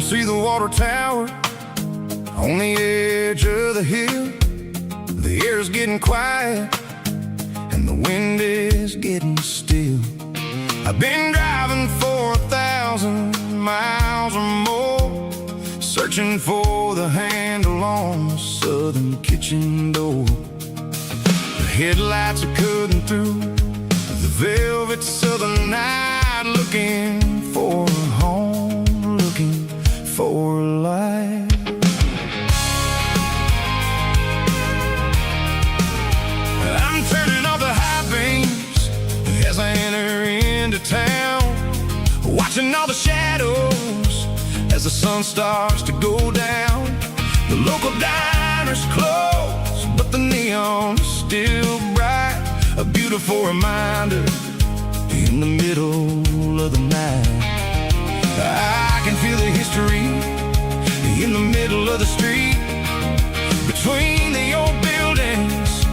see the water tower on the edge of the hill. The air's getting quiet and the wind is getting still. I've been driving for 1,000 miles or more, searching for the handle on the southern kitchen door. The headlights are cutting through the velvet southern night, looking for a home, looking for a life. I'm turning off the high beams as I enter into town, watching all the shadows as the sun starts to go down. The local diner's closed, but the neon's still bright, a beautiful reminder in the middle of the night. I can feel the history in the middle of the street, between the old buildings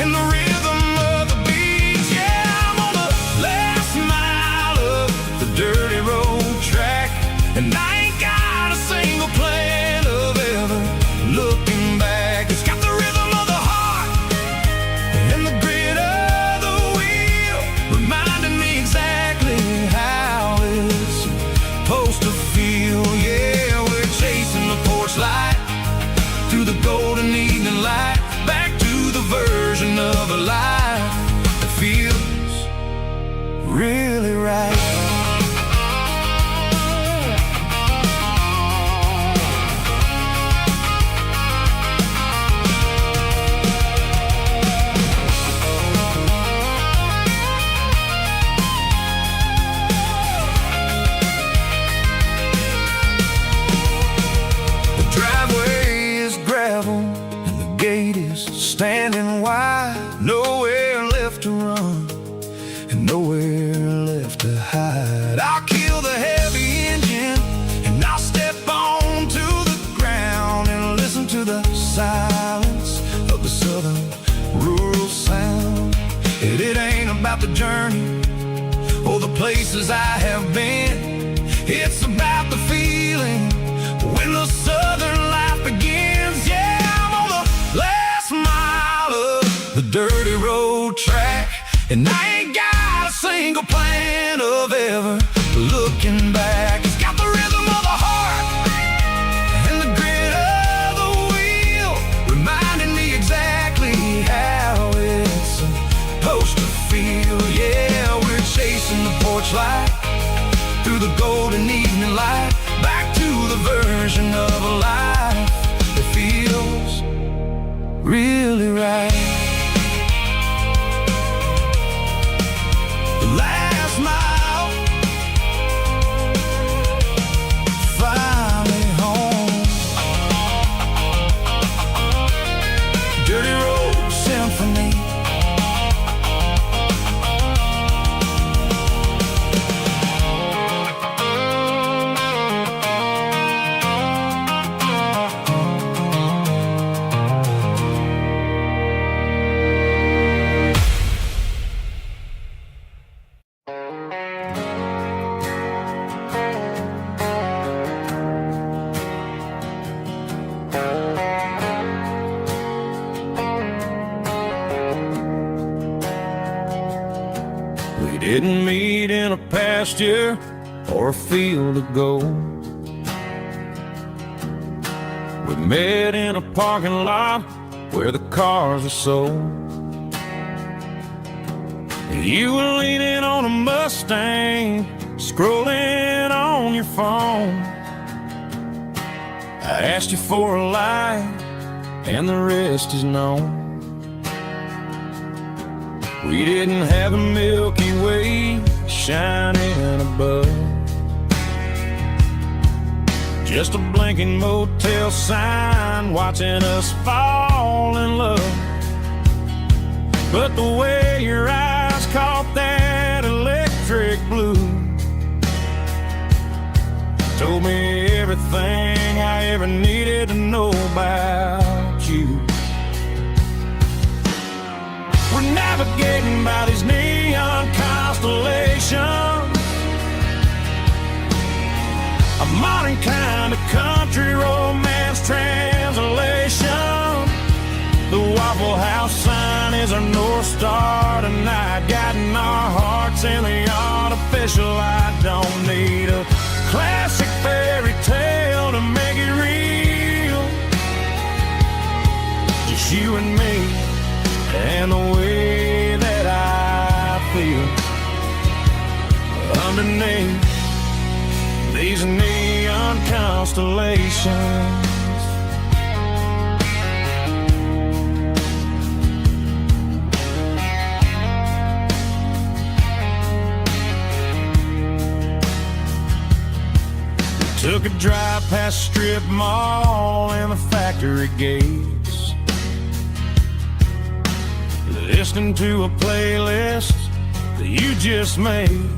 and the rhythm of the beats. Yeah, I'm on the last mile of the dirty road track, and I ain't got a single plan of ever looking back. It's got the rhythm of the heart and the grit of the wheel, reminding me exactly how it's supposed to feel. Yeah, we're chasing the porch light through the golden evening light, back to the version of a life that feels really right. The driveway is gravel and the gate is standing wide. Nowhere left to run and nowhere left to hide. I'll kill the heavy engine and I'll step onto the ground and listen to the silence of the southern rural sound. It ain't about the journey or the places I have been, it's about the feeling when the southern life begins. Yeah, I'm on the last mile of the dirty road track, and I ain't got a single plan of ever looking back. It's got the rhythm of the heart and the grit of the wheel, reminding me exactly how it's supposed to feel. Yeah, we're chasing the porch light through the golden evening light, back to the version of a life that feels really right. The last mile, finally home. Dirty Road Symphony. We didn't meet in a pasture or a field of gold. We met in a parking lot where the cars are sold. You were leaning on a Mustang, scrolling on your phone. I asked you for a light, and the rest is known. We didn't have a Milky Way shining above, just a blinking motel sign watching us fall in love. But the way your eyes caught that electric blue told me everything I ever needed to know about you. We're navigating by these neon constellations, a modern kind of country romance translation. The Waffle House sign is our North Star tonight, guiding our hearts in the artificial. I don't need a classic fairy tale to make it real. Just you and me and the way that I feel underneath these neon constellations. Took a drive past Strip Mall and the factory gates, listening to a playlist that you just made.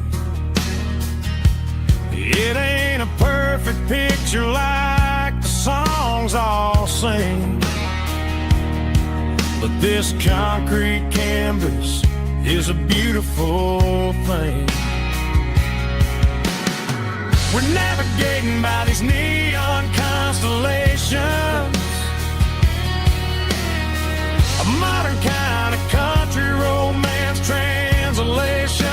It ain't a perfect picture like the songs all sing, but this concrete canvas is a beautiful thing. We're navigating by these neon constellations, a modern kind of country romance translation.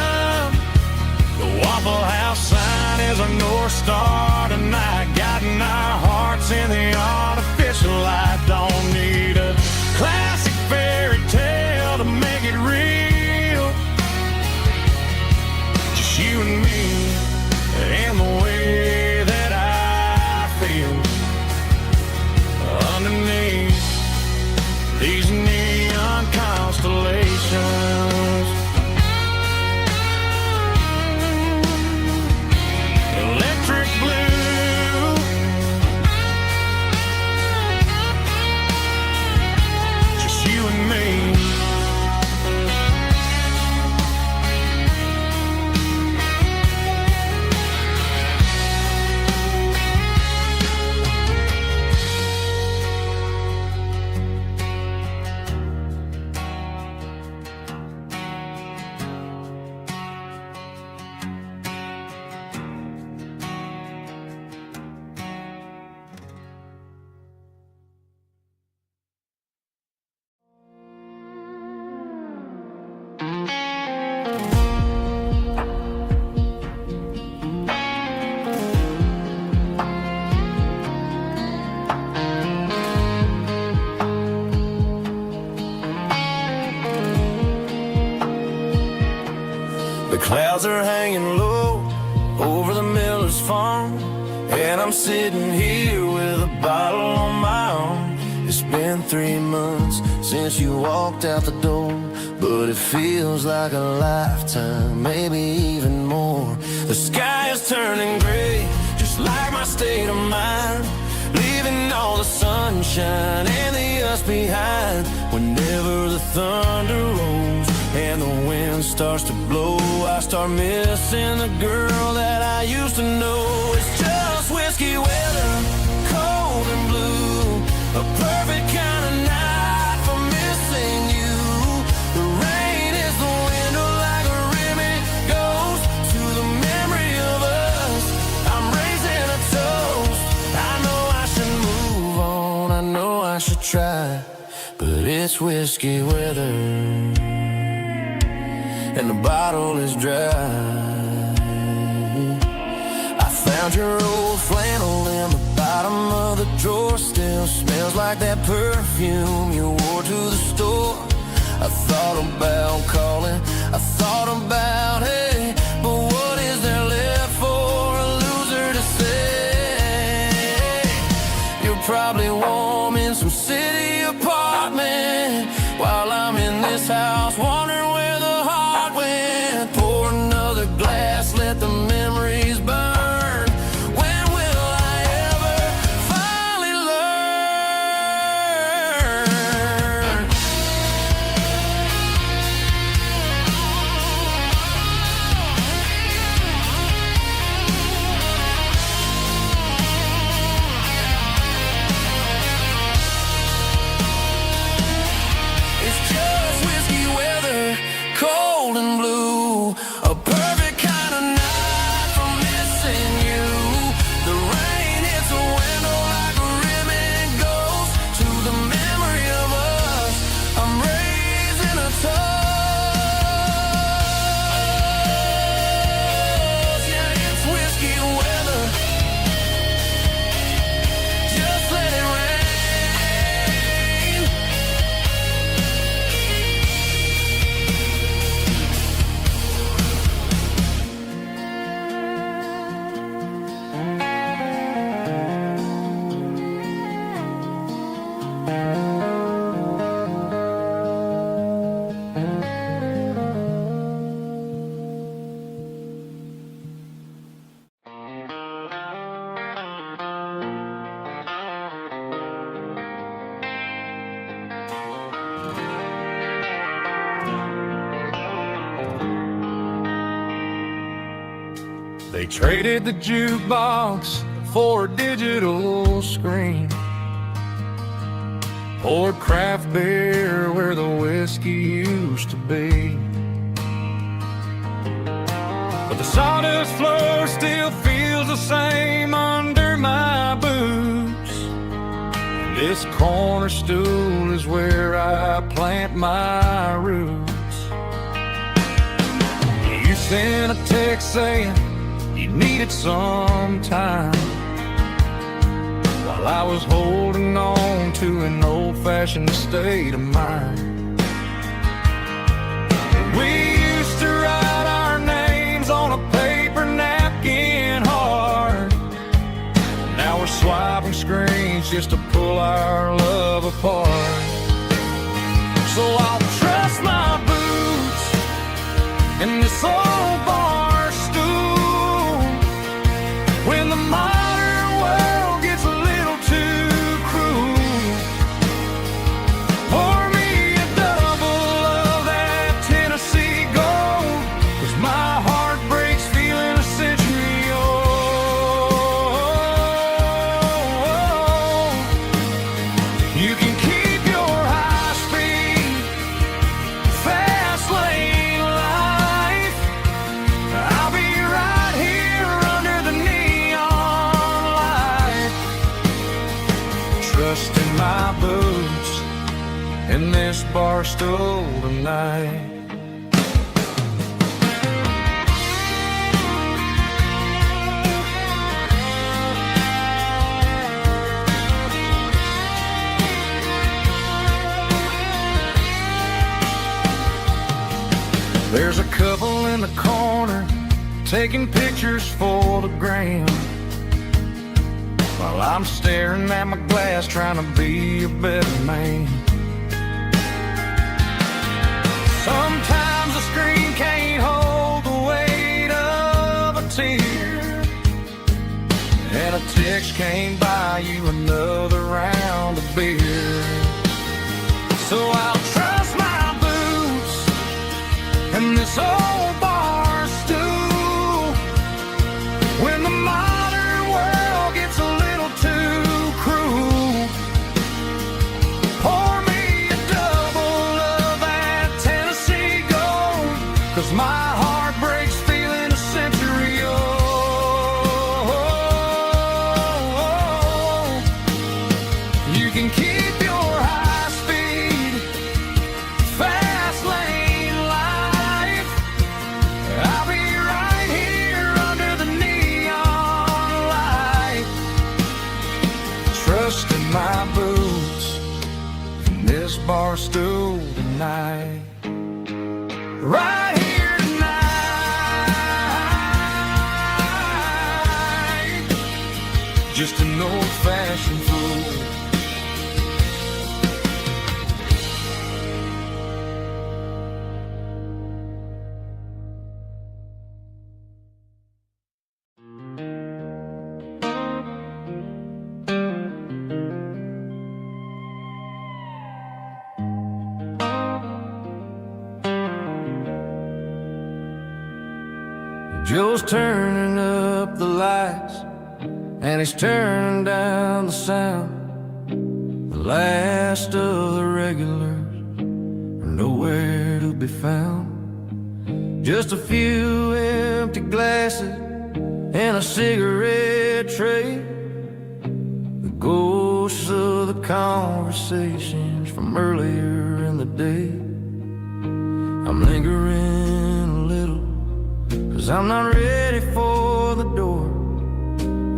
The Waffle House sign is our North Star tonight, guiding our hearts in the artificial. I don't need a classic fairy tale to make it real. Just you and me and the way that I feel underneath these neon constellations. Electric blue, just you and me. The clouds are hanging low over the Miller's farm, and I'm sitting here with a bottle on my arm. It's been 3 months since you walked out the door, but it feels like a lifetime, maybe even more. The sky is turning gray, just like my state of mind, leaving all the sunshine and the us behind. Whenever the thunder rolls and the wind starts to blow, I start missing the girl that I used to know. It's just whiskey weather, cold and blue, a perfect kind of night for missing you. The rain is the window like a ribbon goes to the memory of us. I'm raising a toast. I know I should move on, I know I should try, but it's whiskey weather and the bottle is dry. I found your old flannel in the bottom of the drawer, still smells like that perfume you wore to the store. I thought about calling, I thought about, hey, but what is there left for a loser to say? You're probably warm in some city apartment while I'm in this house wondering where the heart went. Pour another glass, let the memories burn. When will I ever finally learn? They traded the jukebox for a digital screen, poured craft beer where the whiskey used to be. But the sawdust floor still feels the same under my boots. This corner stool is where I plant my roots. You sent a text saying you needed some time, while I was holding on to an old-fashioned state of mind. We used to write our names on a paper napkin hard. Now we're swiping screens just to pull our love apart. So I'll trust my boots in this old bar stool when the modern world gets a little too cruel. Pour me a double of that Tennessee Gold, 'cause my heart breaks feeling a century old. You can keep your high-speed fast lane life. I'll be right here under the neon light, trusting my boots in this bar stool tonight. There's a couple in the corner taking pictures for the gram, while I'm staring at my glass trying to be a better man. Sometimes the screen can't hold the weight of a tear, and a text can't buy you another round of beer. So I'll trust my boots and this old bar stool when the modern world gets a little too cruel. Pour me a double of that Tennessee Gold, 'cause my heart breaks feeling a century old. You can keep your high-speed fast lane life. I'll be right here under the neon light, trusting my boots in this bar stool tonight. Right here tonight, just an old-fashioned fool. Joe's turning up the lights and he's turning down the sound. The last of the regulars are nowhere to be found. Just a few empty glasses and a cigarette tray, the ghosts of the conversations from earlier in the day. I'm lingering a little, 'cause I'm not ready for the door,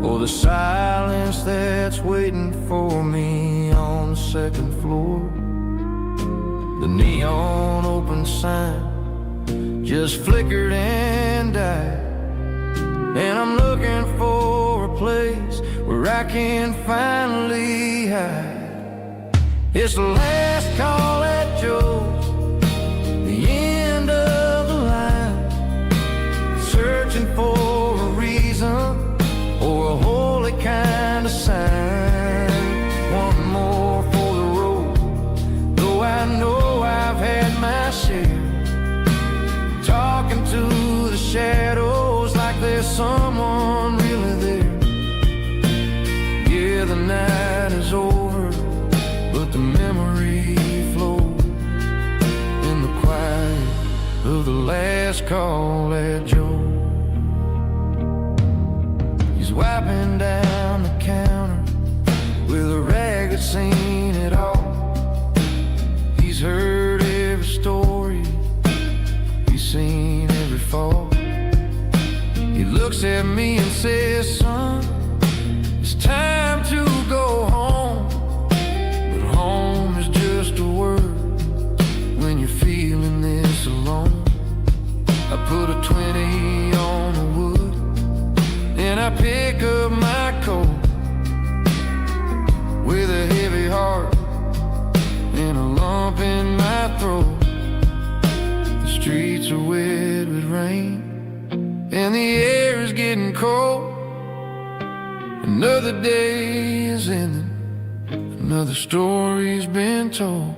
or the silence that's waiting for me on the second floor. The neon open sign just flickered and died, and I'm looking for a place where I can finally hide. It's the last call at Joe's, the end of the line, searching for a reason or a holy kind of sign. One more for the road, though I know I've had my share, talking to the shadows like there's someone the last call at Joe. He's wiping down the counter with a rag that's seen it all. He's heard every story, he's seen every fall. He looks at me and says, son, it's time to go home. But home is just a word when you're feeling this alone. I put a 20 on the wood and I pick up my coat with a heavy heart and a lump in my throat. The streets are wet with rain and the air is getting cold. Another day is ending, another story's been told.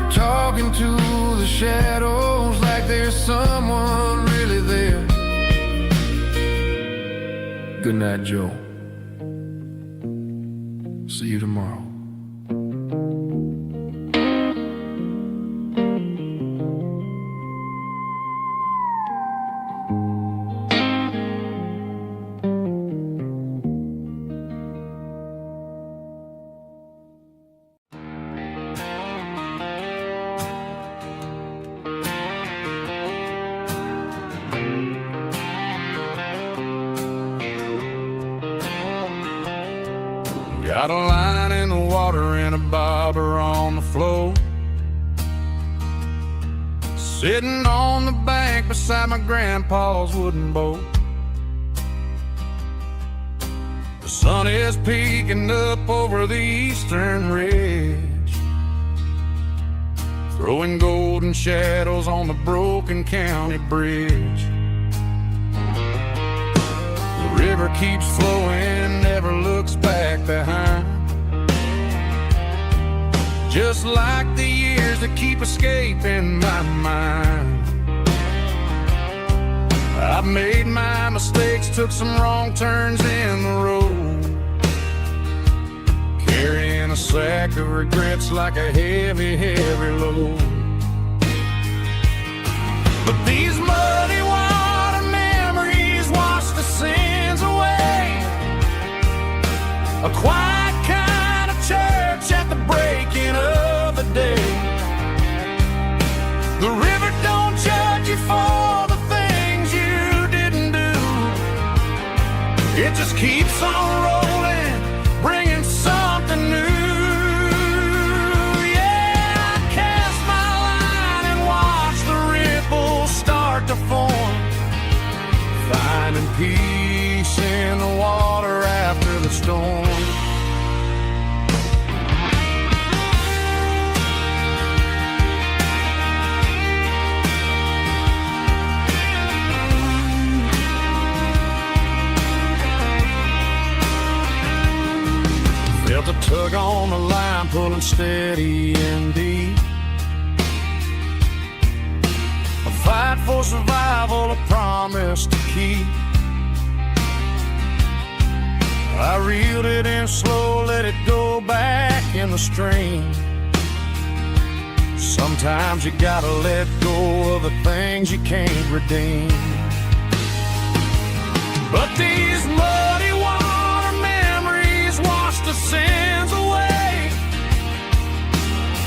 Talking to the shadows like there's someone really there. Good night, Joe. See you tomorrow. Got a line in the water and a bobber on the floor, sitting on the bank beside my grandpa's wooden boat. The sun is peeking up over the eastern ridge, throwing golden shadows on the broken county bridge. The river keeps flowing, never looks back behind, just like the years that keep escaping my mind. I've made my mistakes, took some wrong turns in the road, carrying a sack of regrets like a heavy, heavy load. But these muddy water memories wash the sins away. A quiet kind of church at the breaking of the day. The river don't judge you for the things you didn't do. It just keeps on rolling, bringing something new. Yeah, I cast my line and watch the ripples start to form, finding peace in the water after the storm. Felt a tug on the line, pulling steady and deep. A fight for survival, a promise to keep. I reeled it in slow, let it go back in the stream. Sometimes you gotta let go of the things you can't redeem. But these muddy water memories wash the sins away.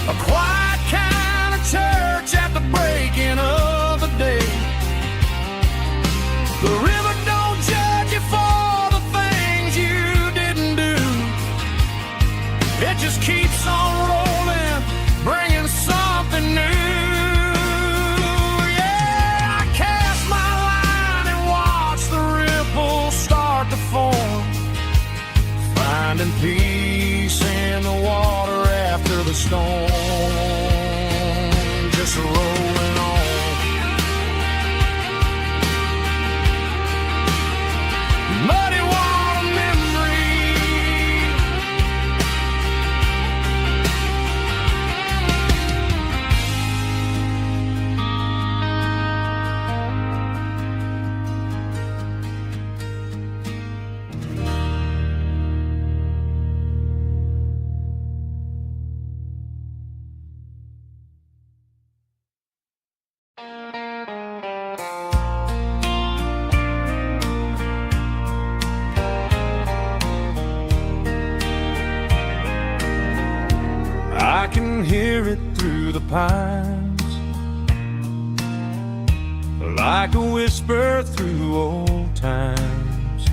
A quiet kind of church at the breaking of the day. The river don't judge you for the things you didn't do. It just keeps on rolling, bringing something new. finding peace in the water after the storm, just rolling on. Muddy water memory, I can hear it through the pines, like a whisper through old times,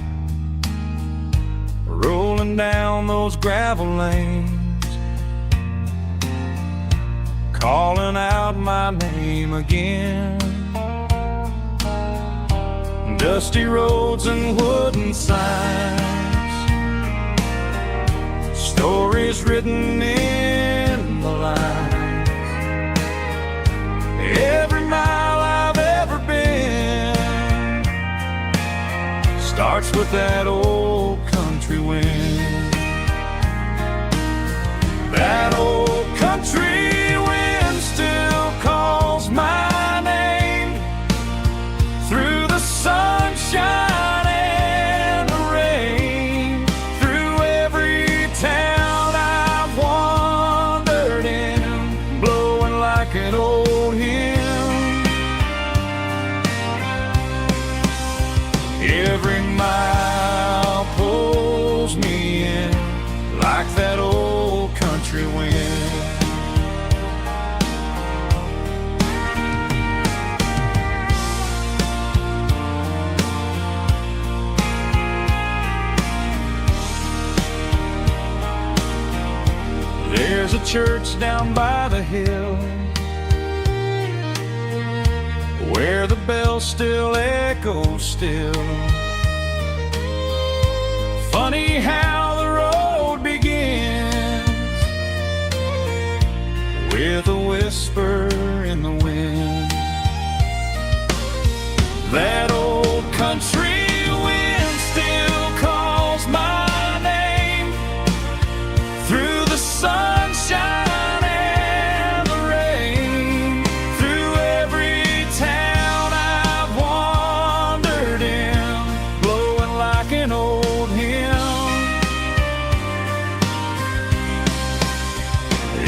rolling down those gravel lanes, calling out my name again. Dusty roads and wooden signs, stories written in the lines. Every mile I've ever been starts with that old country wind. That old country wind still calls my name through the sunshine and the rain, through every town I've wandered in, blowing like an old hymn. Every mile pulls me in like that old country wind. There's a church down by the hill where the bells still echo still. Funny how the road begins with a whisper in the wind. That old country wind still calls my name through the sunshine and the rain, through every town I've wandered in, blowing like an old hymn.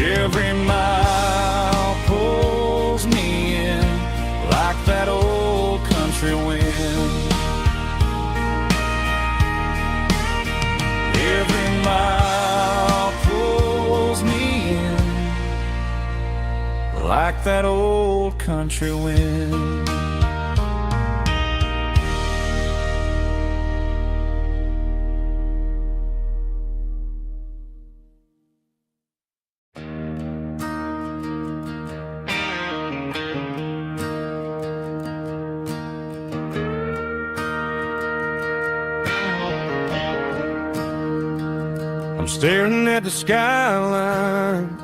Every mile pulls me in like that old country wind. Every mile pulls me in like that old country wind. I'm staring at the skyline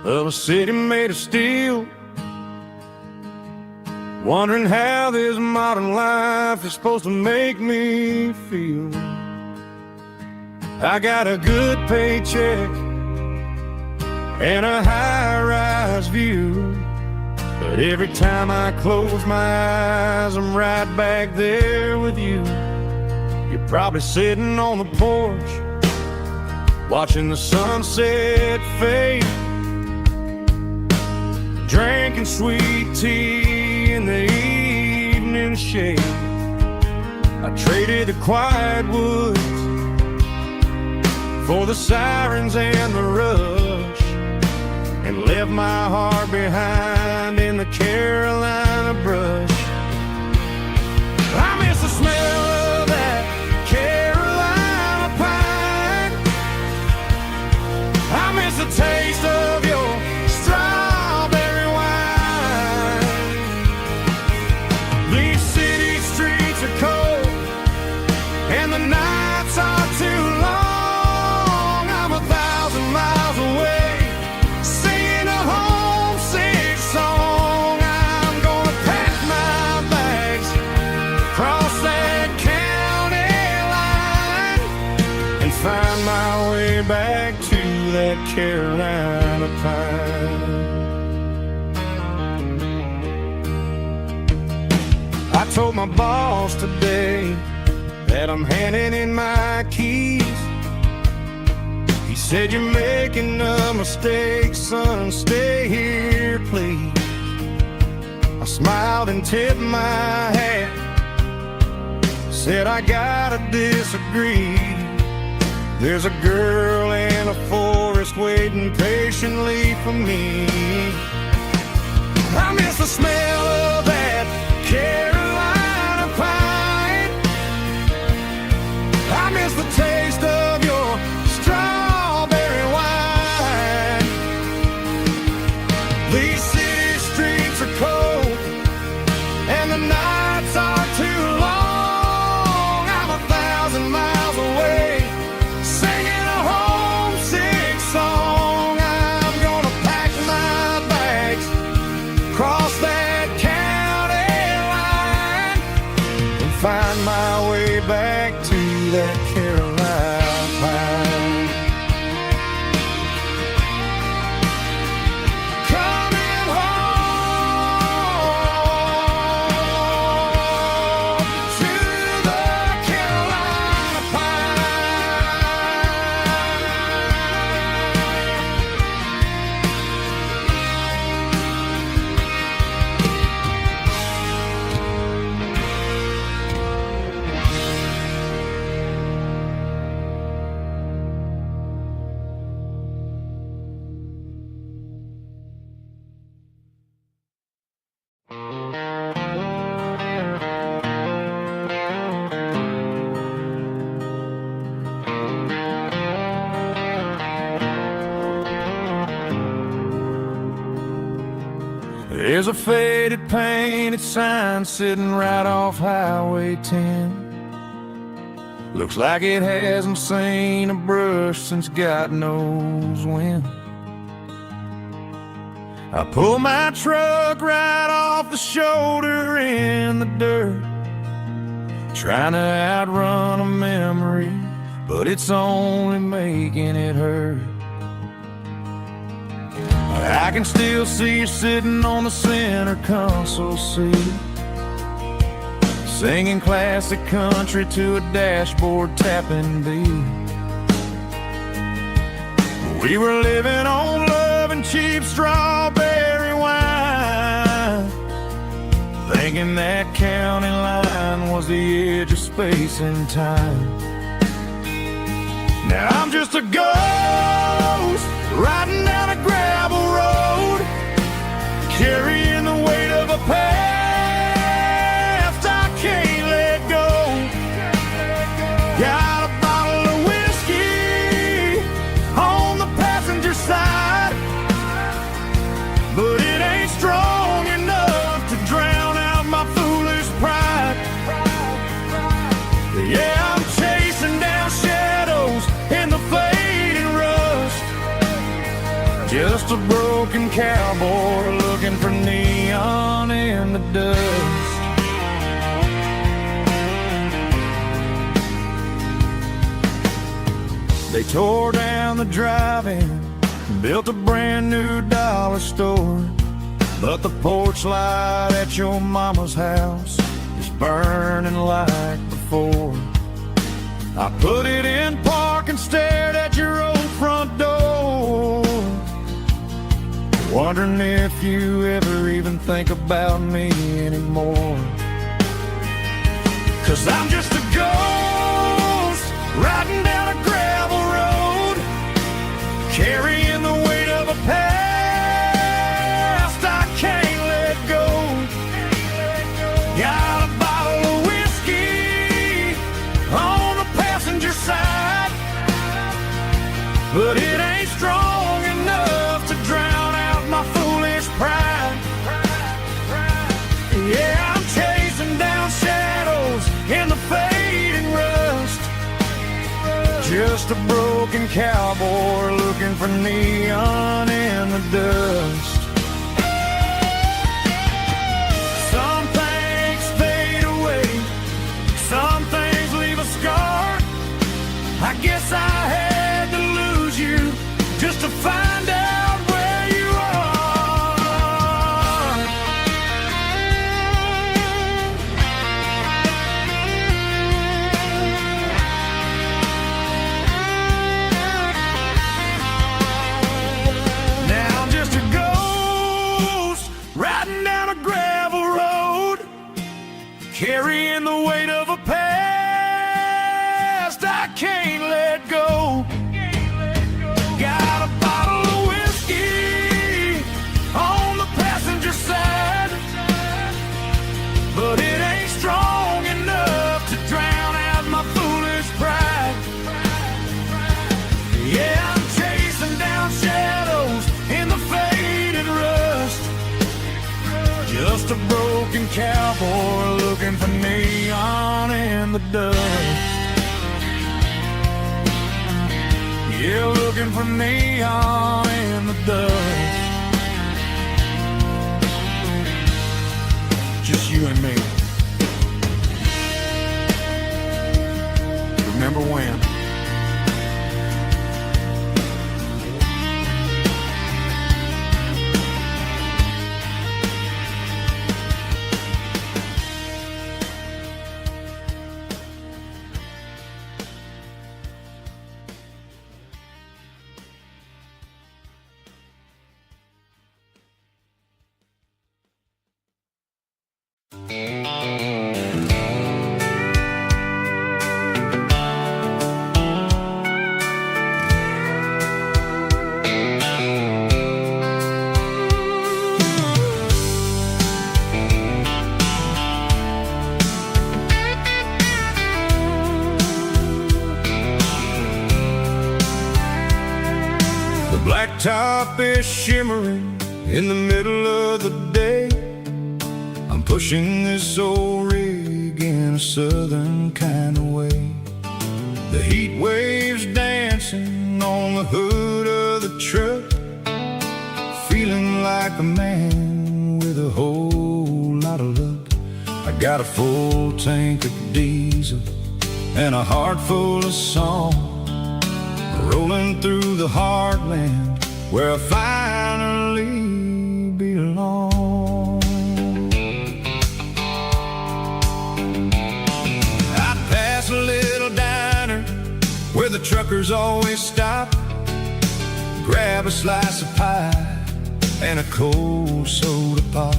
of a city made of steel, wondering how this modern life is supposed to make me feel. I got a good paycheck and a high-rise view, but every time I close my eyes, I'm right back there with you. You're probably sitting on the porch, watching the sunset fade, drinking sweet tea in the evening shade. I traded the quiet woods for the sirens and the rush, and left my heart behind in the Carolina brush. I miss the smell of that Carolina pine. I miss the taste of your strawberry wine. These city streets are cold and the nights are too long. back to that Carolina pine. I told my boss today that I'm handing in my keys. He said, "You're making a mistake, son, stay here, please." I smiled and tipped my hat, said, "I gotta disagree. There's a girl in a forest waiting patiently for me. I miss the smell of that Carolina pine. I miss the taste of your strawberry wine. These city streets are cold and the nights are too long. I'm 1,000 miles away, singing a homesick song. I'm gonna pack my bags, cross that county line, and find my way back to that Carolina pine. Coming home to the Carolina There's a faded painted sign sitting right off Highway 10. Looks like it hasn't seen a brush since God knows when. I pull my truck right off the shoulder in the dirt, trying to outrun a memory, but it's only making it hurt. I can still see you sitting on the center console seat, singing classic country to a dashboard tapping beat. We were living on love and cheap strawberry wine, thinking that county line was the edge of space and time. Now I'm just a ghost riding down a gravel road, carrying the weight of a past I can't let go. Got a bottle of whiskey on the passenger side, but it ain't strong enough to drown out my foolish pride. Yeah, I'm chasing down shadows in the fading rust, just a broken cowboy looking for neon in the dust. They tore down the drive-in, built a brand new dollar store, but the porch light at your mama's house is burning like before. I put it in park and stared at your old front door, wondering if you ever even think about me anymore. 'Cause I'm just a ghost riding down a gravel road, carrying the weight of a past I can't let go. Got a bottle of whiskey on the passenger side, but it ain't strong enough to drown out my foolish pride. Yeah, I'm chasing down shadows in the fading rust, just a broken cowboy looking for neon in the dust. Some things fade away, some things leave a scar. I guess I had to lose cowboy looking for neon in the dust. Yeah, looking for neon in the dust. Just you and me. Remember when? Blacktop is shimmering in the middle of the day. I'm pushing this old rig in a southern kind of way. The heat waves dancing on the hood of the truck, feeling like a man with a whole lot of luck. I got a full tank of diesel and a heart full of song, rolling through the heartland where I finally belong. I pass a little diner where the truckers always stop, grab a slice of pie and a cold soda pop.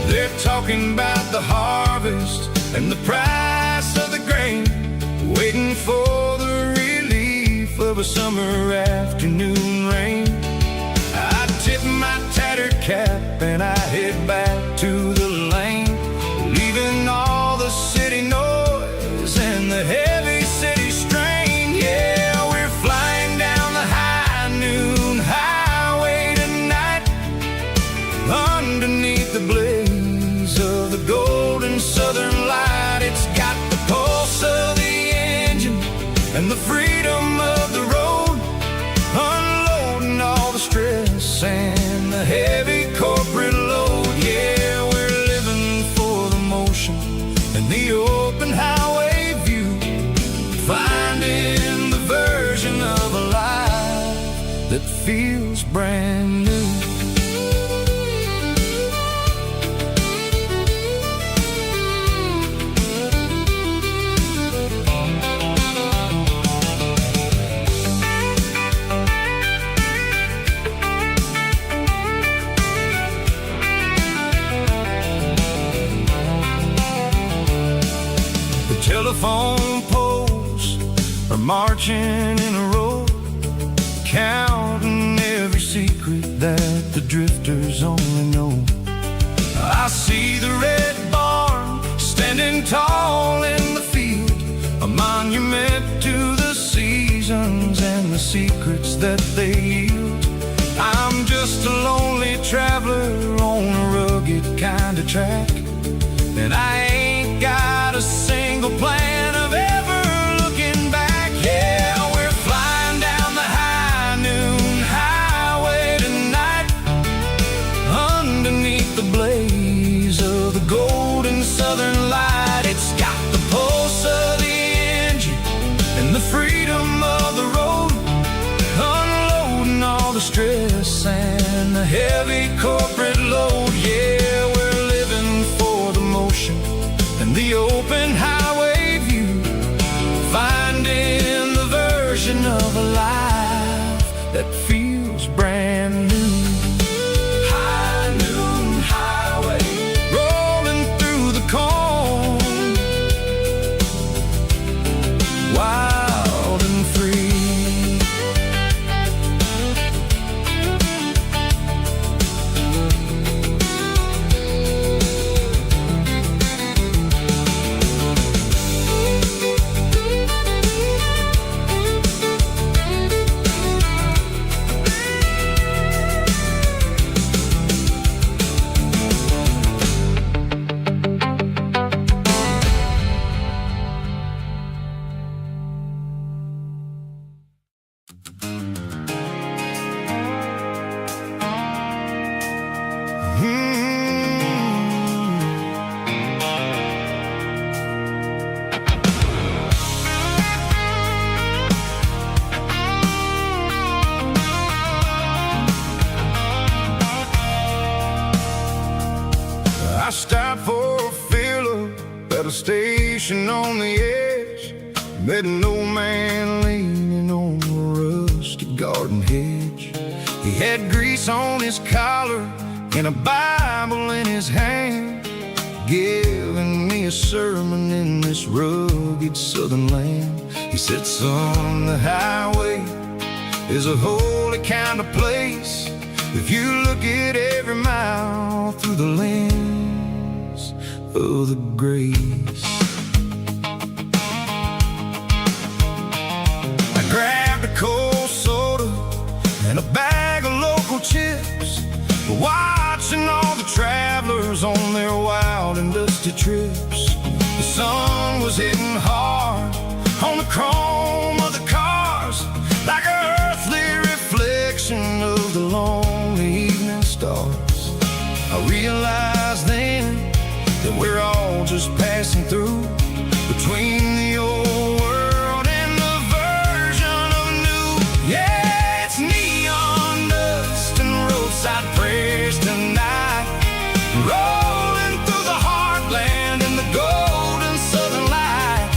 They're talking about the harvest and the price of the grain, waiting for the relief of a summer afternoon rain. I tip my tattered cap and I head back to the lane, leaving all the city noise and the heavy city strain. Yeah, we're flying down the high noon highway tonight, underneath the blaze of the golden southern light. It's got the pulse of the engine and the freedom of the road, unloading all the stress and the heavy corporate load. Yeah, we're living for the motion and the open highway view, finding the version of a life that feels brand new. Telephone poles are marching in a row, counting every secret that the drifters only know. I see the red barn standing tall in the field, a monument to the seasons and the secrets that they yield. I'm just a lonely traveler on a rugged kind of track, and I ain't got a single plan of ever looking back. Yeah, we're flying down the high noon highway tonight, underneath the blaze of the golden southern light. It's got the pulse of the engine and the freedom of the road, unloading all the stress and the heavy corporate load. Yeah, we're living for the motion and the open highway view, finding the version of a life that feels brand new. High noon highway, rolling through the corn, wild and free. station on the edge, met an old man leaning on a rusty garden hedge. He had grease on his collar and a Bible in his hand, giving me a sermon in this rugged southern land. He said, son, the highway is a holy kind of place if you look at every mile through the lens of the grace. I grabbed a cold soda and a bag of local chips, watching all the travelers on their wild and dusty trips. The sun was hitting hard on the chrome of the cars, like an earthly reflection of the lonely evening stars. I realized then that we're all just passing through, between the old world and the version of new. Yeah, it's neon dust and roadside prayers tonight, rolling through the heartland in the golden southern light.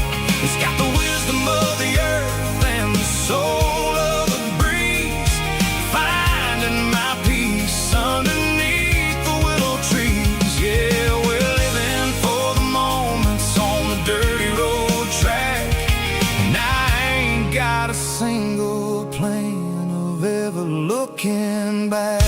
It's got the wisdom of the earth and the soul of the breeze, finding my peace underneath the willow trees. Yeah, we're living for the moments on the dirty road track, and I ain't got a single plan of ever looking back.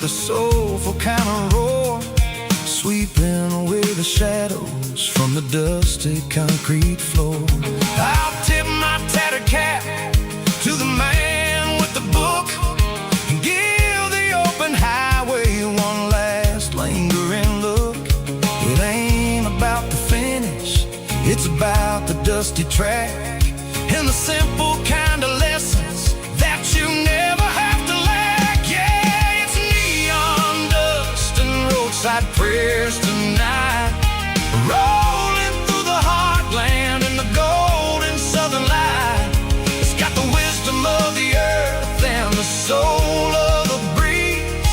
The soulful kind of roar, sweeping away the shadows from the dusty concrete floor. I'll tip my tattered cap to the man with the book and give the open highway one last lingering look. It ain't about the finish, it's about the dusty track and the simple kind of lessons that you never have to lack. Yeah, it's neon dust and roadside prayers tonight, rolling through the heartland in the golden southern light. It's got the wisdom of the earth and the soul of the breeze,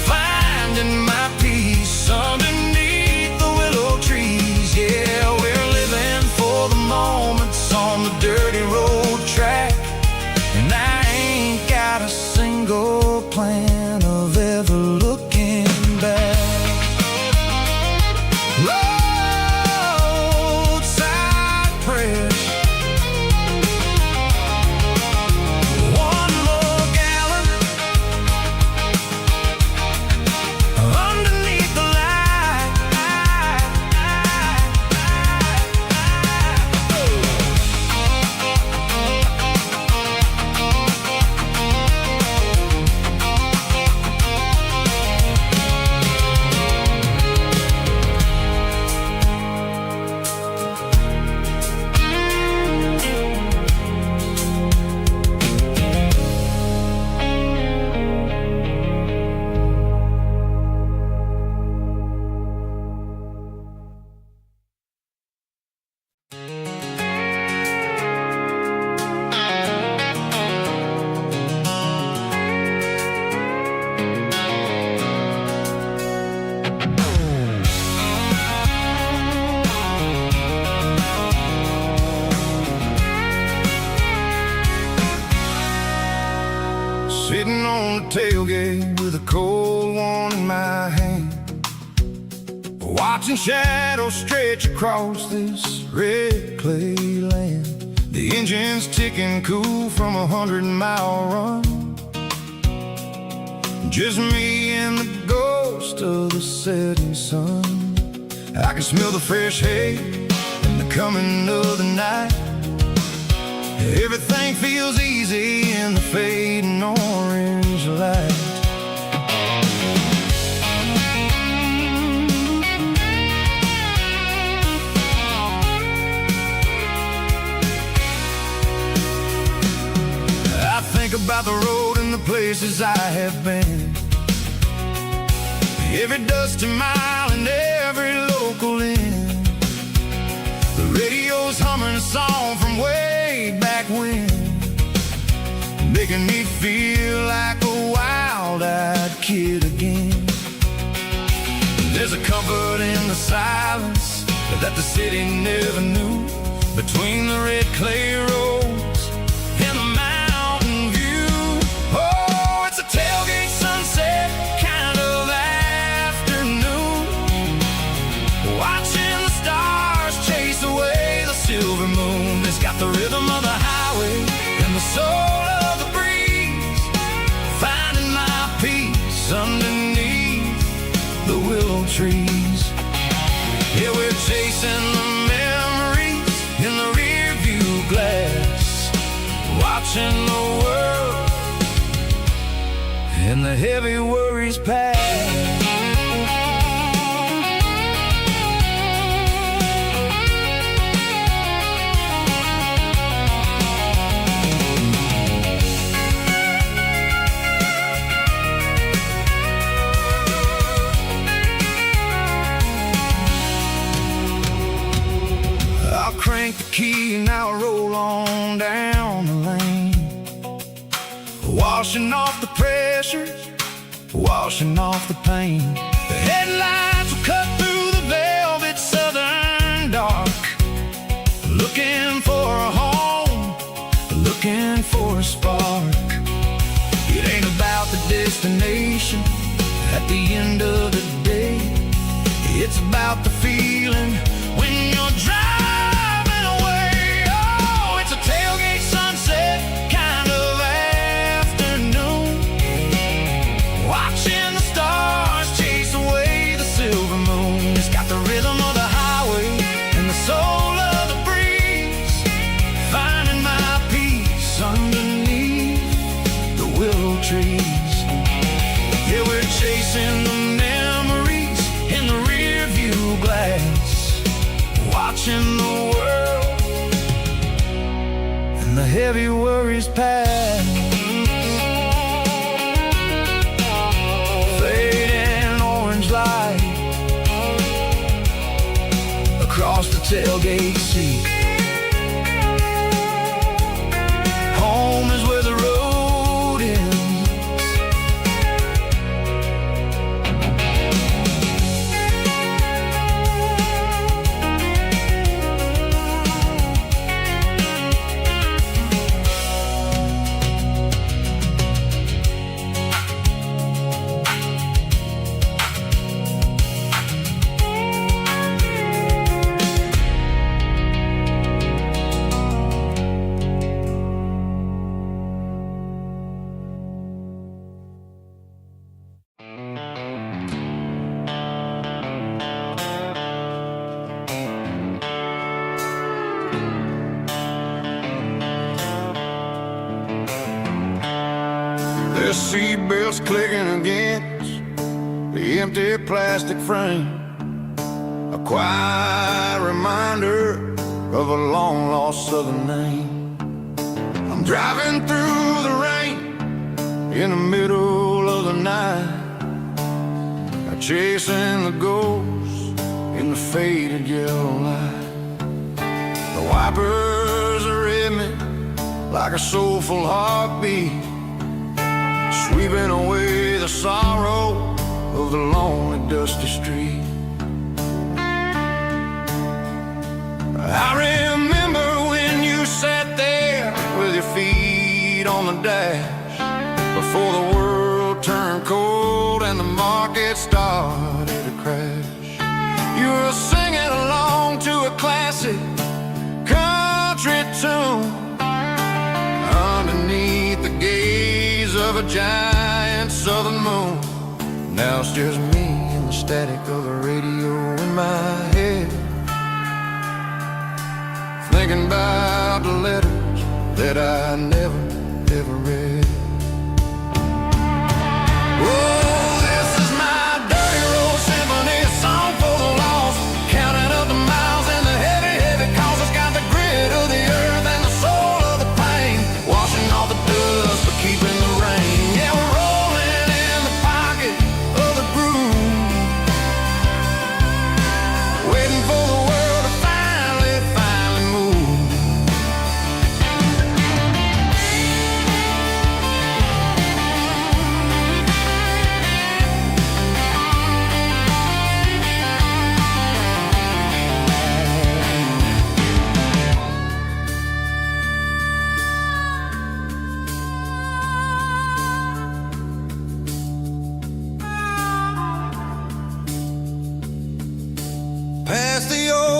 finding my peace underneath the willow trees. Yeah, we're living for the moments on the dirty road track, and I ain't got a single plan of ever looking back. Roadside prayers, one more gallon underneath the light. Sitting on the tailgate with a cold one in my hand, watching shadows stretch across this red clay land. The engine's ticking cool from a 100-mile run, just me and the ghost of the setting sun. I can smell the fresh hay and the coming of the night. Everything feels easy in the fading orange light. I think about the road and the places I have been. Every dusty mile and every local inn. The radio's humming a song from way back when, making me feel like a wild-eyed kid again. There's a comfort in the silence that the city never knew, between the red clay roads and the mountain view. Oh, it's a tailgate sunset kind of afternoon, watching the stars chase away the silver moon. It's got the rhythm of the highway and the soul of the breeze, finding my peace underneath the willow trees. Yeah, we're chasing the memories in the rear view glass, watching the world and the heavy worries pass. Crank the key and now roll on down the lane, washing off the pressures, washing off the pain. The headlights will cut through the velvet southern dark, looking for a home, looking for a spark. It ain't about the destination at the end of the day, it's about the feeling when you're driving. Tailgate sunset kind of afternoon, watching the stars chase away the silver moon. It's got the rhythm of the highway and the soul of the breeze, finding my peace underneath the willow trees. Yeah, we're chasing the memories in the rear view glass, watching the world and the heavy worries pass. Fading orange light across the tailgate seat. Home is where the road ends. The seatbelts clicking against the empty plastic frame, a quiet reminder of a long-lost southern name. I'm driving through the rain in the middle of the night, chasing the ghosts in the faded yellow light. The wipers are in me like a soulful heartbeat, sweeping away the sorrow of the lonely, dusty street. I remember when you sat there with your feet on the dash, before the world turned cold and the market started to crash. You were singing along to a classic country tune underneath the gaze of a giant southern moon. Now it's just me and the static of the radio in my head, thinking about the letters that I never, ever read. Oh, this is my dirty road symphony, a song for the lost, counting up the miles and the heavy, heavy calls. It's got the grit of the earth and the soul of the pain, washing off the dust but keeping the rain. Yeah.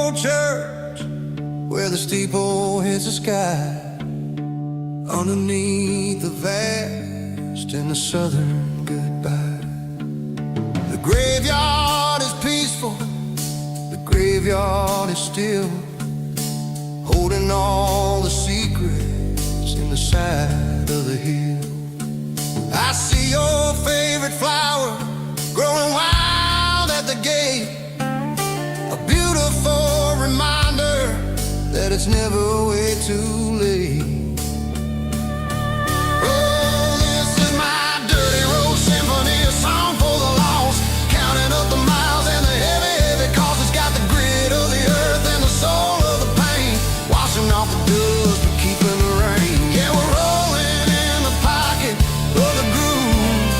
old church where the steeple hits the sky, underneath the vast and the southern goodbye. The graveyard is peaceful, the graveyard is still, holding all the secrets in the side of the hill. I see your favorite flower growing wild at the gate, a beautiful reminder that it's never way too late. Oh, this is my dirty road symphony, a song for the lost, counting up the miles and the heavy, heavy cost. It's got the grit of the earth and the soul of the pain, washing off the dust but keeping the rain. Yeah, we're rolling in the pocket of the groove,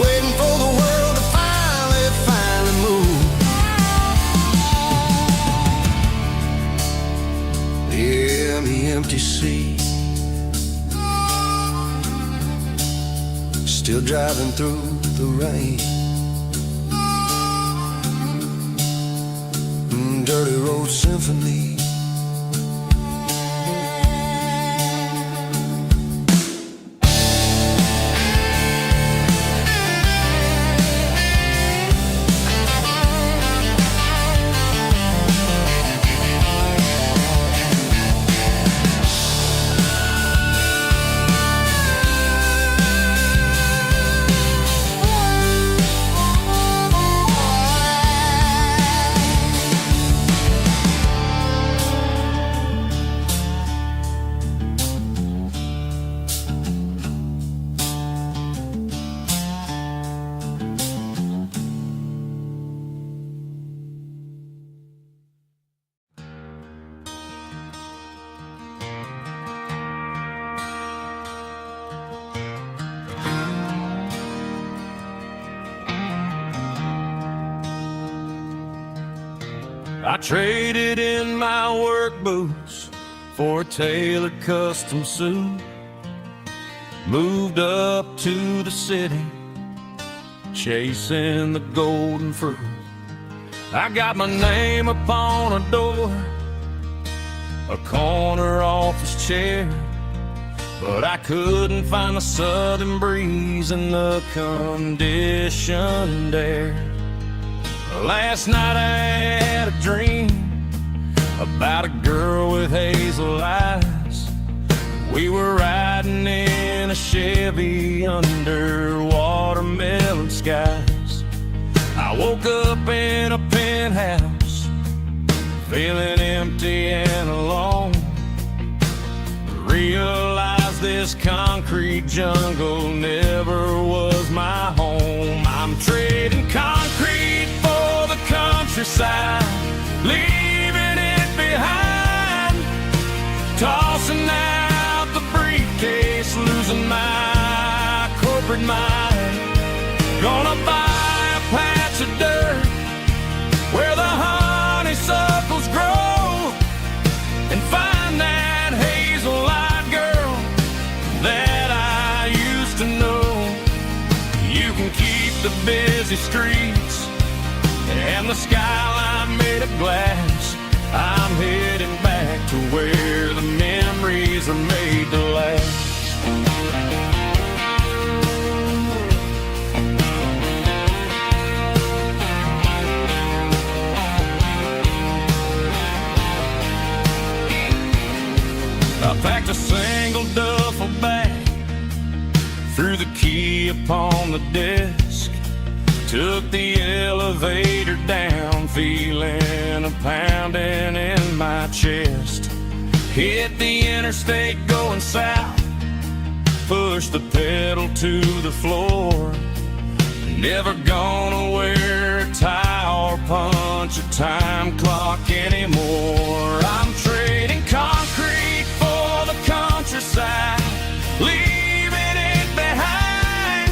waiting for the world to finally move. Yeah, the empty sea, still driving through the rain. Dirty road symphony. I traded in my work boots for a tailored custom suit, moved up to the city, chasing the golden fruit. I got my name upon a door, a corner office chair, but I couldn't find the southern breeze in the conditioned air. Last night I had a dream about a girl with hazel eyes. We were riding in a Chevy under watermelon skies. I woke up in a penthouse, feeling empty and alone. Realized this concrete jungle never was my home. I'm trading concrete for the countryside, leaving it behind, tossing out the briefcase, losing my corporate mind. Gonna buy a patch of dirt where the honeysuckles grow and find that hazel-eyed girl that I used to know. You can keep the busy streets and the skyline made of glass. I'm heading back to where the memories are made to last. I packed a single duffel bag, threw the key upon the desk, took the elevator down, feeling a pounding in my chest. Hit the interstate going south, pushed the pedal to the floor. Never gonna wear a tie or punch a time clock anymore. I'm trading concrete for the countryside, leaving it behind,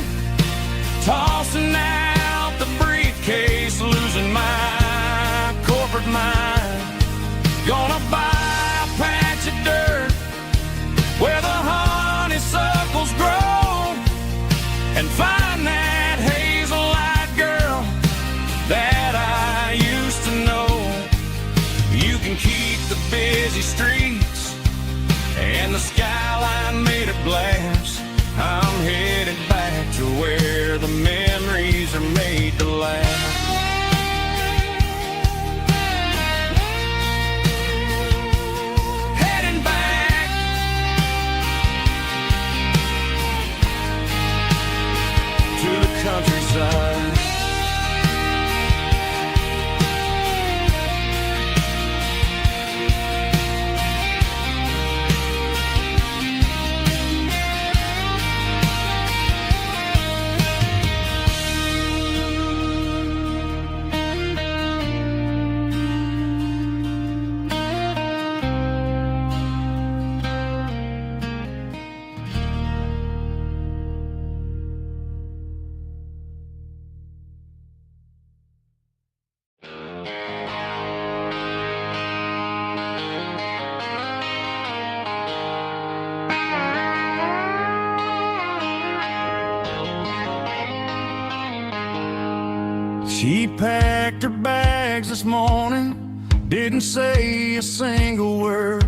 tossing out the briefcase, losing my corporate mind. Gonna buy a patch of dirt where the honeysuckles grow and find that hazel-eyed girl that I used busy streets and the skyline made of glass. I'm headed back to where the memories are made to last. Heading back to the countryside. She packed her bags this morning, didn't say a single word,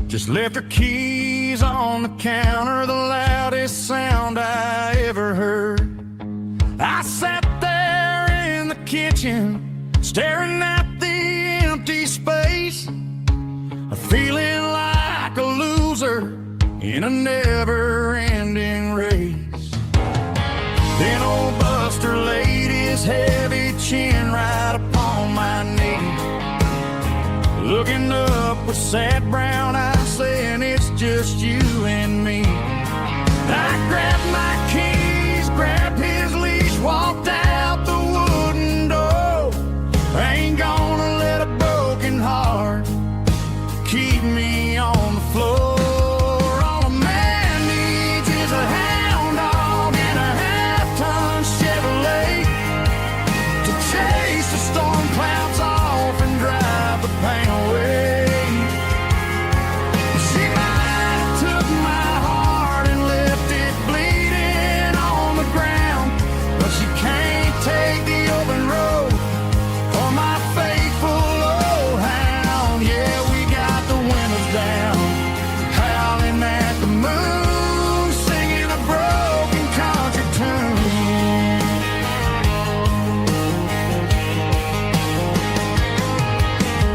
just left her keys on the counter, the loudest sound I ever heard. I sat there in the kitchen, staring at the empty space, feeling like a loser in a never-ending race. Then old Buster laid his heavy chin right upon my knee, looking up with sad brown eyes, saying it's just you and me. I grabbed my keys, grabbed his leash, walked out the wooden door. I ain't gonna let a broken heart keep me on the floor. All a man needs is a hound dog and a half-ton Chevrolet to chase the storm clouds off and drive the pain away. She might have took my heart and left it bleeding on the ground, but she can't take the open road or my faithful old hound. Yeah, we got the windows down, howling at the moon, singing a broken country tune.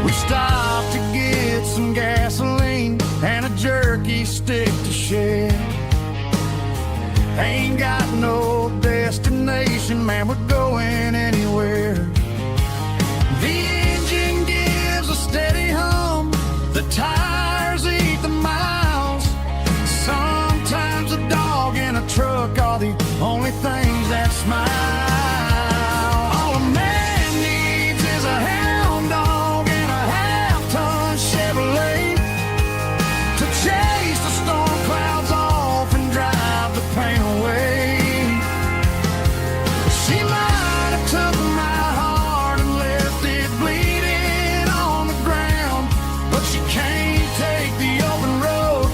We stopped to get some gasoline and a jerky stick to share. Ain't got no destination, man, we're going anywhere. The engine gives a steady hum, the tires eat the miles. Sometimes a dog in a truck are the only things that smile. All a man needs is a hound dog and a half-ton Chevrolet to chase the storm clouds off and drive the pain away. She might have took my heart and left it bleeding on the ground, but she can't take the open road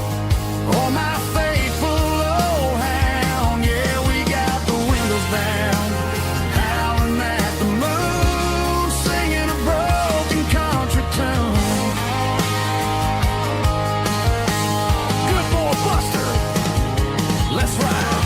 or my faithful old hound. Yeah, we got the windows down, howling at the moon, singing a broken country tune. Good boy Buster, let's ride.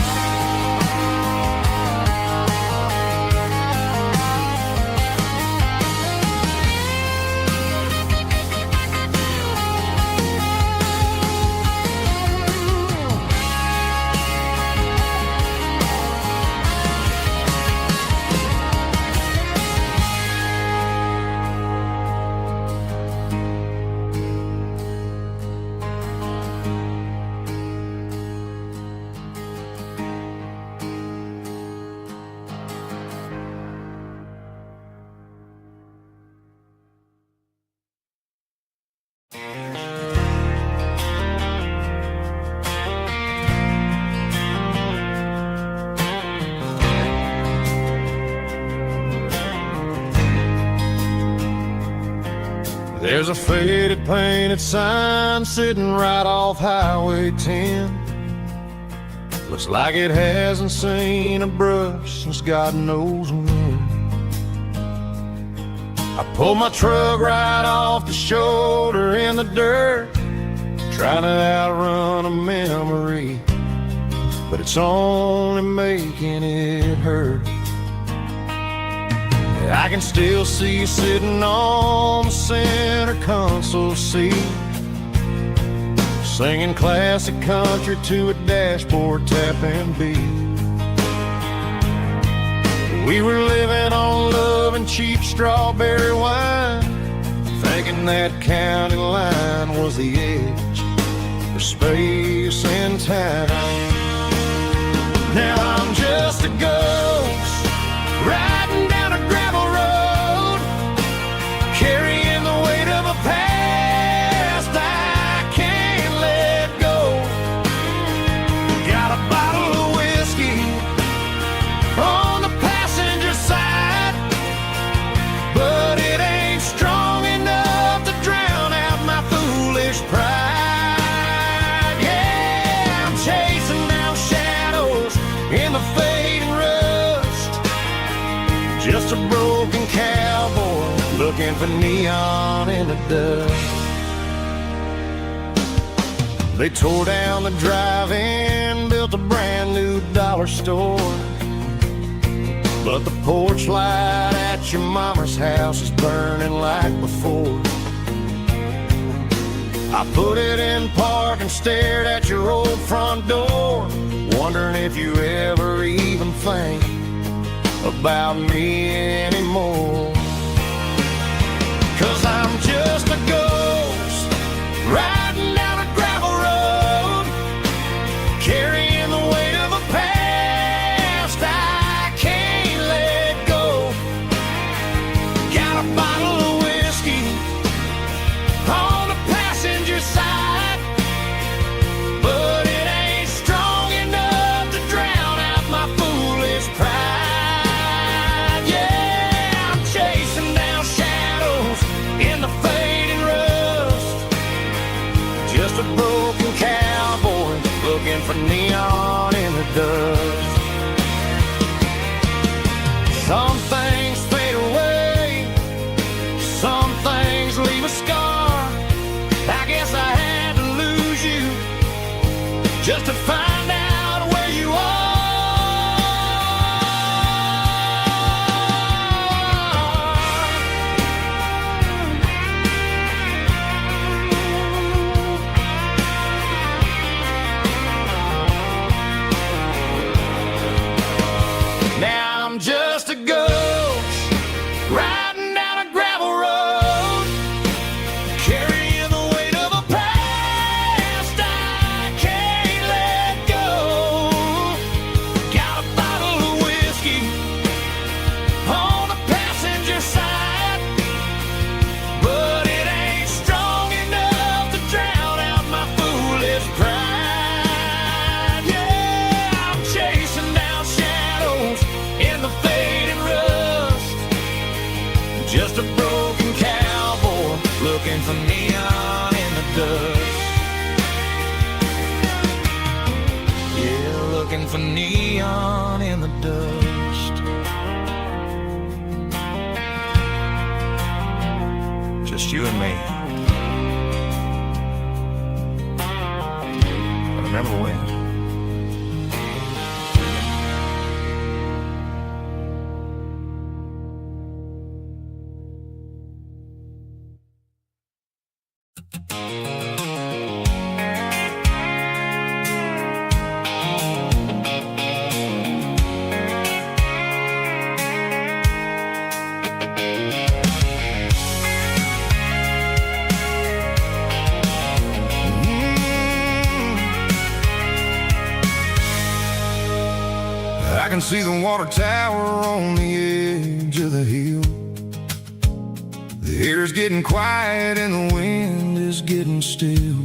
There's a faded painted sign sitting right off Highway 10. Looks like it hasn't seen a brush since God knows when. I pulled my truck right off the shoulder in the dirt, trying to outrun a memory, but it's only making it hurt. I can still see you sitting on the center console seat, singing classic country to a dashboard tapping beat. We were living on love and cheap strawberry wine, thinking that county line was the edge for space and time. Now I'm just a ghost riding down a gravel road, carrying the weight of a past I can't let go. Got a bottle of whiskey on the passenger side, but it ain't strong enough to drown out my foolish pride. Yeah, I'm chasing down shadows in the fading rust, just a broken cowboy looking for neon in the dust. They tore down the drive-in, built a brand new dollar store, but the porch light at your mama's house is burning like before. I put it in park and stared at your old front door, wondering if you ever even think about me anymore. 'Cause I'm just a ghost riding down a gravel road, carrying the weight of a past I can't let go. Got a bottle of whiskey on the passenger side, but it ain't strong enough to drown out my foolish pride. Yeah, I'm chasing down shadows in the fading rust, just a broken cowboy looking for neon in the dust. Some things fade away, some things leave a scar. I guess I had to lose you just to find out where you are. Now I'm just a ghost riding down a gravel road, carrying the weight of a past I can't let go. Got a bottle of whiskey on the passenger side, but it ain't strong enough to drown out my foolish pride. Yeah, I'm chasing down shadows in the fading rust, just a broken cowboy looking for neon in the dust. Yeah, looking for neon in the dust. Just you and me. I remember when. I can see the water tower on the edge of the hill. The air's getting quiet and the wind is getting still.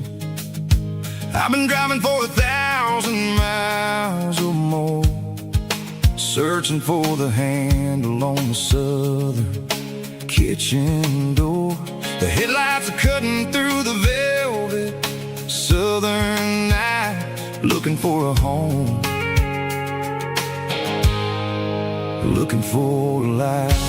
I've been driving for 1,000 miles or more, searching for the handle on the southern kitchen door. The headlights are cutting through the velvet southern night, looking for a home, looking for a life.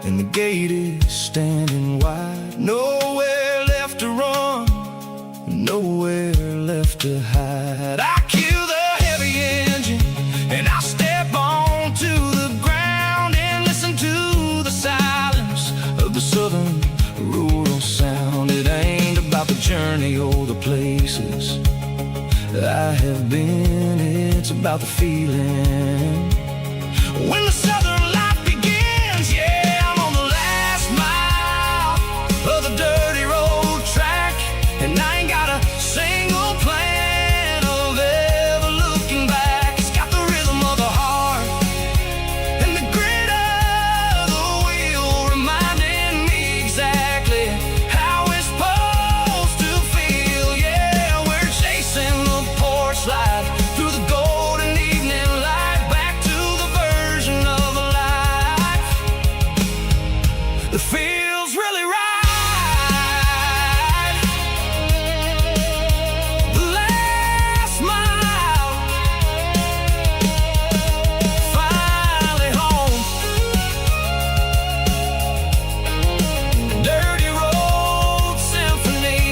and the gate is standing wide. Nowhere left to run, nowhere left to hide. I kill the heavy engine and I step onto the ground and listen to the silence of the southern rural sound. It ain't about the journey or the places I have been, it's about the feeling when the southern life begins. Yeah, I'm on the last mile of the dirty road track, and I ain't got a single plan of ever looking back. It's got the rhythm of the heart and the grit of the wheel, reminding me exactly how it's supposed to feel. Yeah, we're chasing the porch light through the golden evening light, back to the version of a life that feels really right. The last mile, finally home. Dirty Road Symphony.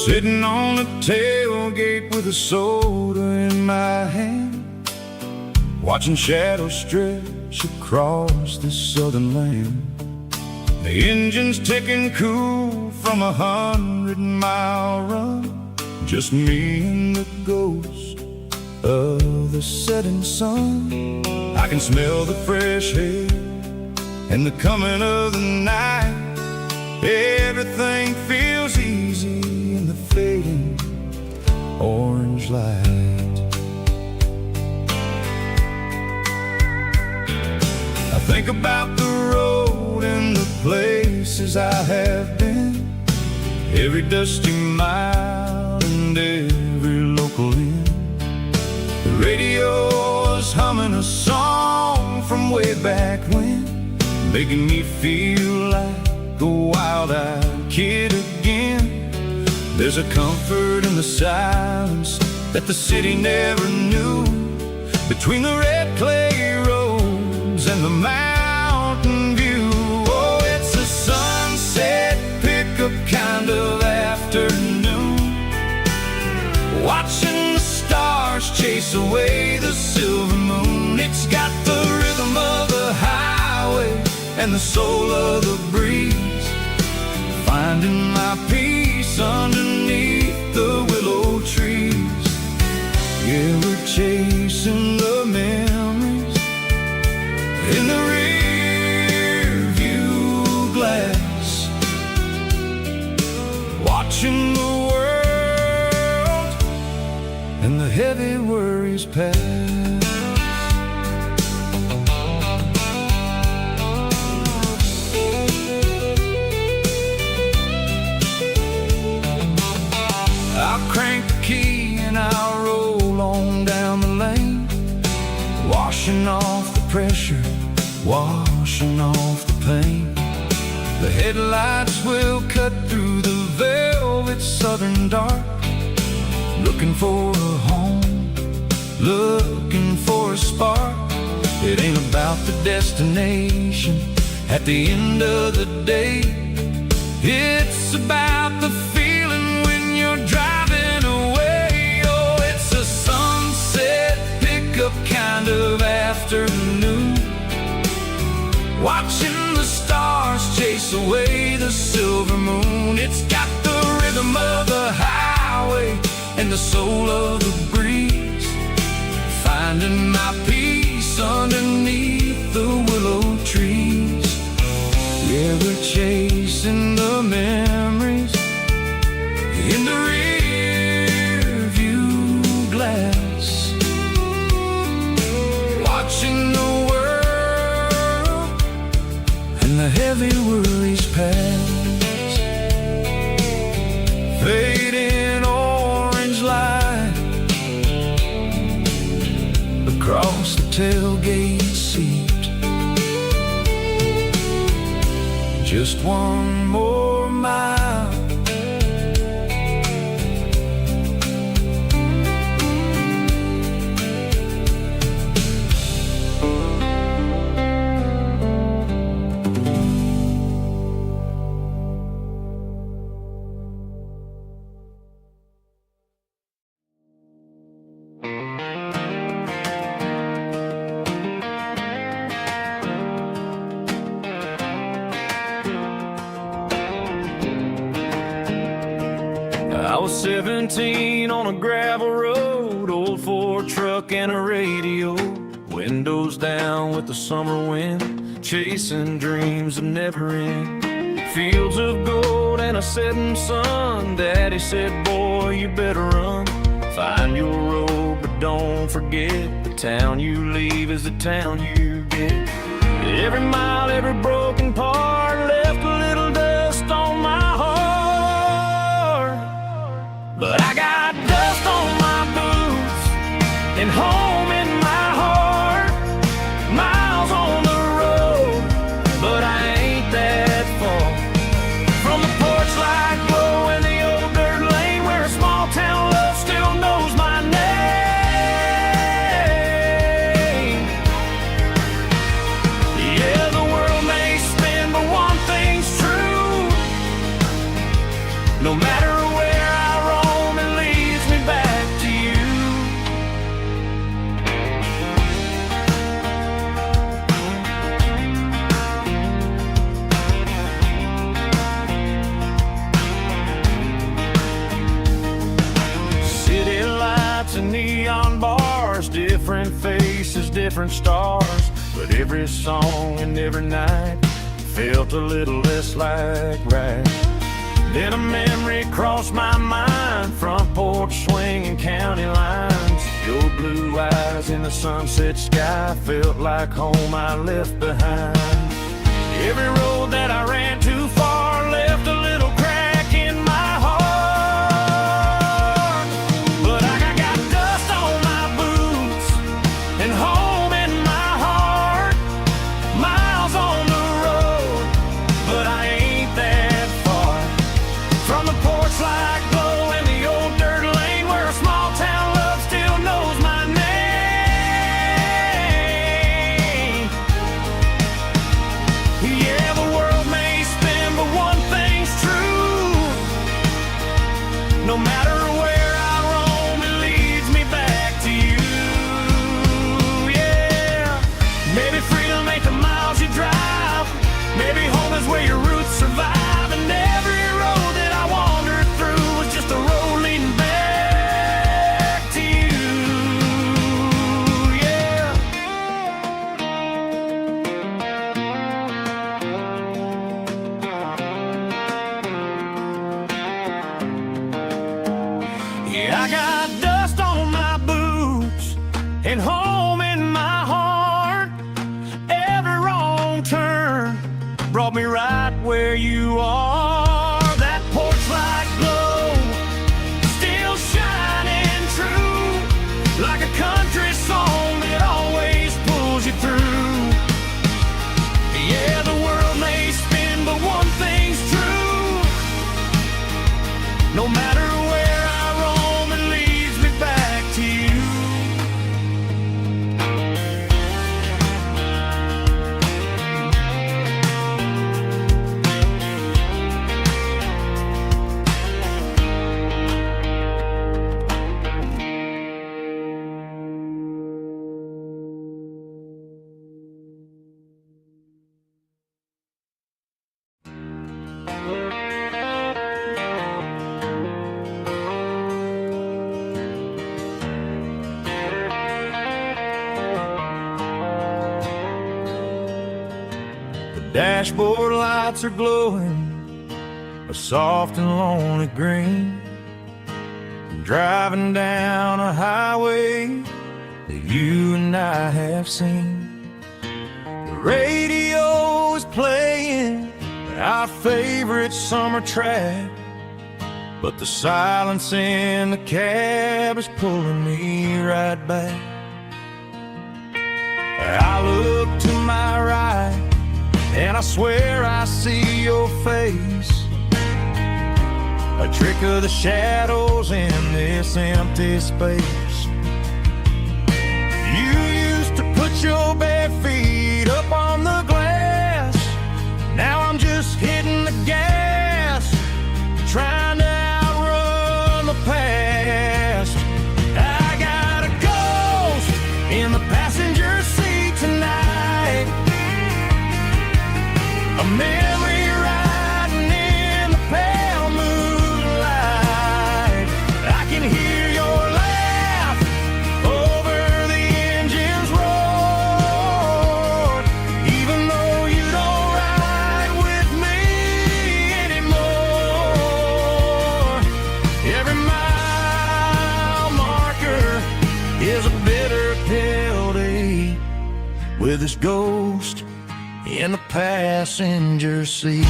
Sitting on the tailgate with a soda in my hand, watching shadows stretch across this southern land. The engine's ticking cool from 100-mile run, just me and the ghost of the setting sun. I can smell the fresh air and the coming of the night. Everything feels easy in the fading orange light. I think about the road and the places I have been, every dusty mile and every local inn. The radio is humming a song from way back when, making me feel like a wild-eyed kid again. There's a comfort in the silence that the city never knew, between the red clay roads and the mountain view. Oh, it's a sunset pickup kind of afternoon, watching the stars chase away the silver moon. It's got the rhythm of the highway and the soul of the breeze, finding my peace underneath the willow trees. Yeah, we're chasing the memories in the rear view glass, watching the world and the heavy worries pass. I'll crank the key and I'll roll on down the lane, washing off the pressure, washing off the pain. The headlights will cut through the velvet southern dark, looking for a home, looking for a spark. It ain't about the destination at the end of the day, it's about the feeling when you're driving away. Oh, it's a sunset pickup kind of afternoon, watching the stars chase away the silver moon. It's got the rhythm of the highway and the soul of the breeze, finding my peace underneath the willow trees. Yeah, we're chasing the memories in the rear view glass, watching the tailgate seat. Just one more mile. I was 17 on a gravel road, old Ford truck and a radio, windows down with the summer wind, chasing dreams of never end. Fields of gold and a setting sun. Daddy said, boy, you better run. Find your road, but don't forget, the town you leave is the town you get. Every mile, every broken part left a little dust on my heart. But I got dust on my boots and home in my heart. Miles on the road, but I ain't that far from the porch light glow in the old dirt lane where a small town love still knows my name. Yeah, the world may spin, but one thing's true. No matter where I roam, it leads me back to you. City lights and neon bars, different faces, different stars, but every song and every night felt a little less like right. Then a memory crossed my mind, front porch swinging county lines. Your blue eyes in the sunset sky felt like home I left behind. Every road that I ran too far left a little crack in my heart. But I got dust on my boots and home in my heart. Miles on the road, but I ain't that far from the porch light glow in the old dirt lane where a small town love still knows my name. Yeah, the world may spin, but one thing's true. No matter where I roam, it leads me back to you. Yeah, maybe freedom ain't the miles you drive. Maybe home is where your roots survive. And every road that I wandered through was just a road leading back to you. Yeah. Yeah, I got dust on my boots and home in my heart. Every wrong turn brought me right where you are. That porch light glow still shining true, like a country song that always pulls you through. Yeah, the world may spin, but one thing's true. No matter where I roam, it leads me back to you. Dashboard lights are glowing a soft and lonely green. Driving down a highway that you and I have seen. The radio is playing our favorite summer track, but the silence in the cab is pulling me right back. I look to my right, and I swear I see your face. A trick of the shadows in this empty space. You used to put your bare feet up on the glass. Now I'm just hitting the gas, trying to outrun the past. I got a ghost in the passenger seat tonight, a memory riding in the pale moonlight. I can hear your laugh over the engine's roar, even though you don't ride with me anymore. Every mile marker is a bitter pill to eat, with this ghost in the passenger seat.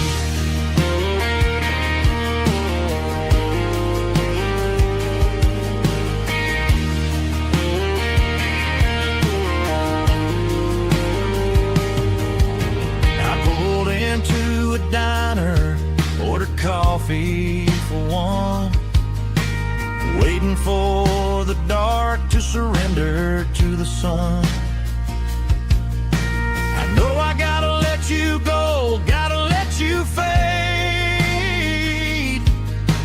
I pulled into a diner, ordered coffee for one, waiting for the dark to surrender to the sun. I know I gotta let you go, gotta let you fade,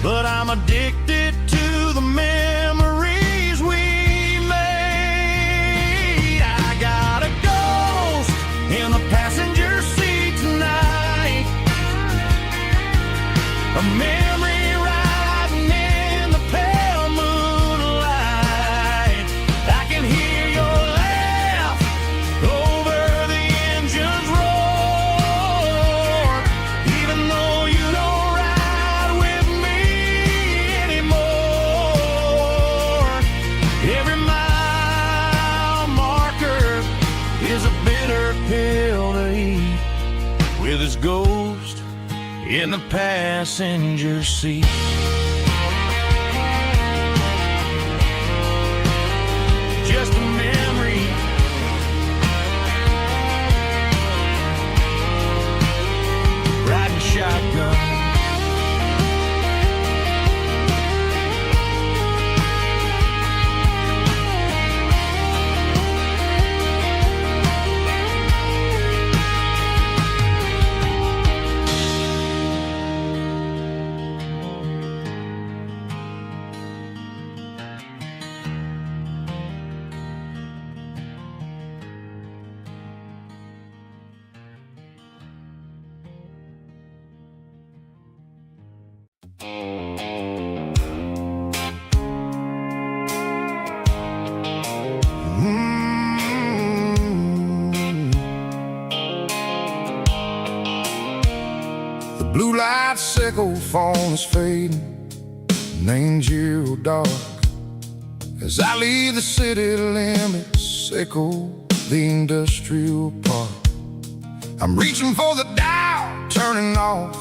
but I'm addicted to the memories we made. I got a ghost in the passenger seat tonight, a memory riding in the pale moonlight. I can hear your laugh over the engine's roar, even though you don't ride with me anymore. Every mile marker is a bitter pill to eat, with his ghost in the passenger seat. Just a memory, riding shotgun. The blue light sickle phone is fading, and angel dark. As I leave the city limits, sickle the industrial park. I'm reaching for the dial, turning off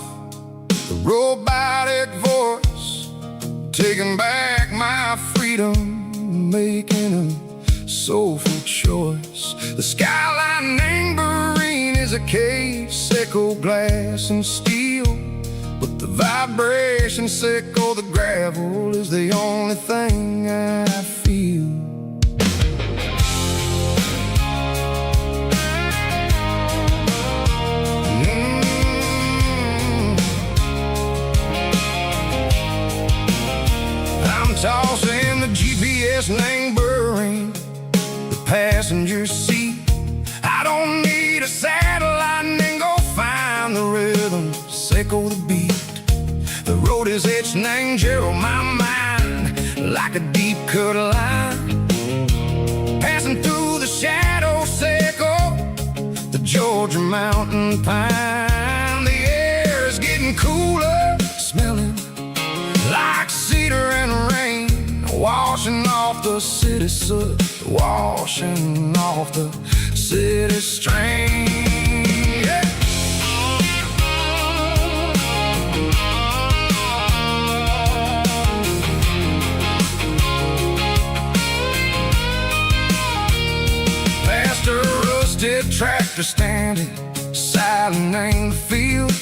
the robotic voice, taking back my freedom, making a soulful choice. The skyline neighboring is a cave, sickle glass and steel, but the vibration sickle, the gravel, is the only thing I feel. I'm tossing the GPS neighboring the passenger seat. I don't need a satellite and go find the rhythm, sickle the beat. The road is etched and angel on my mind, like a deep cut line, passing through the shadow sickle, the Georgia mountain pine. The air is getting cooler, smelling like cedar and rain, washing off the city soot, washing off the city strain. Yeah. Pastor Russ rusted tractor standing silent in the field,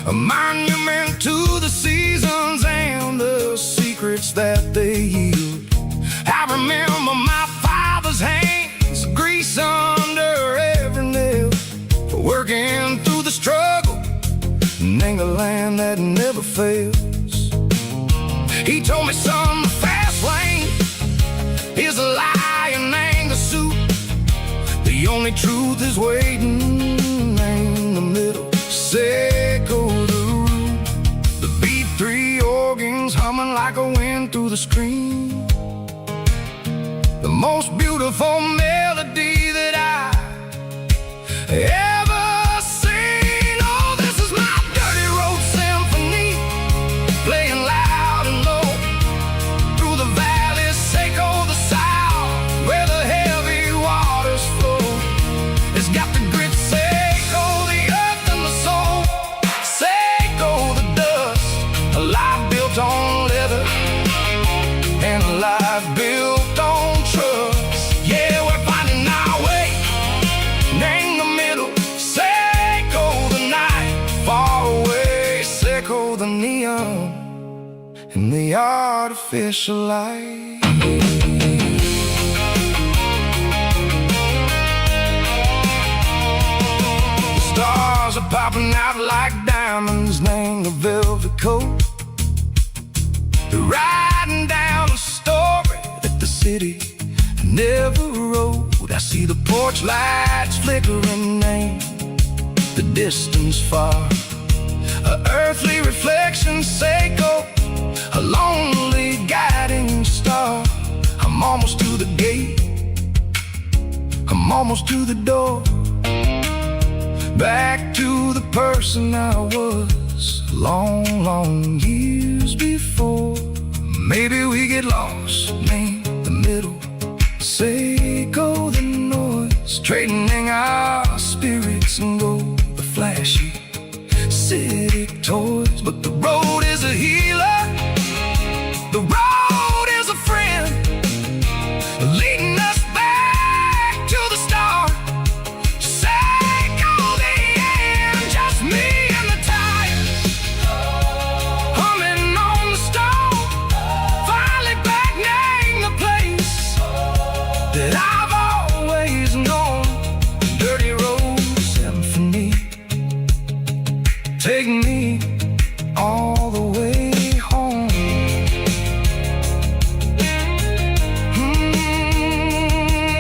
a monument to the seasons and the secrets that they yield. I remember my father's hands, grease under every nail, for working through the struggle in the land that never fails. He told me, son, the fast lane is a lie and ain't the suit. The only truth is waiting in the middle. Seco the root, the B3 organs humming like a wind through the screen. The most beautiful melody that I ever seen. Oh, this is my dirty road symphony, playing loud and low through the valleys, Seco the south, where the heavy waters flow. It's got the grit, Seco the earth and the soul, Seco the dust, a life built on leather and a life built on trust. Yeah, we're finding our way in the middle. Seco the night, far away. Seco the neon and the artificial light. The stars are popping out like diamonds, named the velvet coat. They're riding down a story that the city never wrote. I see the porch lights flickering in the distance far, a earthly reflection, Seco, a lonely guiding star. I'm almost to the gate, I'm almost to the door, back to the person I was long, long years before. Maybe we get lost in the middle, Seco the noise, trading our spirits and go the flashy city toys. But the road is a healer, the road is a friend, leading us back to the start. Seco the end, just me and the tires, humming on the stove, finally back name the place that I've always known. Dirty road symphony, take me all the way home.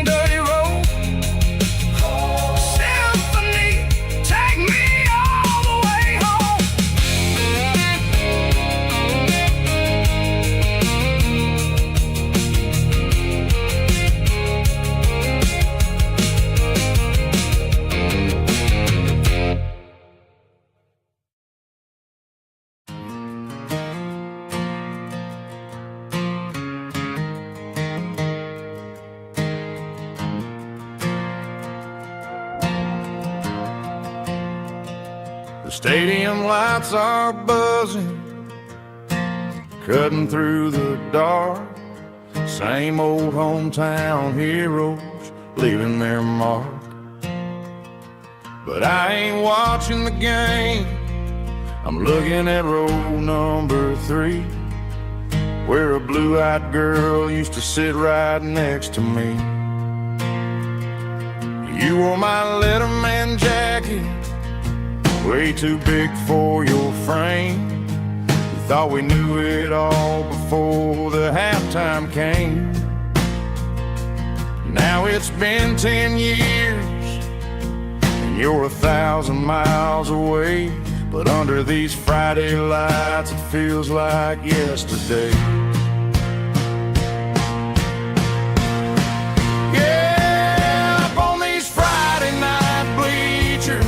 Dirty road symphony, take me all the way home. The stadium lights are buzzing, cutting through the dark. Same old hometown heroes leaving their mark. But I ain't watching the game, I'm looking at row number 3, where a blue-eyed girl used to sit right next to me. You wore my Letterman jacket, way too big for your frame. We thought we knew it all before the halftime came. Now it's been 10 years and you're 1,000 miles away, but under these Friday lights it feels like yesterday. Yeah, up on these Friday night bleachers,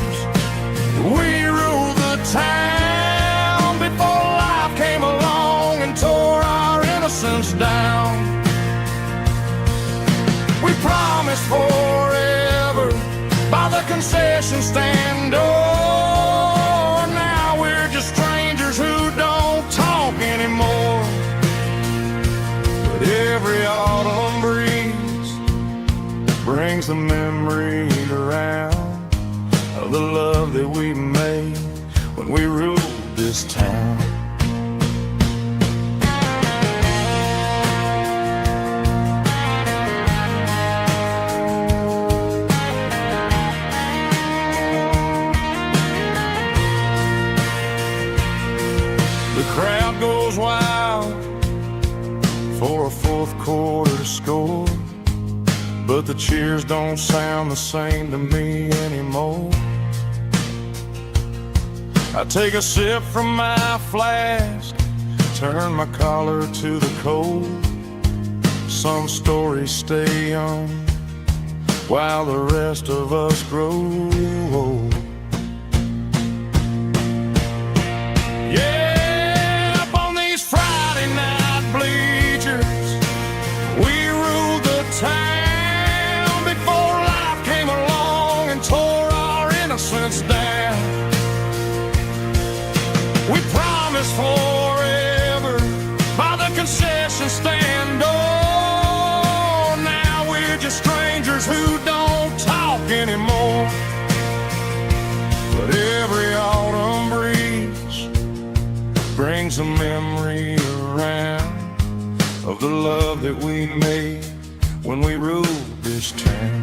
we ruled the town before life came along and tore our innocence down. We promised forever by the concession stand door. Now we're just strangers who don't talk anymore. But every autumn breeze brings the memory to for a fourth quarter score, but the cheers don't sound the same to me anymore. I take a sip from my flask, turn my collar to the cold. Some stories stay young while the rest of us grow old. Yeah, up on these Friday night bleachers, we ruled the town before life came along and tore our innocence down. We promised forever by the concession stand door. Now we're just strangers who don't talk anymore. But every autumn breeze brings a memory around of the love that we made when we ruled this town.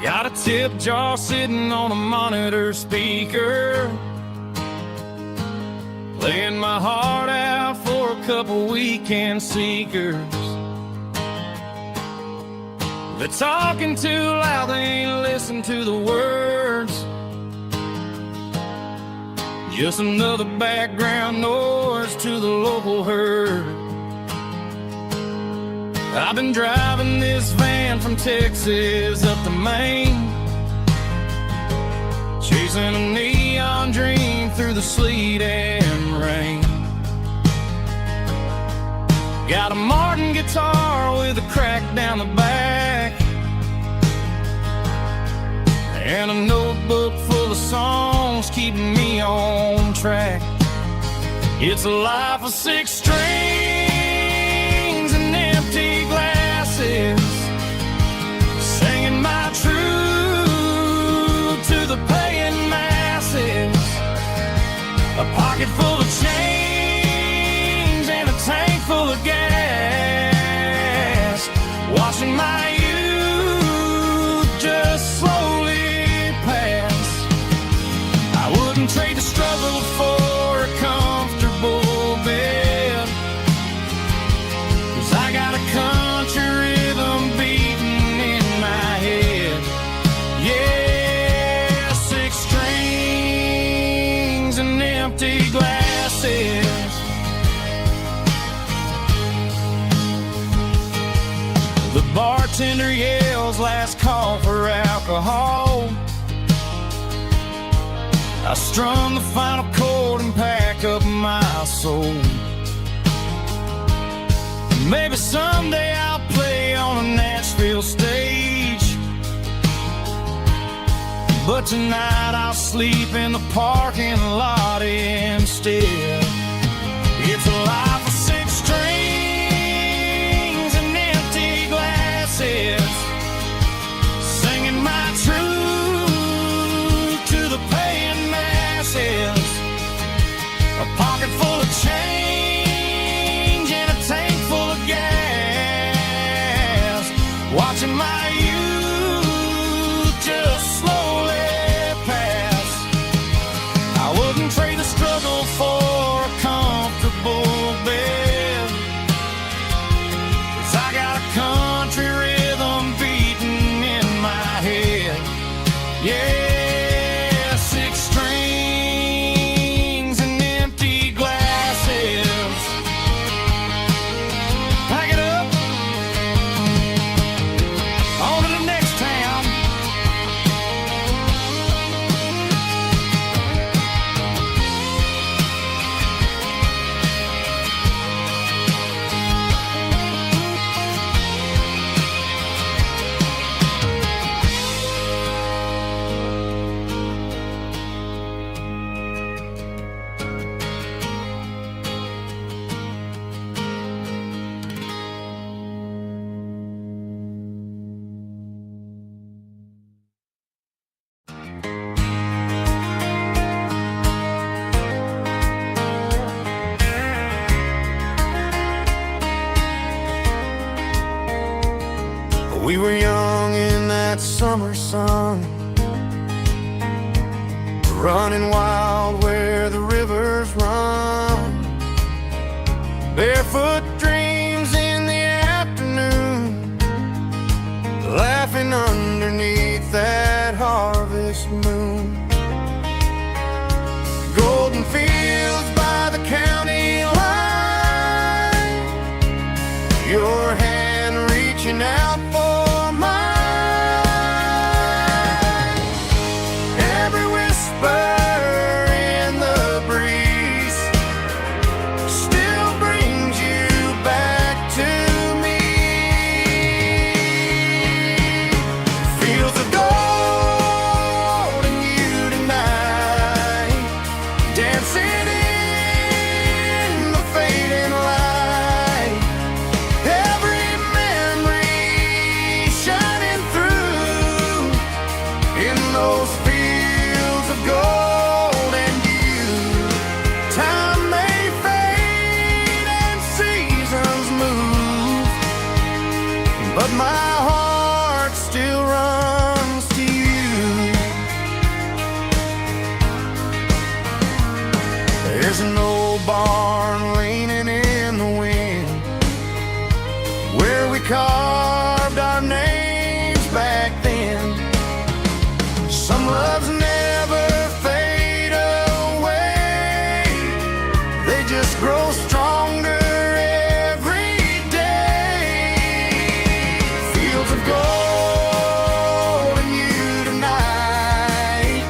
Got a tip jar sitting on a monitor speaker, laying my heart out for a couple weekend seekers. They're talking too loud, they ain't listen to the words. Just another background noise to the local herd. I've been driving this van from Texas up to Maine, chasing a neon dream through the sleet and rain. Got a Martin guitar with a crack down the back, and a notebook full of songs keeping me on track. It's a life of 6 strings and empty glasses, singing my truth to the paying masses. A pocket full of change and a tank full of gas, watching my youth just slowly pass. I wouldn't trade the struggle for a comfortable bed, 'cause I got a country rhythm beating in my head. Yeah, 6 strings and empty glasses. The bartender yells last call for alcohol. I strum the final chord and pack up my soul. Maybe someday I'll play on a Nashville stage, but tonight I'll sleep in the parking lot instead. It's a life of 6 strings and empty glasses, singing my truth to the paying masses. watching my youth just slowly pass. I wouldn't trade the struggle for a comfortable bed, 'cause I got a country rhythm beating in my head. Yeah, 6 strings and empty glasses. Pack it up, on to the next town. We were young in that summer sun, running wild where the rivers run. Barefoot dreams in the afternoon, laughing underneath that harvest moon. Golden fields by the county line, your hand reaching out for mine. Every whisper in the breeze still brings you back to me. Fields of gold and you tonight, dancing in the fading light. Every memory shining through in those fields of gold and you. Time may fade and seasons move, but my heart still runs to you. There's an old barn leaning in the wind, where we carved our names back then. Some loves never fade away, they just grow stronger every day. Fields of gold and you tonight,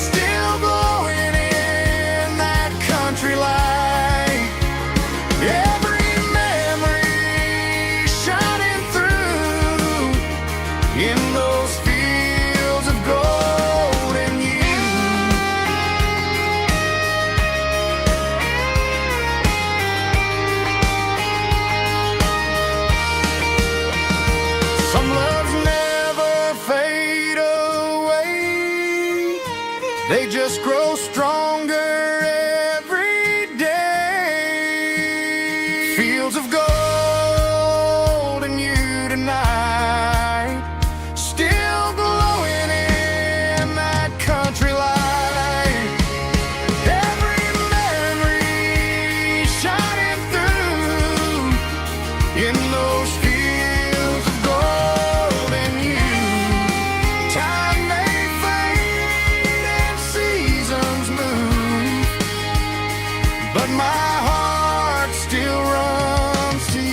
still glowing in that country light. Every memory shining through in those fields of gold and you. Some loves never fade away, they just grow stronger every day. Fields of gold and you tonight, still glowing in that country light. Every memory shining through in those fields of gold and you. Time may fade and seasons move, but my heart still runs to you.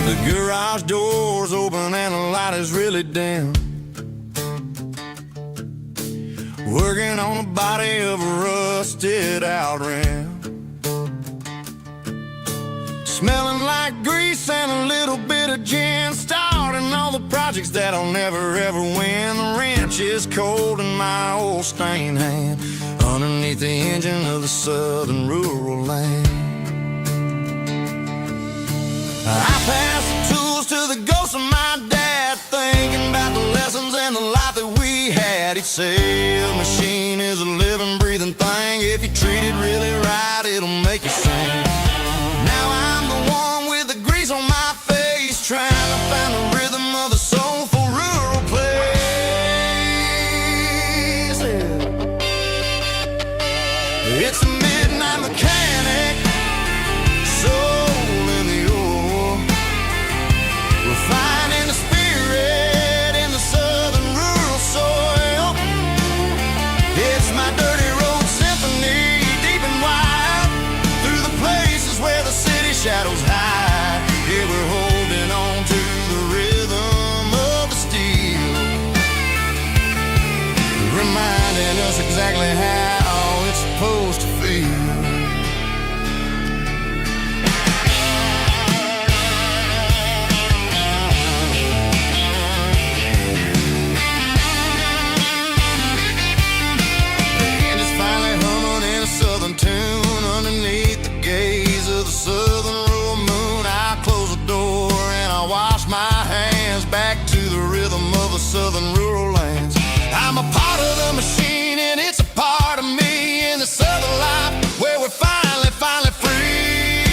The garage door's open and the light is really dim. Working on the body of a rust rusted out rim. Smelling like grease and a little bit of gin, starting all the projects that I'll never ever win. The wrench is cold in my old stained hand, underneath the engine of the southern rural land. I pass the tools to the ghost of my dad, thinking about the lessons and the life that we had. He'd say a machine is a living, breathing thing. If you treat it really right, it'll make you sing. Now I'm the one with the grease on my face, trying to find the rhythm of the soulful rural place. It's a midnight mechanic, soul in the ore, refining the spirit in the southern rural soil. It's my dirty road symphony, deep and wide, through the places where the city shadows hide. Yeah, we're holding on to the rhythm of the steel, reminding us exactly how it's supposed to feel. Southern tune underneath the gaze of the southern rural moon. I close the door and I wash my hands, back to the rhythm of the southern rural lands. I'm a part of the machine and it's a part of me, in the southern life where we're finally free.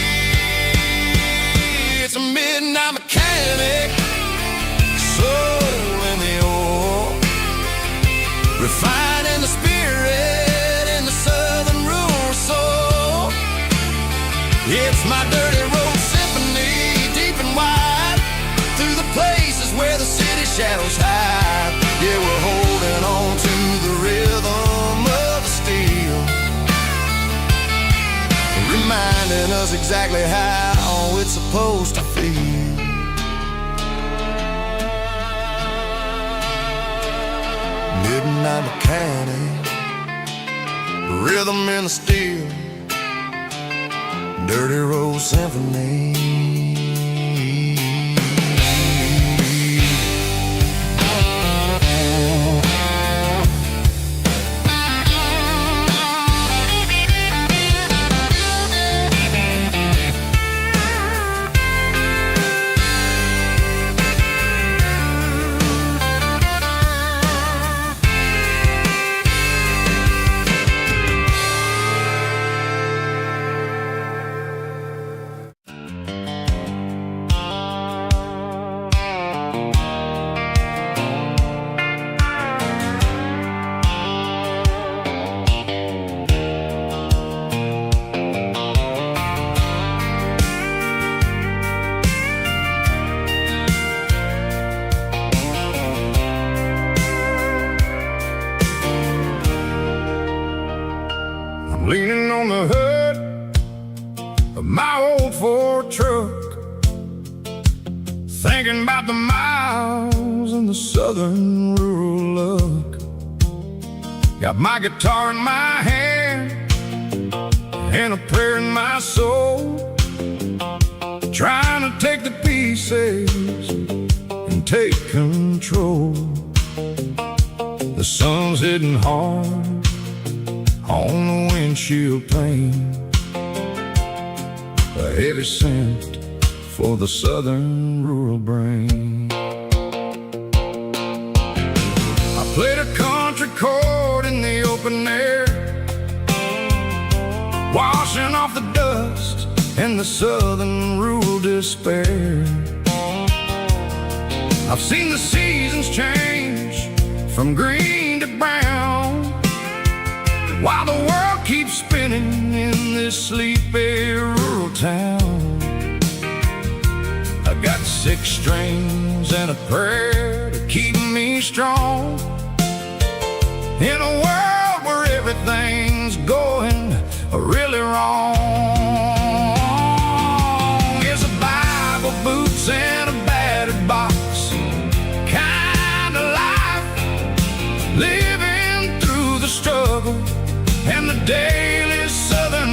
It's a midnight mechanic, soul in the ore, refining the spirit. It's my dirty road symphony, deep and wide, through the places where the city shadows hide. Yeah, we're holding on to the rhythm of the steel, reminding us exactly how it's supposed to feel. Midnight mechanic, rhythm in the steel, dirty road symphony. Leaning on the hood of my old Ford truck, thinking about the miles and the southern rural look. Got my guitar in my hand and a prayer in my soul, trying to take the pieces and take control. The sun's hitting hard on the windshield pane, a heavy scent for the southern rural brain. I played a country chord in the open air, washing off the dust and the southern rural despair. I've seen the seasons change from green to brown, while the world keeps spinning in this sleepy rural town. I got 6 strings and a prayer to keep me strong, in a world where everything's going really wrong. It's a Bible, boots, and a battered box kind of life, living through the struggle and the daily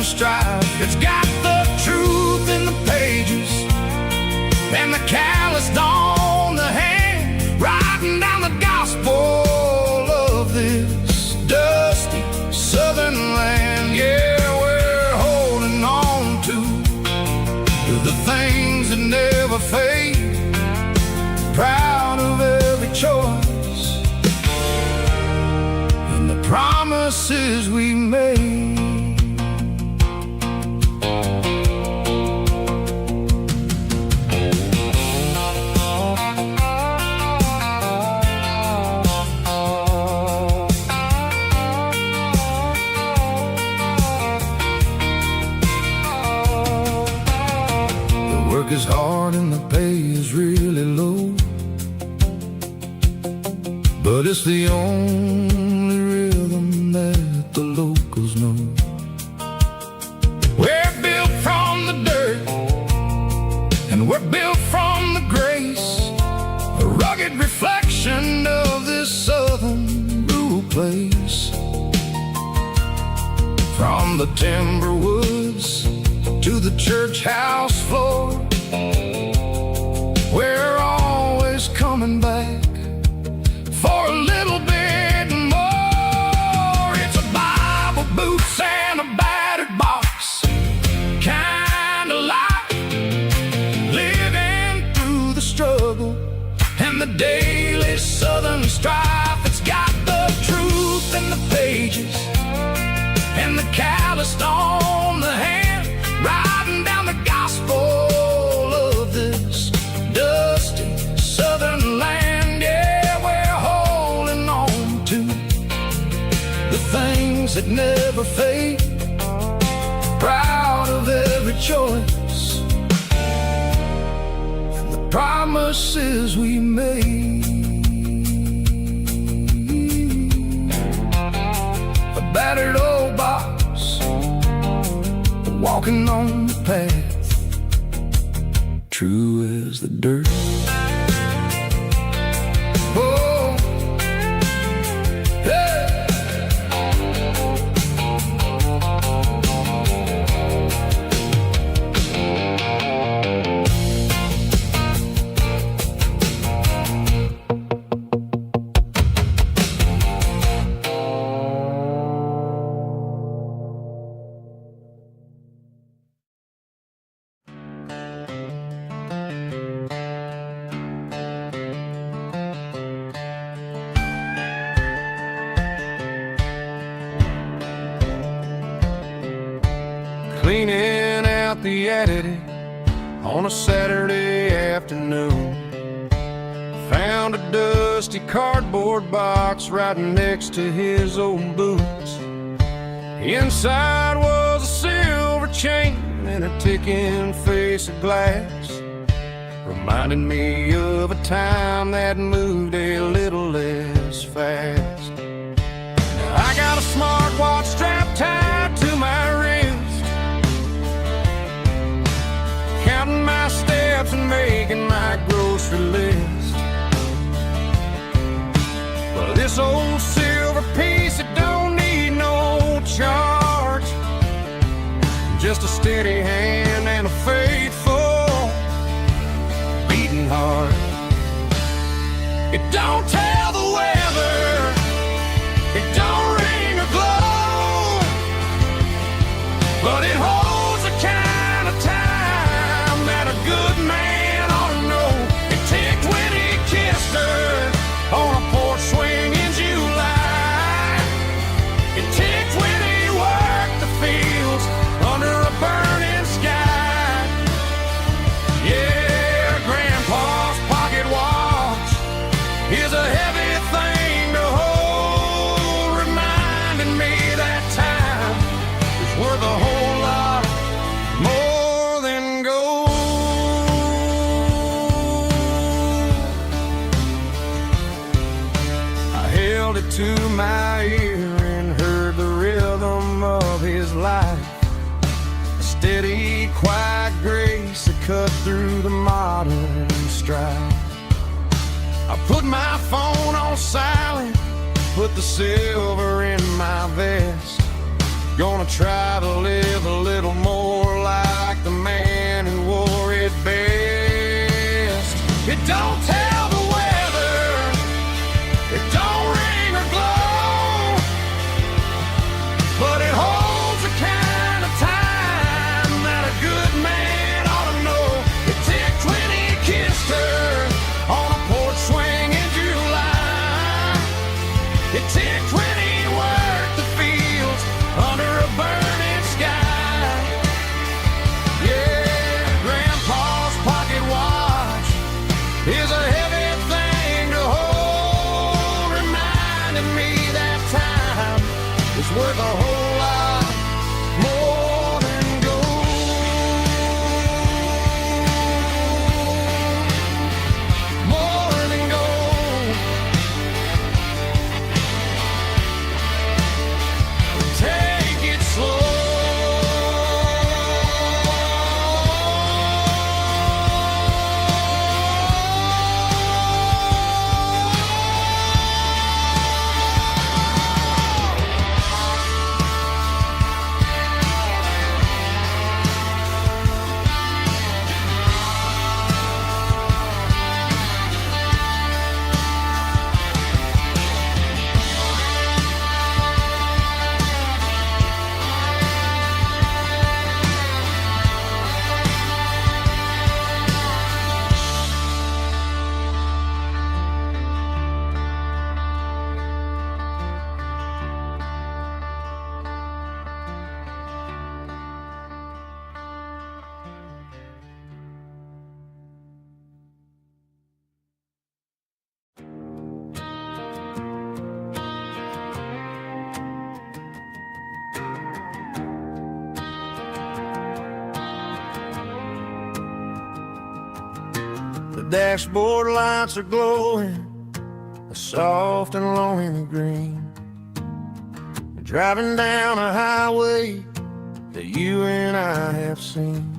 strife. It's got the truth in the pages and the calloused on the hand, writing down the gospel of this dusty southern land. Yeah, we're holding on to the things that never fade, proud of every choice and the promises we made. Work is hard and the pay is really low, but it's the only rhythm that the locals know. We're built from the dirt and we're built from the grace, a rugged reflection of this southern rural place. From the timber woods to the church house floor, we're always coming back for a little bit more. It's a Bible, boots, and a battered box kind of life, living through the struggle and the daily southern strife. It's got the truth in the pages and the calloused on the hand, writing down the gospel of this dusty southern land. Yeah, we're holding on to the things that never fade, proud of every choice and the promises we made. A battered old box, walking on the path, true as the dirt. Oh, yeah. Cleaning out the attic on a Saturday afternoon, found a dusty cardboard box right next to his old boots. Inside was a silver chain and a ticking face of glass, reminding me of a time that moved a little less fast. Now I got a smartwatch strapped tied to my wrist, counting my steps and making my grocery list. But this old silver piece, it don't need no charge, just a steady hand and a faithful beating heart. It don't tell the weather, it don't ring or glow, but it holds the kind of time that a good man ought to know. It ticked when he kissed her on a porch swing in July. It ticked when he worked the fields under a burning sky. Yeah, Grandpa's pocket watch is a heavy thing to hold, reminding me that time is worth a whole lot more than gold. I held it to my ear and heard the rhythm of his life, a steady, quiet grace that cut through the modern strife. I put my phone on silent, put the silver in my vest, Gonna try to live a little more like the man who wore it best. It don't tell the weather, it don't ring or glow, but it holds the kind of time that a good man ought to know. It ticked when he kissed her on a porch swing in July. It ticked when he worked the fields under a burning sky. Yeah, Grandpa's pocket watch is a heavy thing to hold, reminding me that time is worth a whole lot more than gold. More than gold. Take it slow. The dashboard lights are glowing, a soft and lonely green. Driving down a highway that you and I have seen.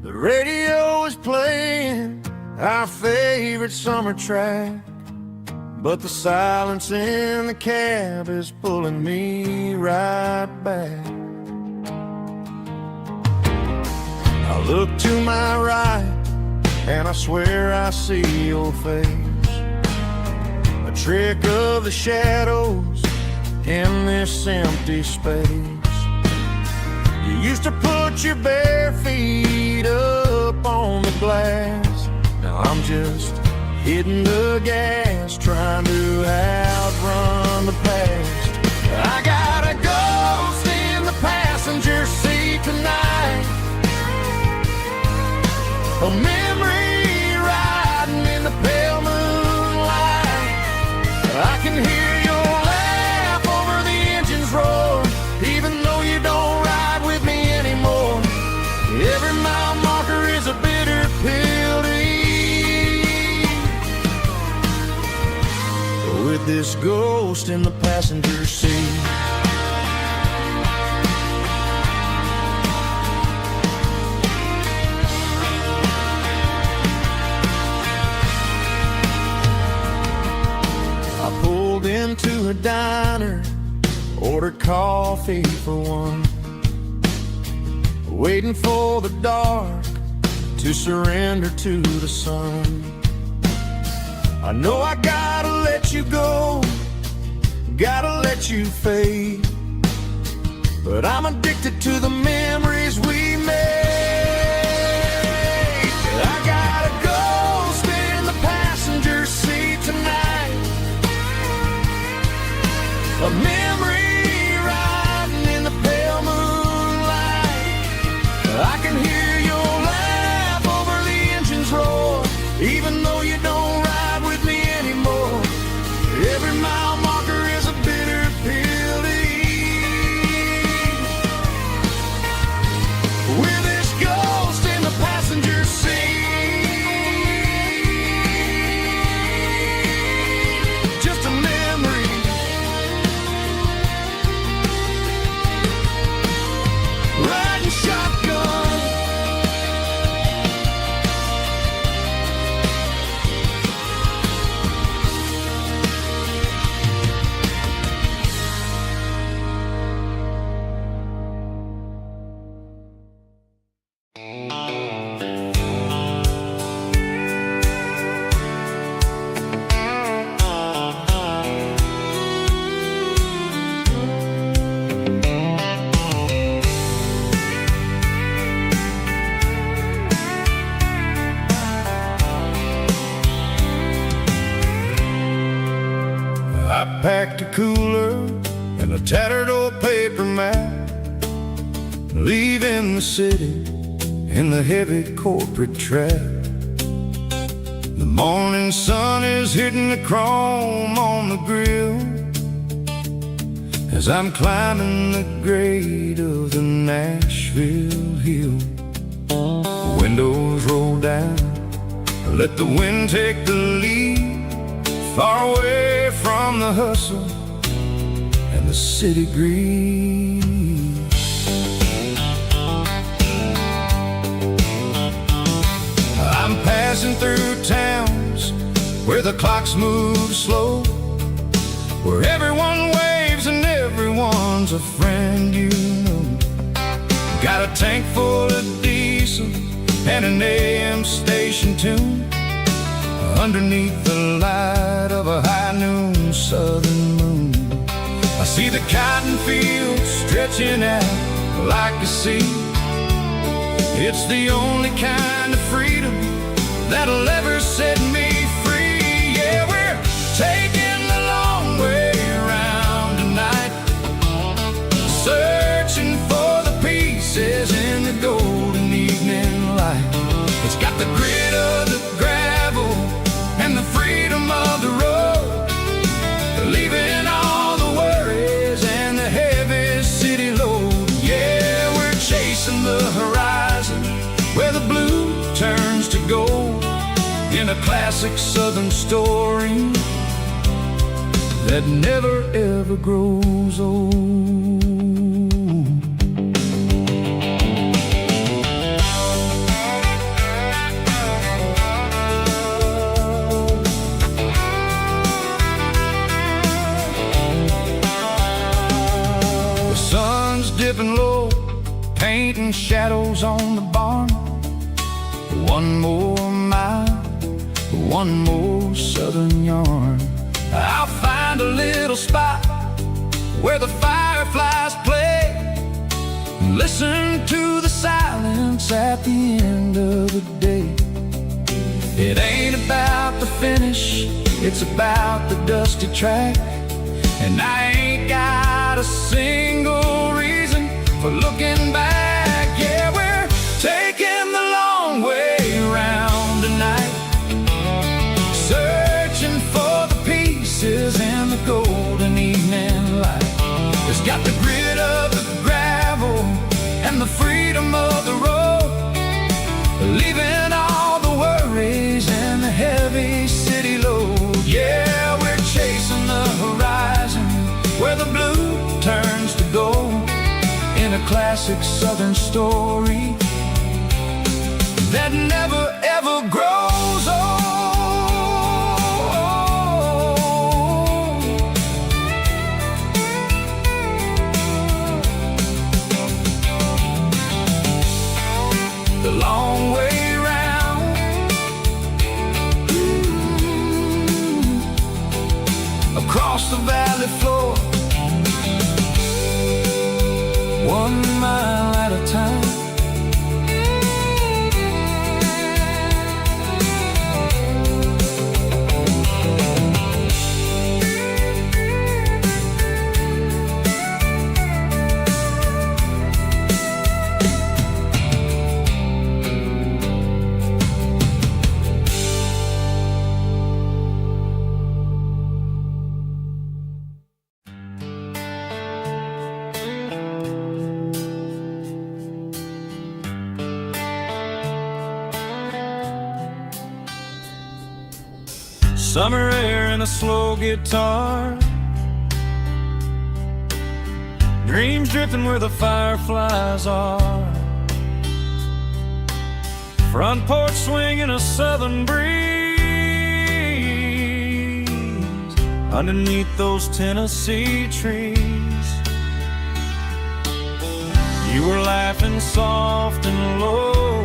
The radio is playing our favorite summer track, but the silence in the cab is pulling me right back. I look to my right and I swear I see your face, a trick of the shadows in this empty space. You used to put your bare feet up on the glass. Now I'm just hitting the gas, trying to outrun the past. I got a ghost in the passenger seat tonight, a memory riding in the pale moonlight. I can hear your laugh over the engine's roar, even though you don't ride with me anymore. Every mile marker is a bitter pill to eat, with this ghost in the passenger seat. I pulled into a diner, ordered coffee for one, waiting for the dark to surrender to the sun. I know I gotta let you go, gotta let you fade, but I'm addicted to the memories we made. I got a ghost in the passenger seat tonight, a memory riding in the pale moonlight. I can hear your laugh over the engine's roar, even though you don't ride with me anymore. Every mile marker is a bitter pill to eat, I packed a cooler and a tattered old paper map, leaving the city in the heavy corporate trap. The morning sun is hitting the chrome on the grill as I'm climbing the grade of the Nashville hill. Windows roll down, let the wind take the lead, far away from the hustle and the city greed. I'm passing through towns where the clocks move slow, where everyone waves and everyone's a friend you know. Got a tank full of diesel and an AM station tune underneath the light of a high noon southern moon. I see the cotton fields stretching out like a sea. It's the only kind of freedom that'll ever set me free. Yeah, we're taking the long way around tonight, searching for the pieces in the golden evening light. It's got the grit of the gravel and the freedom of the road, leaving all the worries and the heavy city load. Yeah, we're chasing the horizon where the blue turns to gold, in a classic southern story that never ever grows old. The sun's dipping low, painting shadows on the barn. One more mile, one more southern yarn. I'll find a little spot where the fireflies play, listen to the silence at the end of the day. It ain't about the finish, it's about the dusty track, and I ain't got a single reason for looking back. Yeah, we're taking the long way around tonight, searching for the pieces in the golden evening light. It's got the grit of the gravel and the freedom of the road, leaving all the worries and the heavy city load. Yeah, we're chasing the horizon where the blue turns to gold, in a classic southern story that never ever grows old. The long way round, across the valley floor, 1 mile at a time. Summer air and a slow guitar, dreams drifting where the fireflies are, front porch swinging a southern breeze underneath those Tennessee trees. You were laughing soft and low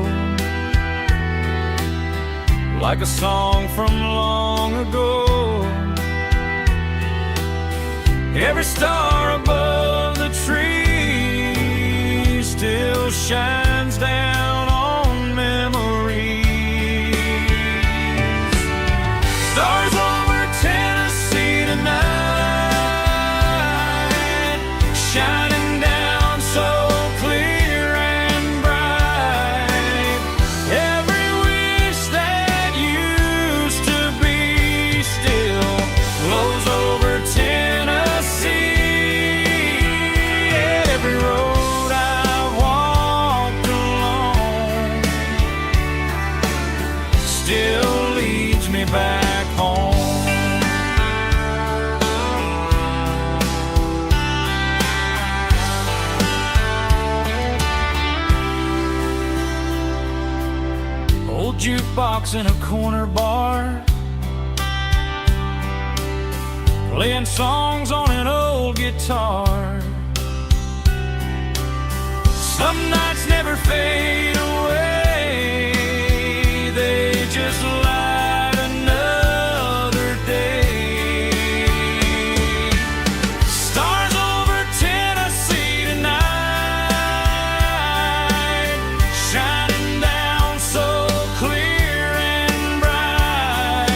like a song from long ago. Every star above the tree still shines down on memories. Stars over Tennessee tonight, shining down so clear and bright. Every wish that used to be still flows over Tennessee. Every road I've walked along still leads me back home. Old jukebox in a corner bar, playing songs on an old guitar. Some nights never fade away, they just light another day. Stars over Tennessee tonight, shining down so clear and bright.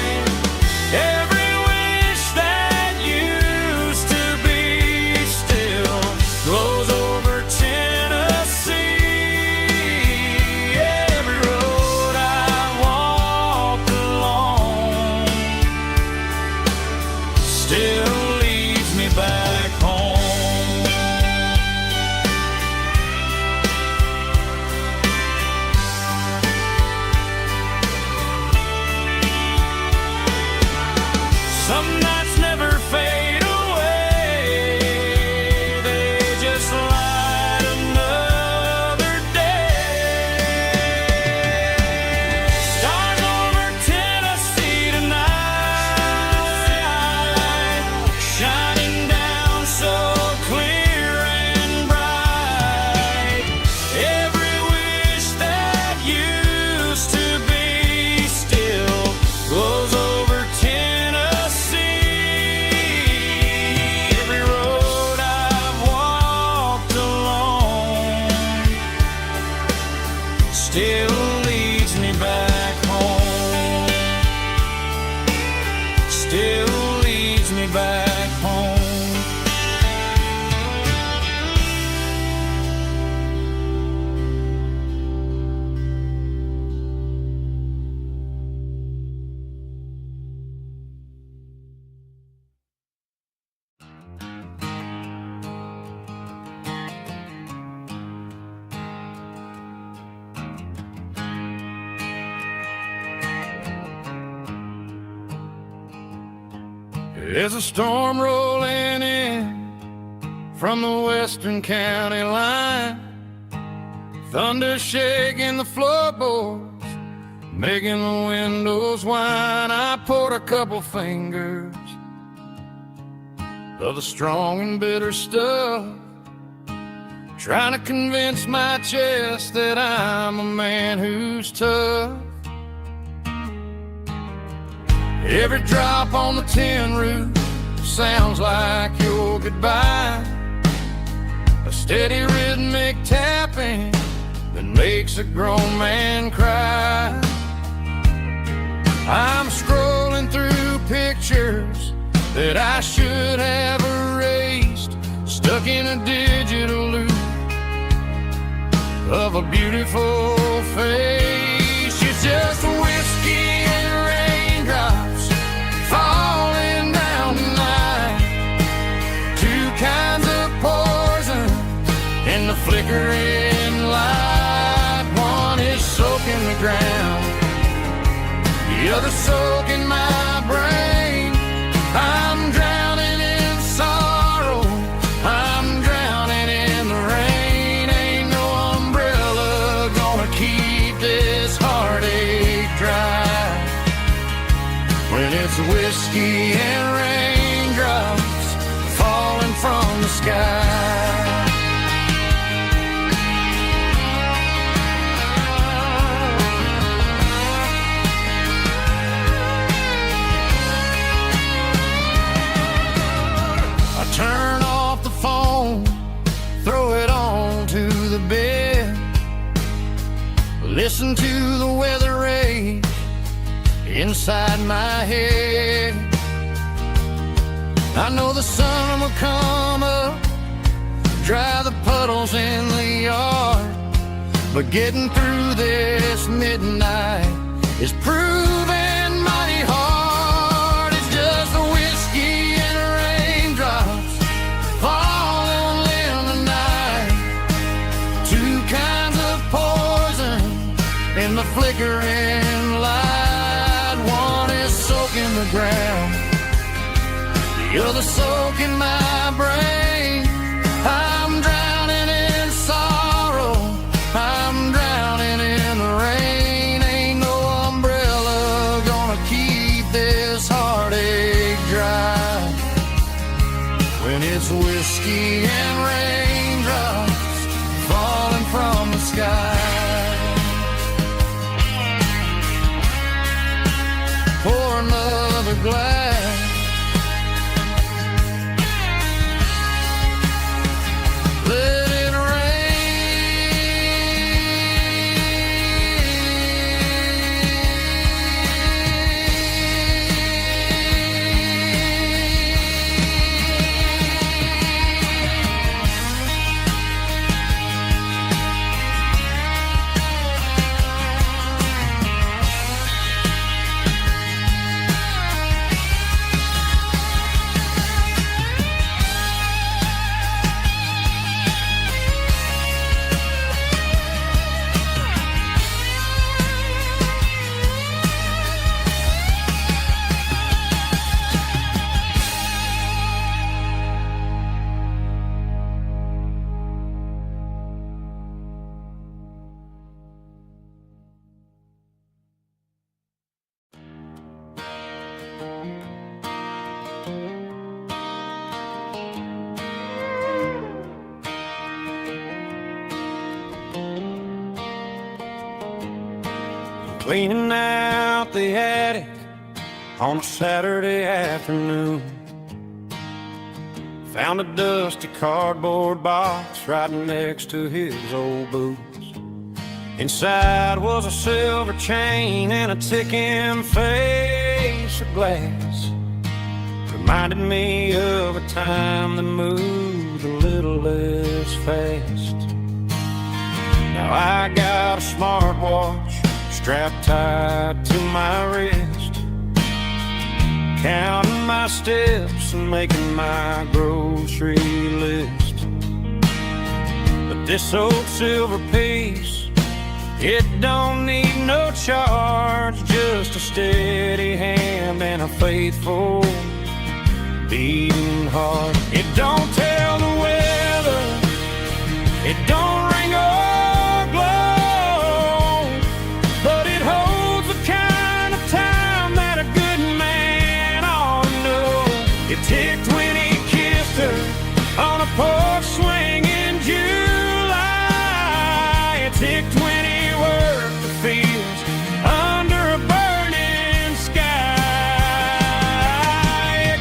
Every wish that used to be still glows over Tennessee. Every road I walked along still leads me back home. Some nights never fade away, they just light another day. Stars over Tennessee tonight, shining down so clear and bright. Every wish that used to be still glows over Tennessee. Every road I've walked along still leads me back home. Still leads me back home. There's a storm rolling in from the western county line, thunder shaking the floorboards, making the windows whine. I poured a couple fingers of the strong and bitter stuff, trying to convince my chest that I'm a man who's tough. Every drop on the tin roof sounds like your goodbye, a steady rhythmic tapping that makes a grown man cry. I'm scrolling through pictures that I should have erased, stuck in a digital loop of a beautiful face. It's just whiskey and raindrops falling down tonight, two kinds of poison in the flickering light. One is soaking the ground, the other soaking my brain. I'm drowning in sorrow, I'm drowning in the rain. Ain't no umbrella gonna keep this heartache dry when it's whiskey and raindrops falling from the sky. Listen to the weather rage inside my head. I know the sun will come up, dry the puddles in the yard, but getting through this midnight is proving mighty hard. It's just the whiskey and raindrops falling in the night, two kinds of poison in the flickering light. One is soaking the ground, the other soaking my brain. I'm drowning in sorrow, I'm drowning in the rain. Ain't no umbrella gonna keep this heartache dry when it's whiskey and raindrops falling from the sky. Pour another glass. Let it cleaning out the attic on a Saturday afternoon. Found a dusty cardboard box right next to his old boots. Inside was a silver chain and a ticking face of glass. Reminded me of a time that moved a little less fast. Now I got a smartwatch strapped tight to my wrist, counting my steps and making my grocery list. But this old silver piece, it don't need no charge, just a steady hand and a faithful beating heart. It don't tell the weather, it don't ring or glow, but it holds the kind of time that a good man ought to know. It ticked when he kissed her on a porch swing in July. It ticked when he worked the fields under a burning sky.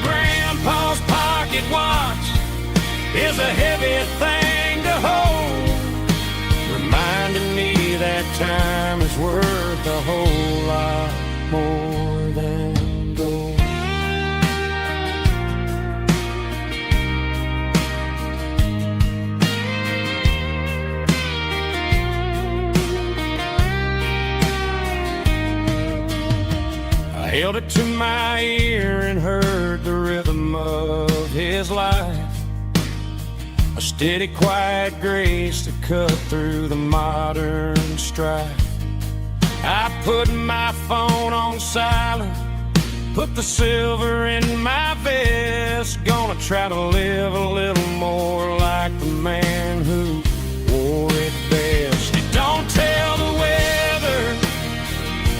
Grandpa's pocket watch is a heavy thing to hold, reminding me that time is worth a whole lot more than gold. I held it to my ear and heard the rhythm of his life, a steady, quiet grace that cut through the modern strife. I put my phone on silent, put the silver in my vest. Gonna try to live a little more like the man who wore it best. It don't tell the weather,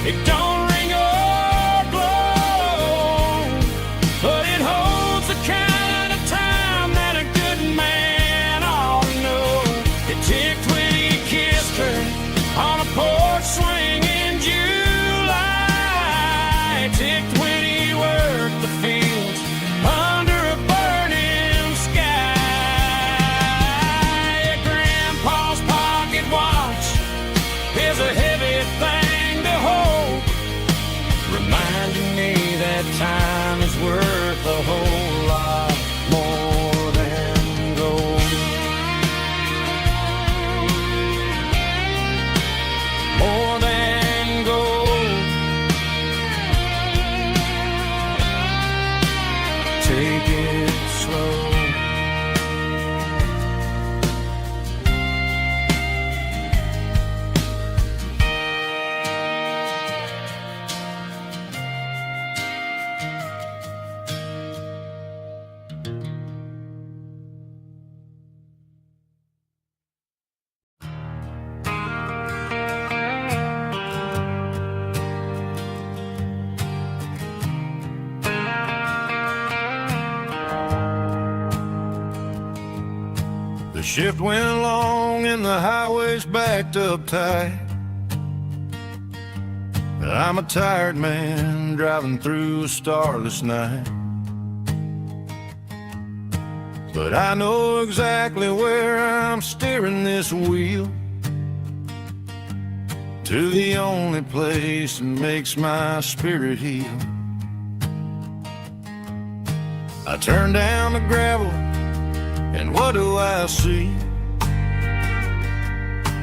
it don't ring or blow, but it holds the kind of time that a good man ought to know. It ticked when he kissed her on a porch swing in July. It ticked when he worked the fields under a burning sky. shift went long and the highway's backed up tight. I'm a tired man driving through a starless night. But I know exactly where I'm steering this wheel, to the only place that makes my spirit heal. I turn down the gravel, and what do I see?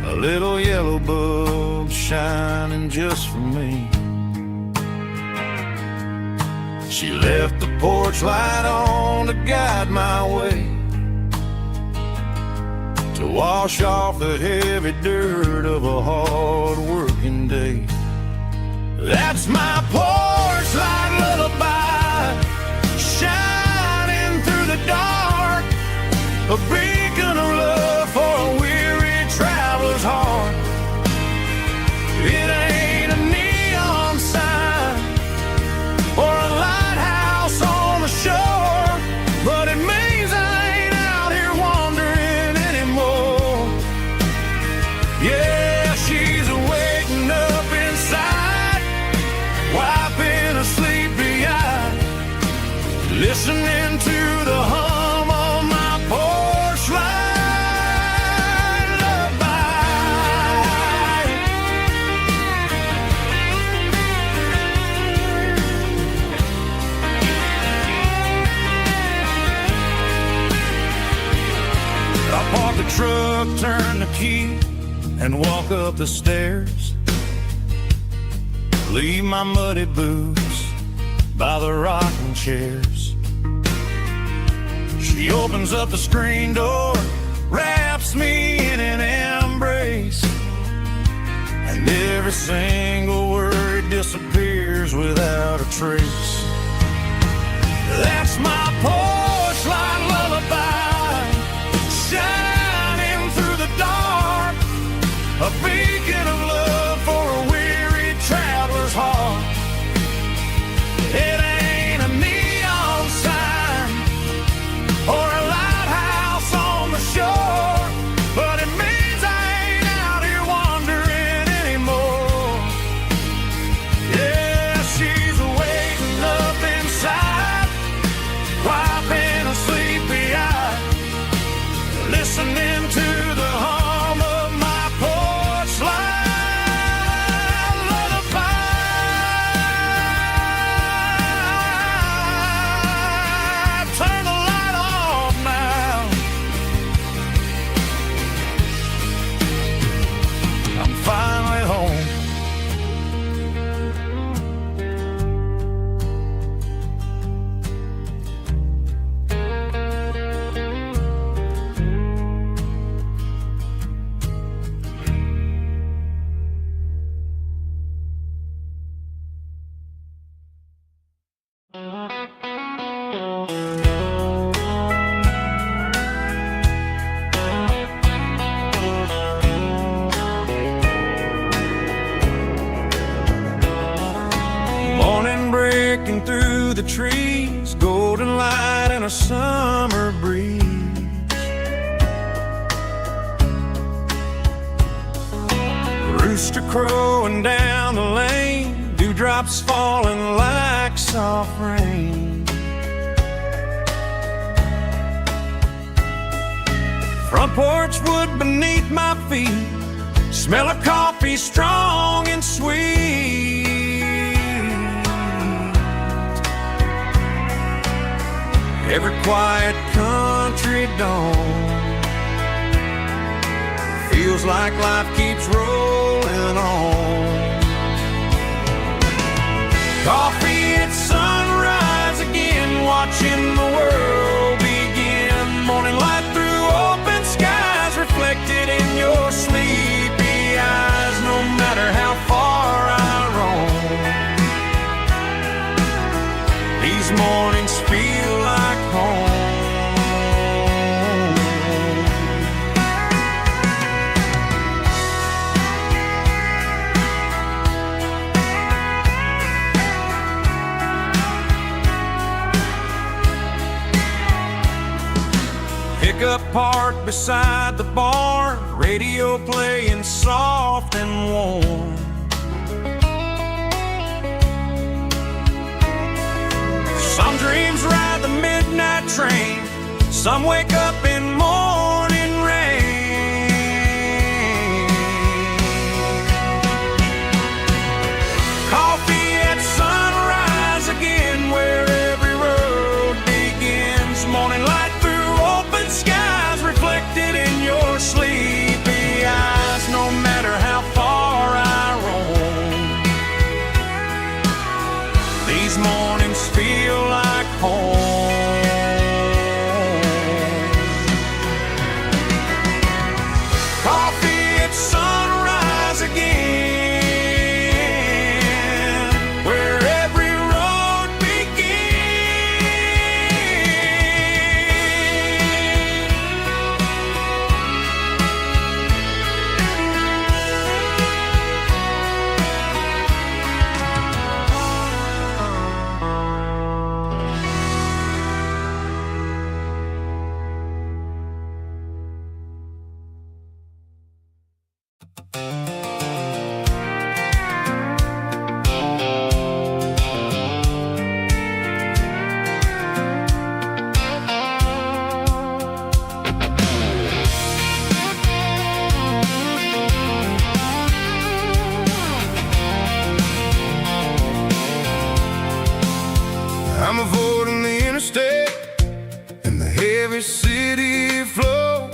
A little yellow bulb shining just for me. She left the porch light on to guide my way, to wash off the heavy dirt of a hard-working day. That's my porch light lullaby, shining through the dark, a beacon of love for a weary traveler's heart. It ain't a neon sign or a lighthouse on the shore, but it means I ain't out here wandering anymore. Yeah, she's waking up inside, wiping a sleepy eye, listening to the hum of my porch light lullaby. I park the truck, turn the key, and walk up the stairs. Leave my muddy boots by the rocking chairs. She opens up the screen door, wraps me in an embrace, and every single word disappears without a trace. That's my porch light lullaby, shining through the dark, a beacon of love for a weary traveler's heart. It ain't a neon sign or a lighthouse on the shore, but it means I ain't out here wandering anymore. Yeah, she's waking up inside, wiping a sleepy eye, listening to the hum of my porch light lullaby. Turn the light off now. I'm finally home. Morning breaking through the trees, golden light and a summer breeze. Rooster crowing down the lane, dewdrops falling like soft rain. Front porch wood beneath my feet, smell of coffee strong and sweet. Every quiet country dawn feels like life keeps rolling on. Coffee at sunrise again, watching the world begin. Morning light through open skies, reflected in your sleepy eyes. No matter how far I roam, these mornings feel like home. parked beside the barn, radio playing soft and warm. Some dreams ride the midnight train, some wake up in morning rain. Coffee at sunrise again, where every road begins. Morning light through open skies, reflected in your sleepy eyes. No matter how far I roam, these mornings feel like home. Coffee at sunrise again, where every road I'm avoiding the interstate and the heavy city flow,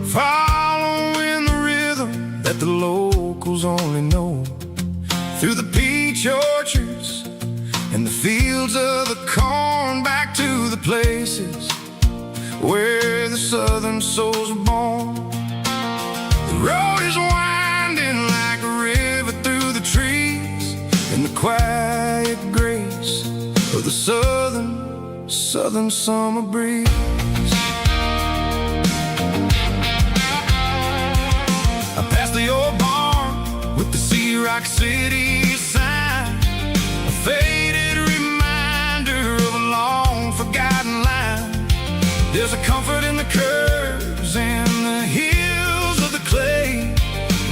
following the rhythm that the locals only know. Through the peach orchards and the fields of the corn, back to the places where the southern souls were born. The road is winding like a river through the trees, in the quiet grace of the southern summer breeze. I passed the old barn with the Sea Rock City sign, a faded reminder of a long forgotten line. There's a comfort in the curves and the hills of the clay,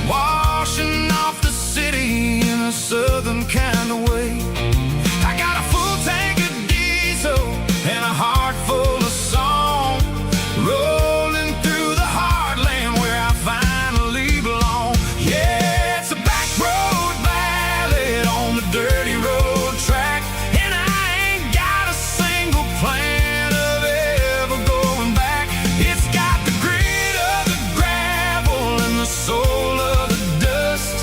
washing off the city in a southern kind of way. I got a full tank of diesel and a heart full of song, rolling through the heartland where I finally belong. Yeah, it's a back road ballad on the dirty road track, and I ain't got a single plan of ever going back. It's got the grit of the gravel and the soul of the dust,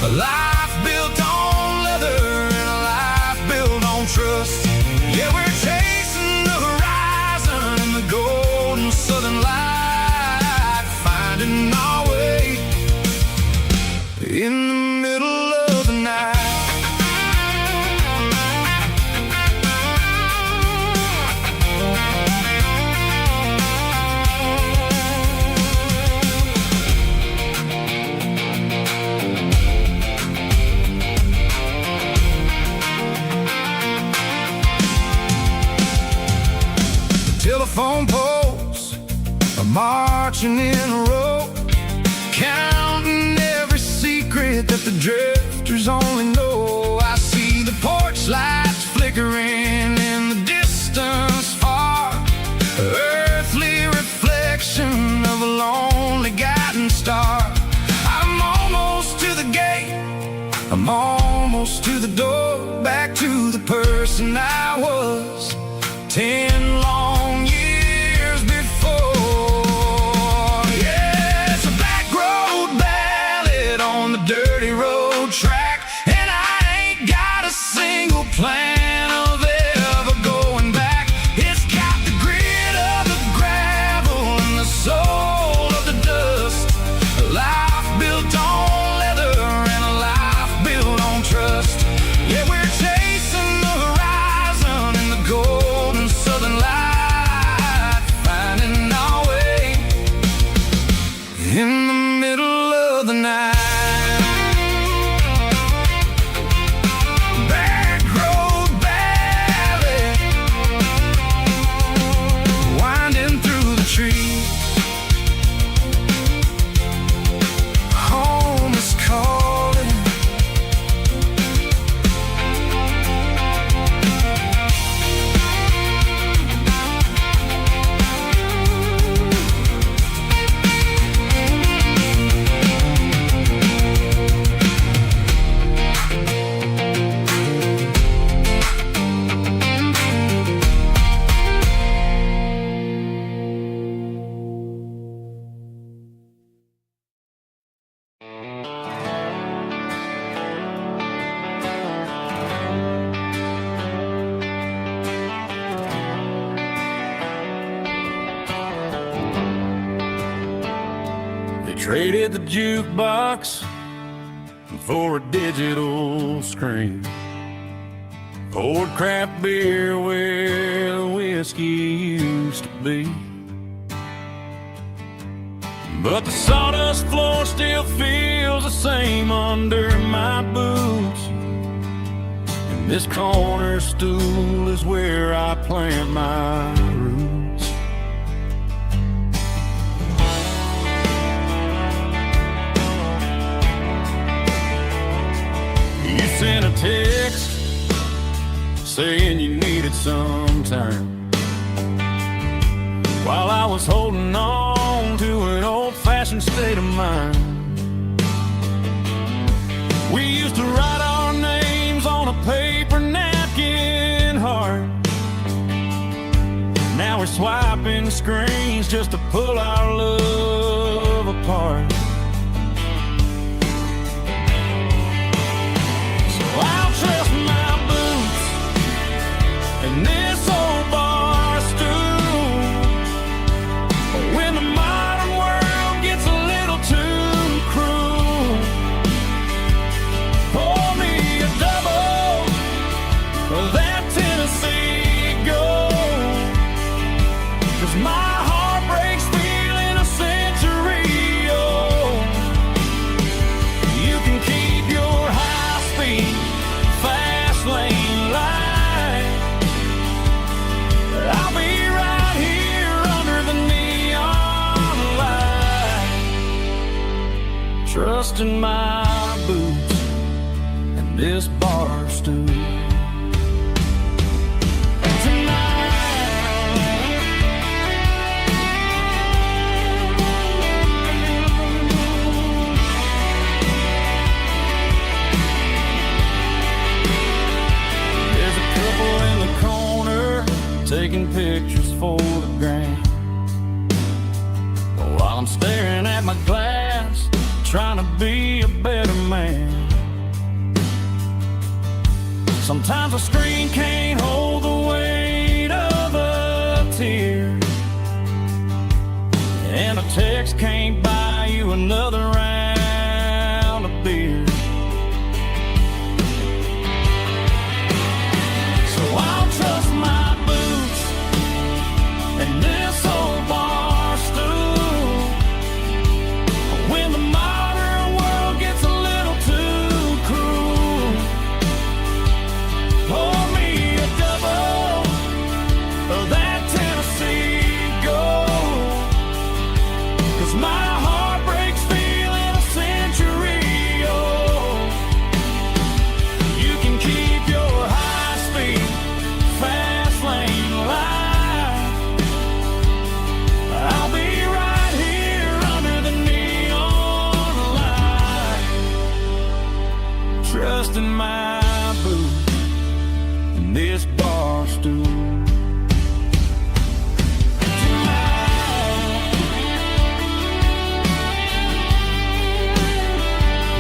a life built on leather and a life built on trust. Yeah, we're chasing the horizon in the golden southern light, finding our way in the middle of the night. Telephone poles are marching in a row, counting every secret that the drifters only know. I see the porch lights flickering in the distance far, earthly reflection of a lonely guiding star. I'm almost to the gate, I'm almost to the door, back to the person I was 10 long years before. Yeah, it's a back road ballad on the dirty road track, and I ain't got a single plan of ever going back. It's got the grit of the gravel and the soul of the dust, a life built on leather and a life built on trust. Yeah, we're chasing the horizon in the golden southern light, finding our way in the middle of the night. Back road ballad, winding through the trees. Traded the jukebox for a digital screen. Poured craft beer where the whiskey used to be. But the sawdust floor still feels the same under my boots. And this corner stool is where I plant my roots. You sent a text saying you needed some time, while I was holding on to an old-fashioned state of mind. We used to write our names on a paper napkin heart. Now we're swiping screens just to pull our love apart. So I'll trust my boots and this old bar stool. But when the modern world gets a little too cruel, pour me a double of that Tennessee Gold. 'Cause my heart breaks feeling a century old. You can keep your high-speed, fast lane light. I'll be right here under the neon light, trusting my boots and this bar stool. There's a couple in the corner taking pictures for the gram, while I'm staring at my glass, trying to be a better man. Sometimes a screen can't hold the weight of a tear, and a text can't buy you another round of beer. So I'll trust my boots and this old bar stool. When the modern world gets a little too cruel, pour me a double of that Tennessee Gold. 'Cause my heart breaks feeling a century old. You can keep your high-speed, fast lane light. I'll be right here under the neon light, trusting my boots and this bar stool.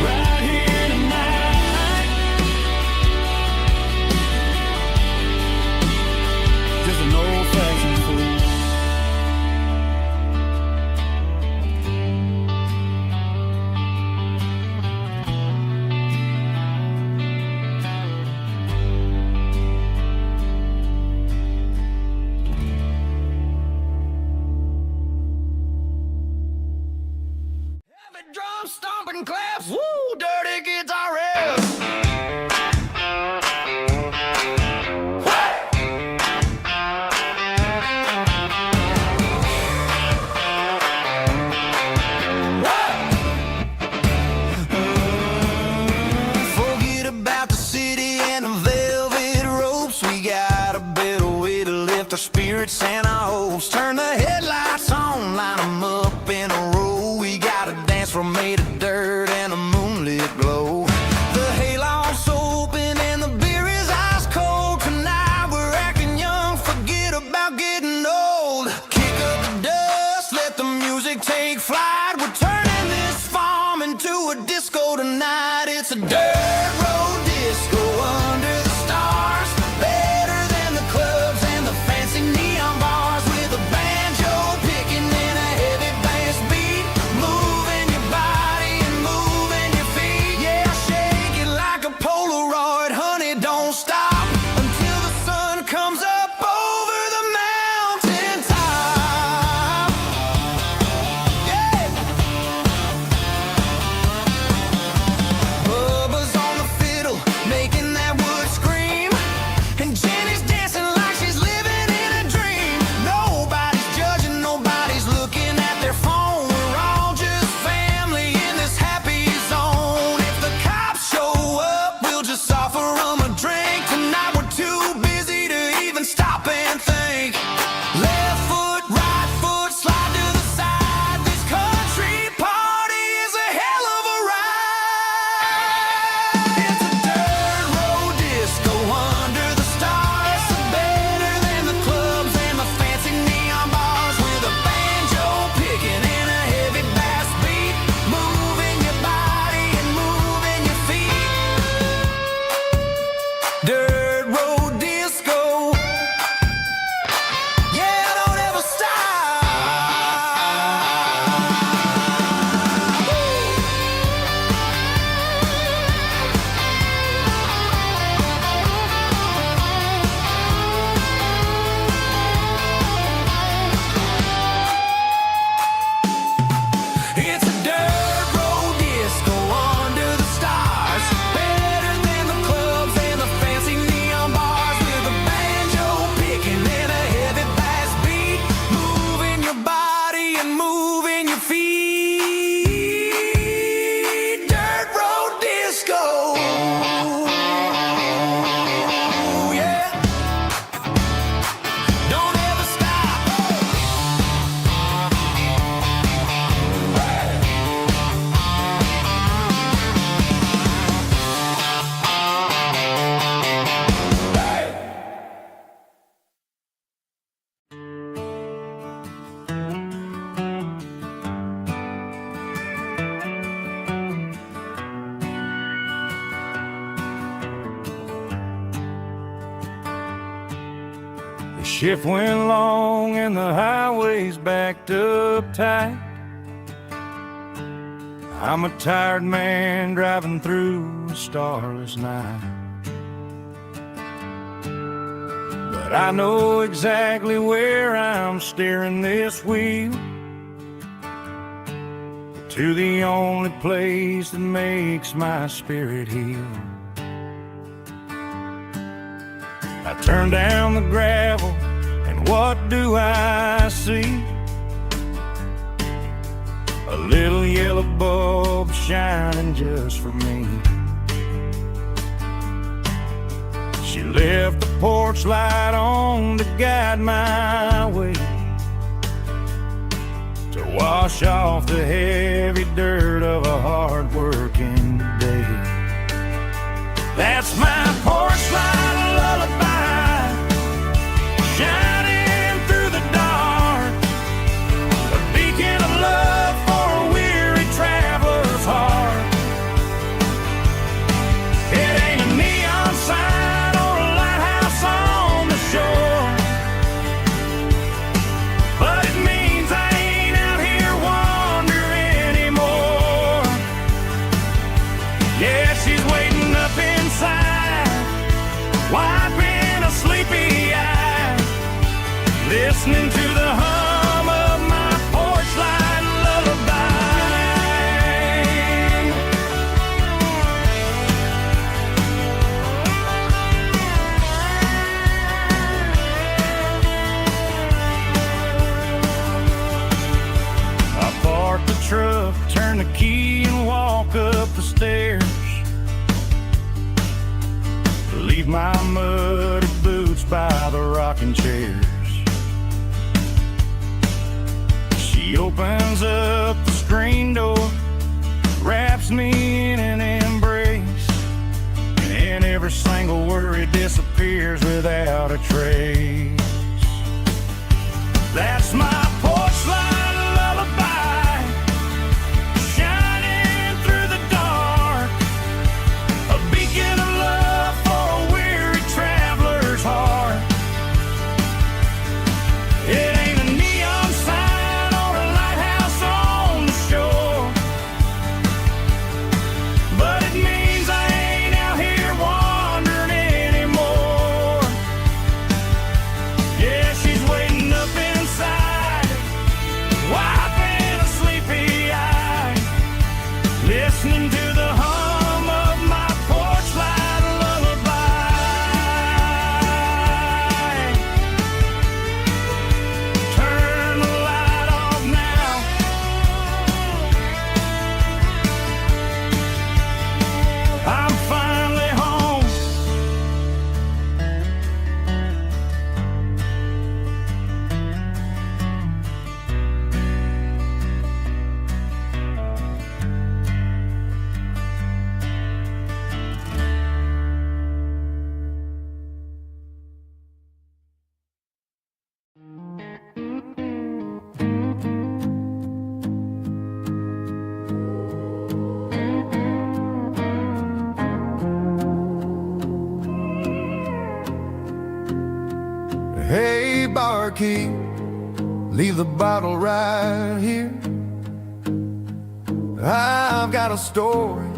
Right here tonight, just an old-fashioned fool. Heavy drum stomping claps, woo, dirty guitar riffs. Forget about the city and the velvet ropes. We got a better way to lift our spirits and our hopes. Turn the headlights on, line 'em up in a row. We got a dance floor made of dirt and a moonlit glow. The hayloft's open and the beer is ice cold. Tonight we're acting young, forget about getting old. Kick up the dust, let the music take flight. We're turning this farm into a disco tonight. It's a dirt road disco under the stars. Better than the clubs and the fancy neon bars. With a banjo picking in a heavy bass beat, moving your shift went long and the highway's backed up tight. I'm a tired man driving through a starless night. But I know exactly where I'm steering this wheel, to the only place that makes my spirit heal. I turn down the gravel, and what do I see? A little yellow bulb shining just for me. She left the porch light on to guide my way, to wash off the heavy dirt of a hard-working day. That's my porch light lullaby, shining through the dark, a beacon of love for a weary traveler's heart. It ain't a neon sign or a lighthouse on the shore, but it means I ain't out here wandering anymore. Yeah, she's waiting up inside, wiping a sleepy eye, listening to the hum of my porch light lullaby. I park the truck, turn the key and walk up the stairs, leave my muddy boots by the rocking chairs. She opens up the screen door, wraps me in an embrace, and every single worry disappears without a trace. That's my porch light lullaby, shining through the dark, a beacon of love for a weary traveler's heart. It ain't a neon sign or a lighthouse on the shore, but it means I ain't out here wandering anymore. Yeah, she's waiting up inside, wiping a sleepy eye, listening to the hum of my porch light lullaby. Turn the light off now, I'm finally home. Hey, barkeep, leave the bottle right here. I've got a story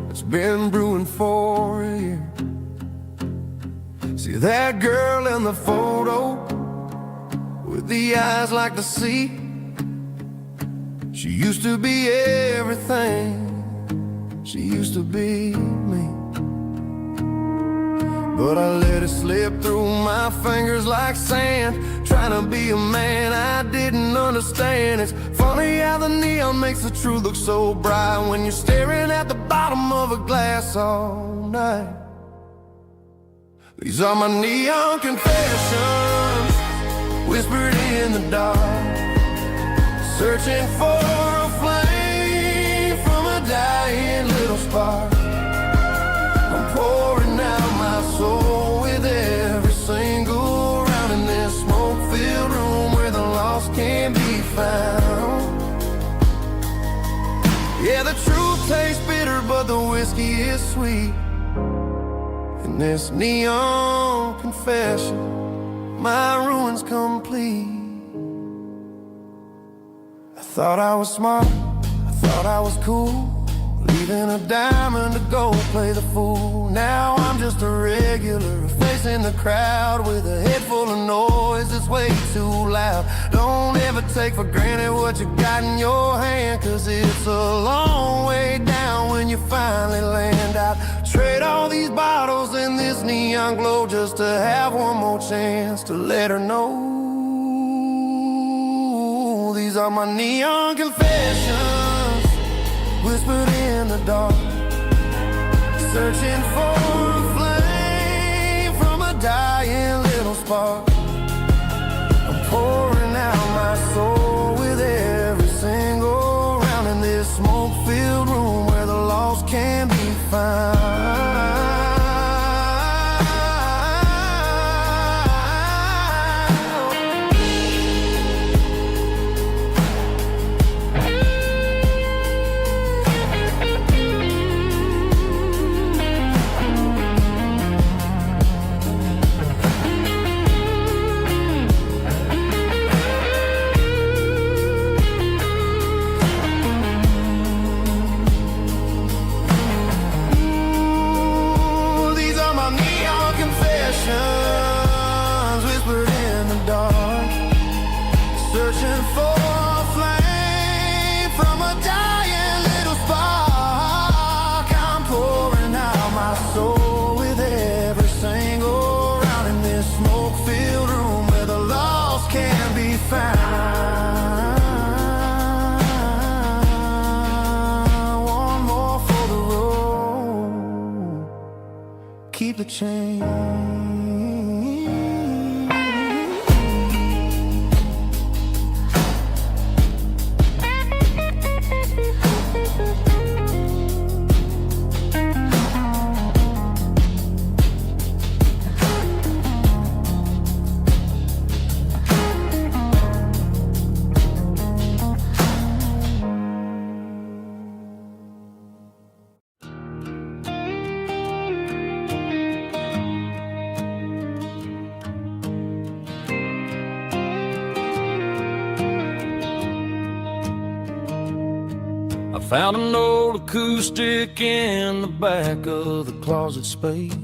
that's been brewing for a year. See that girl in the photo with the eyes like the sea? She used to be everything, she used to be me. But I let it slip through my fingers like sand, trying to be a man I didn't understand. It's funny how the neon makes the truth look so bright when you're staring at the bottom of a glass all night. These are my neon confessions, whispered in the dark, searching for a flame from a dying little spark. I'm pouring out my soul with every single round in this smoke-filled room where the lost can be found. Yeah, the truth tastes bitter, but the whiskey is sweet. And this neon confession my ruin's complete. I thought I was smart, I thought I was cool, leaving a diamond to go play the fool. Now I'm just a regular, facing the crowd with a head full of noise that's way too loud. Don't ever take for granted what you got in your hand, 'cause it's a long way down when you finally land out. Trade all these bottles and this neon glow just to have one more chance to let her know. These are my neon confessions, whispered in the dark, searching for a flame from a dying little spark. I'm pouring out my soul with every single round in this smoke-filled room where the lost can be found. Whispered in the dark, searching for a flame from a dying little spark. I'm pouring out my soul with every single round in this smoke-filled room where the lost can be found. One more for the road, keep the change. Found an old acoustic in the back of the closet space.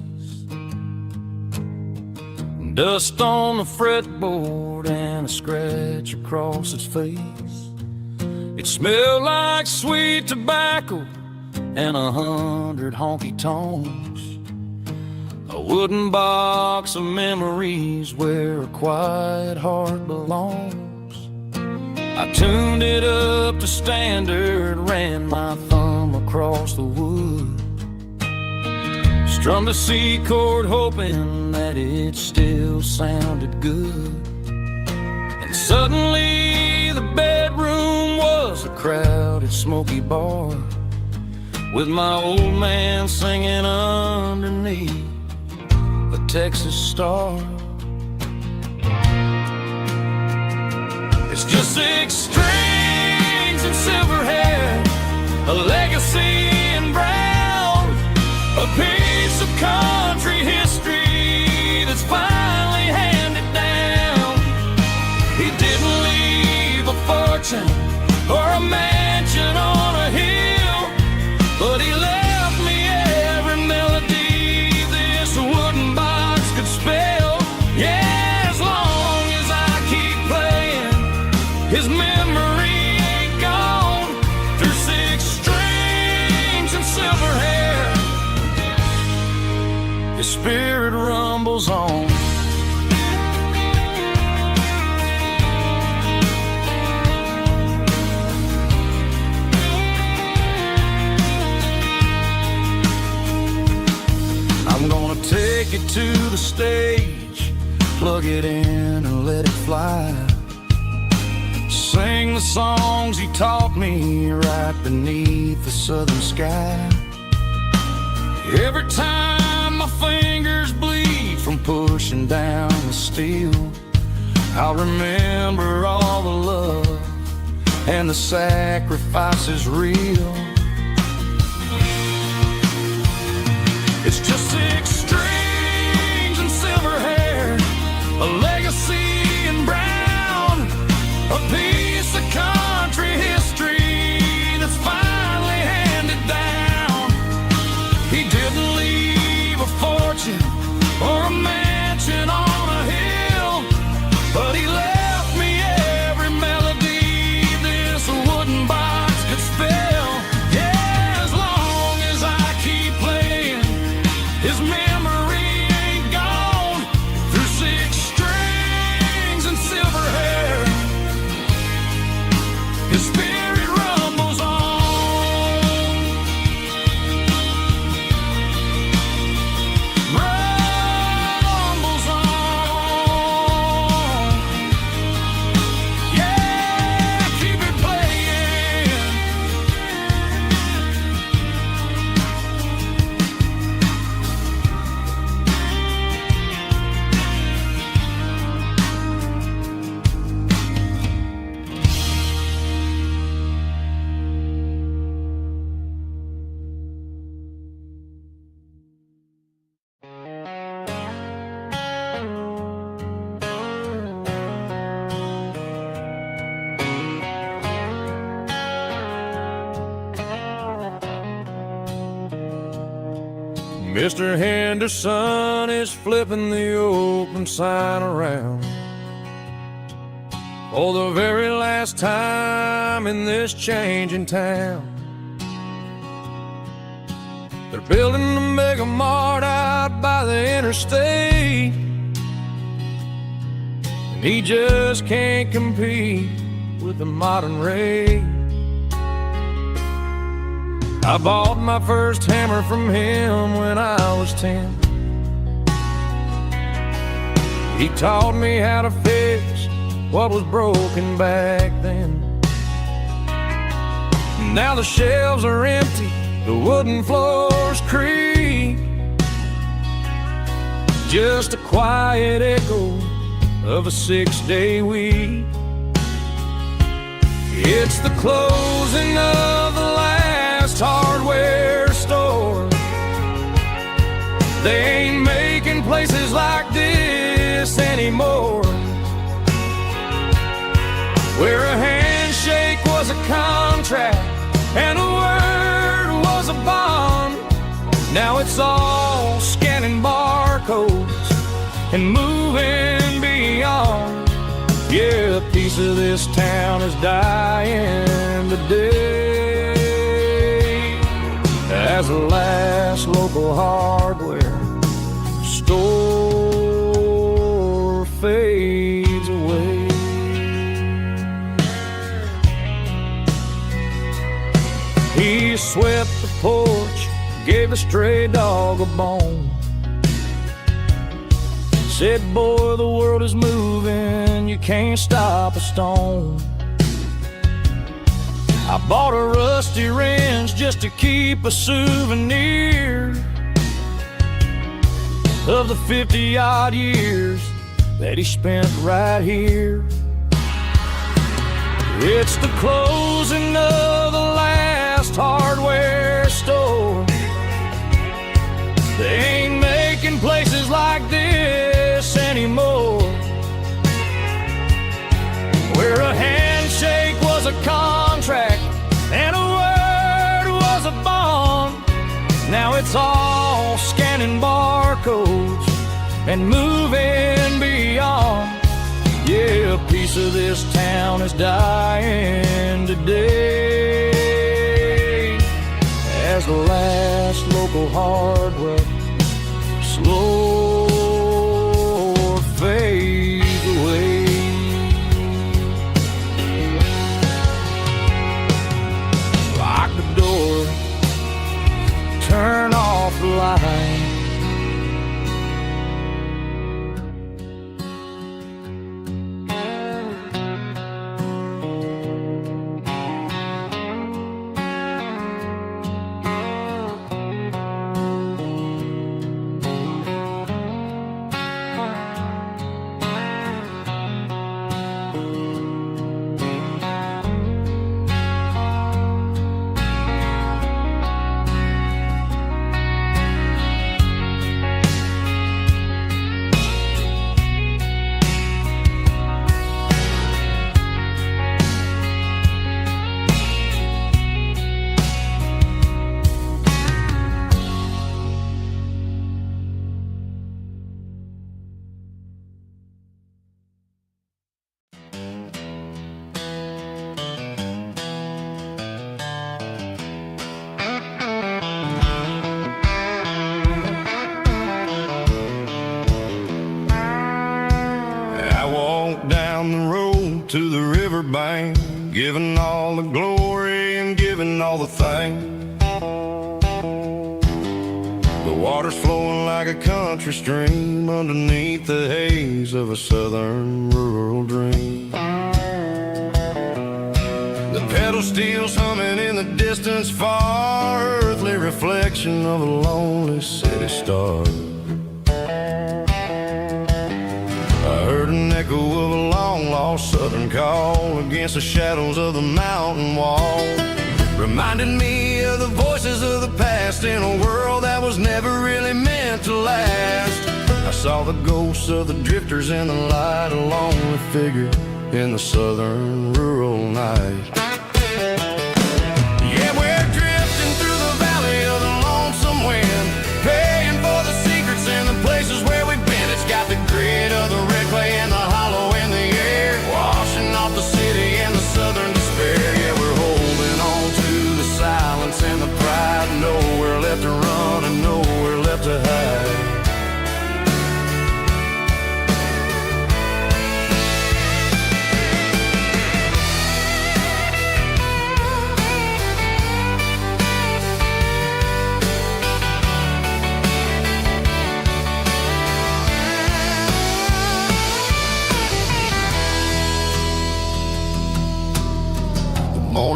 Dust on the fretboard and a scratch across its face. It smelled like sweet tobacco and 100 honky-tonks. A wooden box of memories where a quiet heart belongs. I tuned it up to standard, ran my thumb across the wood, strummed a C chord hoping that it still sounded good. And suddenly the bedroom was a crowded smoky bar, with my old man singing underneath a Texas star. It's just 6 strings and silver hair, a legacy in brown, a piece of country history that's finally handed down. He didn't leave a fortune or a mansion on a hill, but he left me every melody this wooden box could spell. Yeah. His memory ain't gone through 6 strings and silver hair. His spirit rumbles on. I'm gonna take it to the stage, plug it in and let it fly. Sing the songs he taught me right beneath the southern sky. Every time my fingers bleed from pushing down the steel, I'll remember all the love and the sacrifices real. It's just 6 strings and silver hair, a legacy Mr. Henderson is flipping the open sign around for the very last time in this changing town. They're building a mega mart out by the interstate, and he just can't compete with the modern rate. I bought my first hammer from him when I was 10. He taught me how to fix what was broken back then. Now the shelves are empty, the wooden floors creak, just a quiet echo of a 6-day week. It's the closing of the last hardware store. They ain't making places like this anymore, where a handshake was a contract and a word was a bond. Now it's all scanning barcodes and moving beyond. Yeah, a piece of this town is dying today as the last local hardware store fades away. He swept the porch, gave the stray dog a bone, said, boy, the world is moving, you can't stop a stone. I bought a rusty wrench just to keep a souvenir of the 50-odd years that he spent right here. It's the closing of the last hardware store. They ain't making places like this anymore, where a handshake was a contract and a word was a bond. Now it's all scanning barcodes and moving beyond. Yeah, a piece of this town is dying today as the last local hardware slow fades away. Lock the door, turn off the light. Down the road to the riverbank, giving all the glory and giving all the thanks. The water's flowing like a country stream underneath the haze of a southern rural dream. The pedal steel's humming in the distance far, earthly reflection of a lonely city star. I heard an echo of a long-lost southern call against the shadows of the mountain wall, reminding me of the voices of the past in a world that was never really meant to last. I saw the ghosts of the drifters in the light, a lonely figure in the southern rural night. Yeah, we're drifting through the valley of the lonesome wind, paying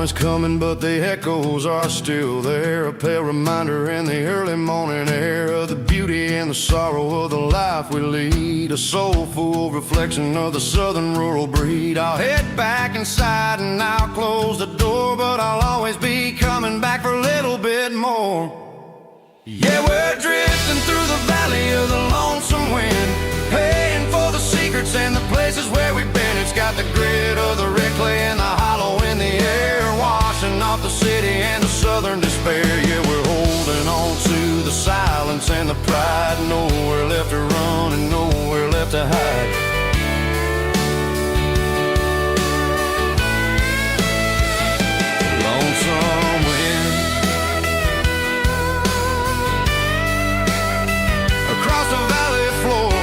is coming, but the echoes are still there. A pale reminder in the early morning air of the beauty and the sorrow of the life we lead. A soulful reflection of the southern rural breed. I'll head back inside and I'll close the door, but I'll always be coming back for a little bit more. Yeah, we're drifting through the valley of the lonesome wind, paying for the secrets and the places where we've been. It's got the grit of the red clay and the hollow in the air, washing off the city and the southern despair. Yeah, we're holding on to the silence and the pride. Nowhere left to run and nowhere left to hide. Lonesome wind across the valley floor,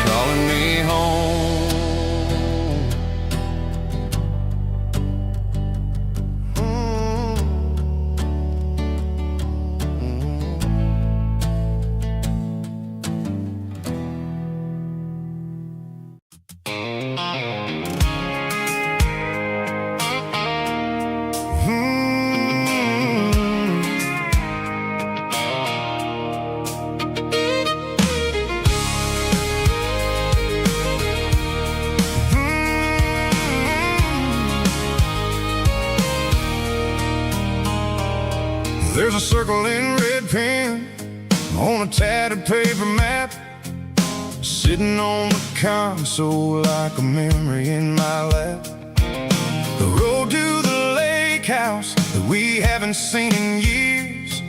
calling me home. There's a circle in red pen on a tattered paper map, sitting on the console like a memory in my lap. The road to the lake house that we haven't seen in years,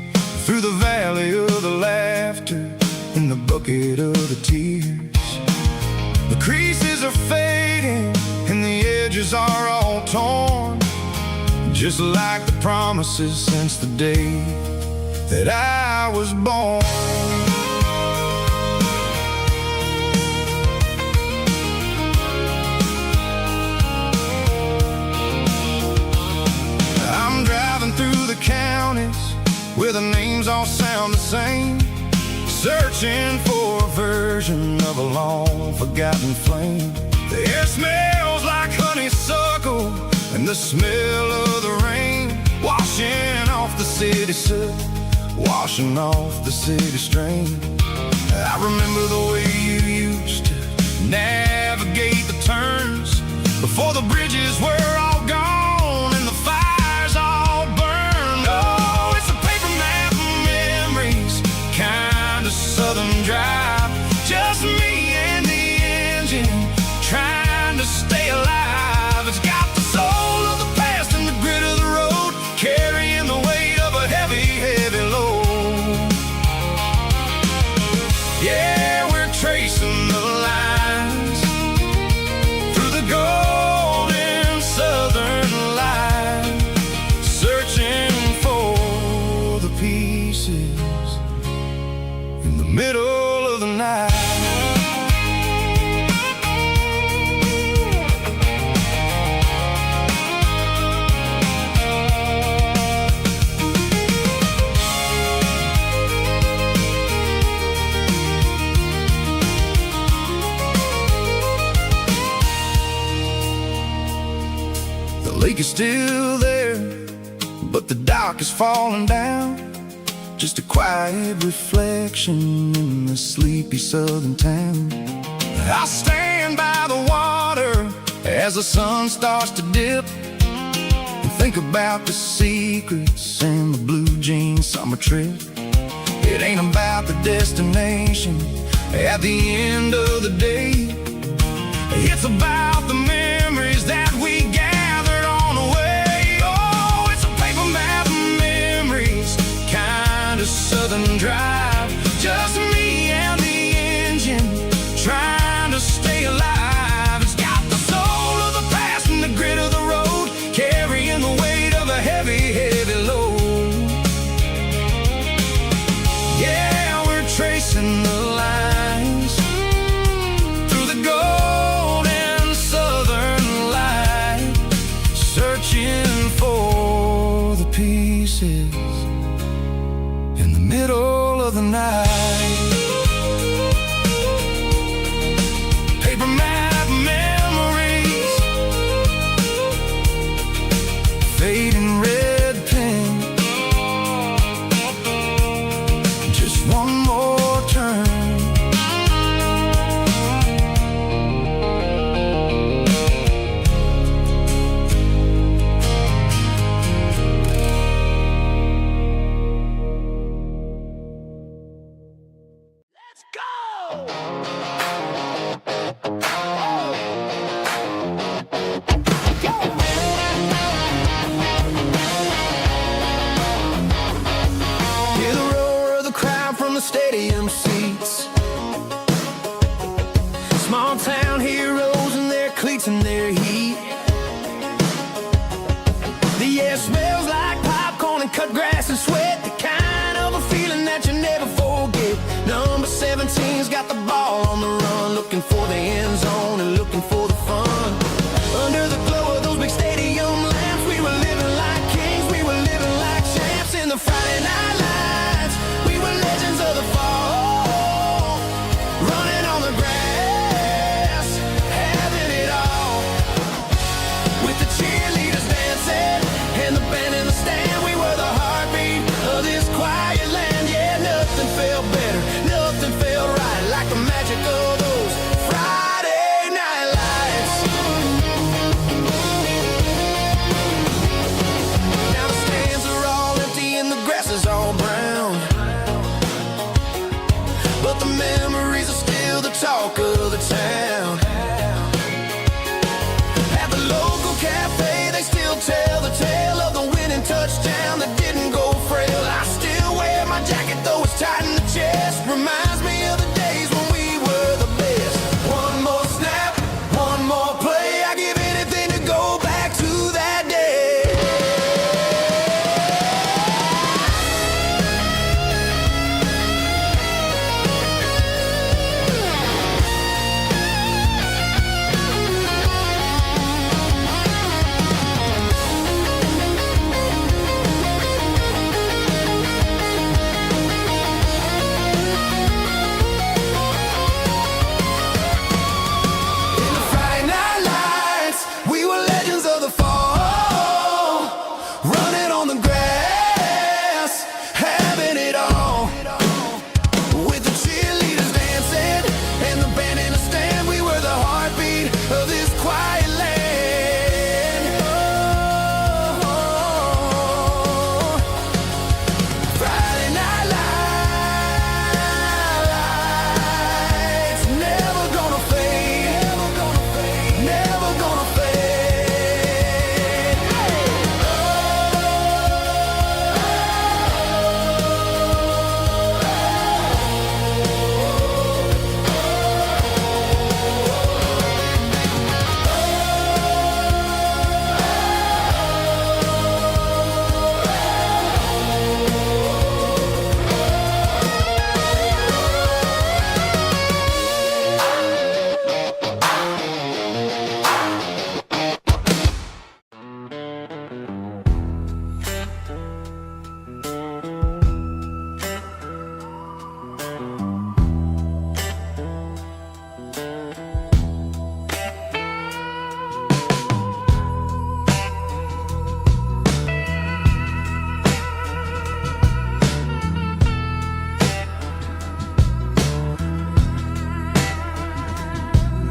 through the valley of the laughter and the bucket of the tears. The creases are fading and the edges are all torn, just like the promises since the day that I was born. I'm driving through the counties where the names all sound the same, searching for a version of a long forgotten flame. The air smells like honeysuckle and the smell of the rain, washing off the city soot, washing off the city strain. I remember the way you used to navigate the turns before the bridges were all gone and the fires all burned. Oh, it's a paper map of memories, kind of southern drive, just me and the engine trying to stay alive. It's got the soul of the past and the grit of the road, carrying the weight of a heavy, heavy load. Yeah, we're tracing the lines through the golden southern light, searching for the pieces in the middle of the night. The lake is still there, but the dock is falling down, just a quiet reflection in the sleepy southern town. I stand by the water as the sun starts to dip, and think about the secrets and the blue jean summer trip. It ain't about the destination at the end of the day, it's about the memories that we gathered on the way. Oh, it's a paper map of memories, kind of southern drive, just me and the engine trying to stay alive. It's got the soul of the past and the grit of the road, carrying the weight of a heavy, heavy load. Yeah, we're tracing the lines through the golden southern light, searching for the pieces in the middle of the night. Paper map looking for the end zone and looking for the fun. Under the glow of those big stadium lamps, we were living like kings, we were living like champs. In the Friday night lights, we were legends of the fall, running on the grass, having it all. With the cheerleaders dancing and the band in the stand, we were the heartbeat of this quiet land. Yeah, nothing felt better, nothing felt right like the magic of those Friday night lights. Now the stands are all empty and the grass is all brown, but the memories are still the talk of the town. At the local cafe, they still tell the tale of the winning touchdown that didn't go frail. I still wear my jacket though it's tight in the chest. Reminds me of the days when we were the best. One more snap, one more play. I give anything to go back to that day. In the Friday night lights, we were legends of the fall, running on the grass, having it all. With the cheerleaders dancing and the band in the stand, we were the heartbeat of this quiet land. Oh, Friday night lights, never gonna fade, never gonna fade.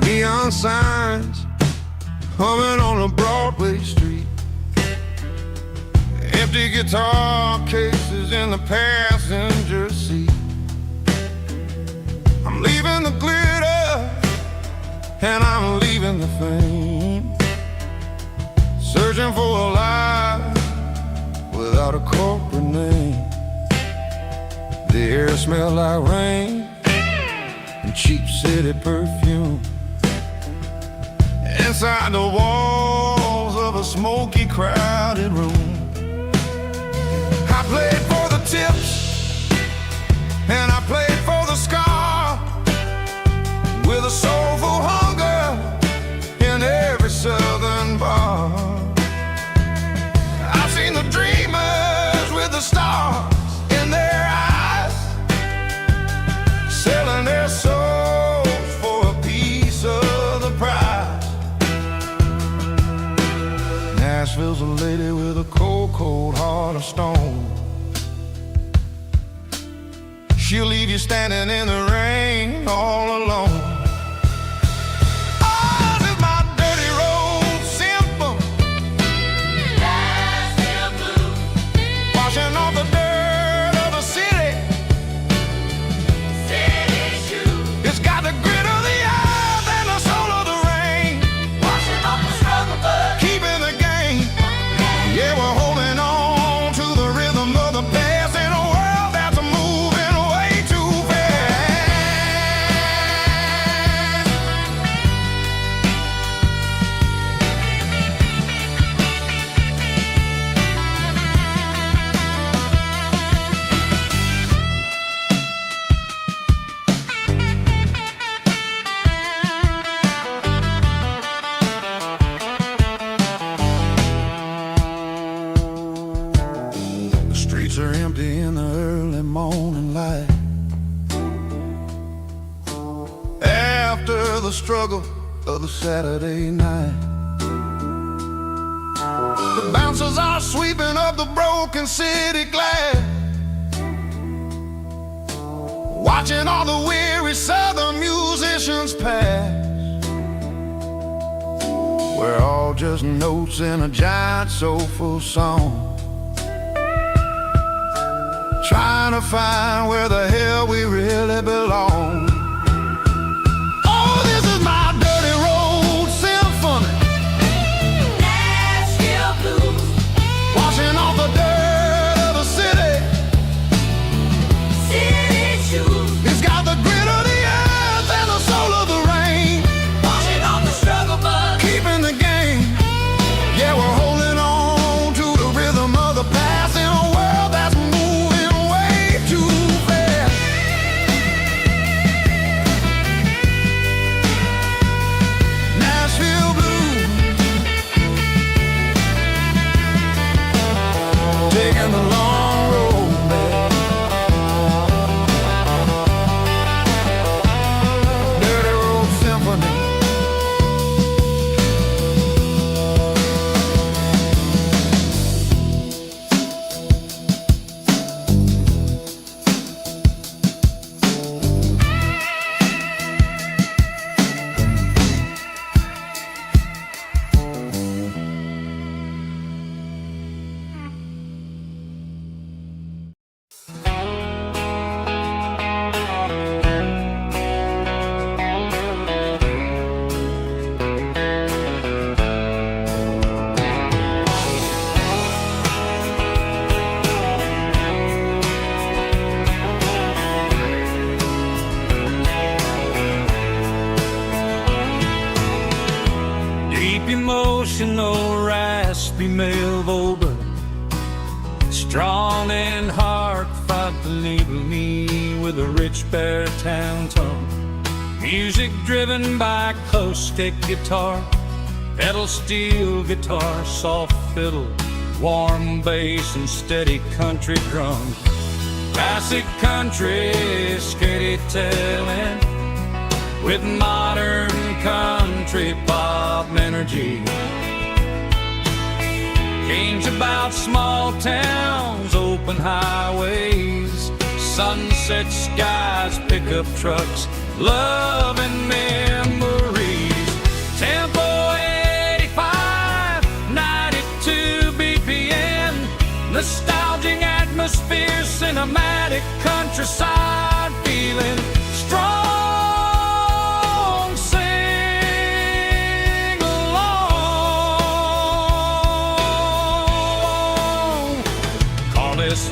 Neon signs humming on a Broadway street, empty guitar cases in the passenger seat. I'm leaving the glitter and I'm leaving the fame, searching for a life without a corporate name. The air smelled like rain and cheap city perfume. Inside the walls of a smoky, crowded room, I played for the tips and I played for the scar, with a soulful hunger in every southern bar. I've seen the dreamers with the stars in their eyes, selling their souls for a piece of the prize. Nashville's a lady with a cold, cold heart of stone. She'll leave you standing in the rain all alone. Ours is my dirty road simple, Nashville blue, washing off the dirt of the city, city shoes. It's got the grit of the earth and the soul of the rain, washing off the struggle bug, keeping the game. Yeah, we're holding on to the rhythm of the past in a world that's moving way too fast. the struggle of the Saturday night. The bouncers are sweeping up the broken city glass, watching all the weary southern musicians pass. We're all just notes in a giant soulful song, trying to find where the hell we really belong. Oh, this is my dirty road symphony, Nashville blues, washing off the dirt of the city. city shoes, It's got the grit of the earth and the soul of the rain, washing off the struggle bug. keeping the game. Yeah, we're holding on to the rhythm of the past in a world that's moving way too fast. Nashville blues, taking the long road back. Dirty road symphony. Deep emotional, raspy male vulgar, strong in heart, fight to label me with a rich baritone tone. Music driven by acoustic guitar, pedal steel guitar, soft fiddle, warm bass and steady country drums. Classic country, skitty telling, with modern country pop energy. Games about small towns, open highways, sunset skies, pickup trucks, love and memories. Tempo 85, 92 BPM, nostalgic atmosphere, cinematic countryside feeling, strong. Sing along. Call this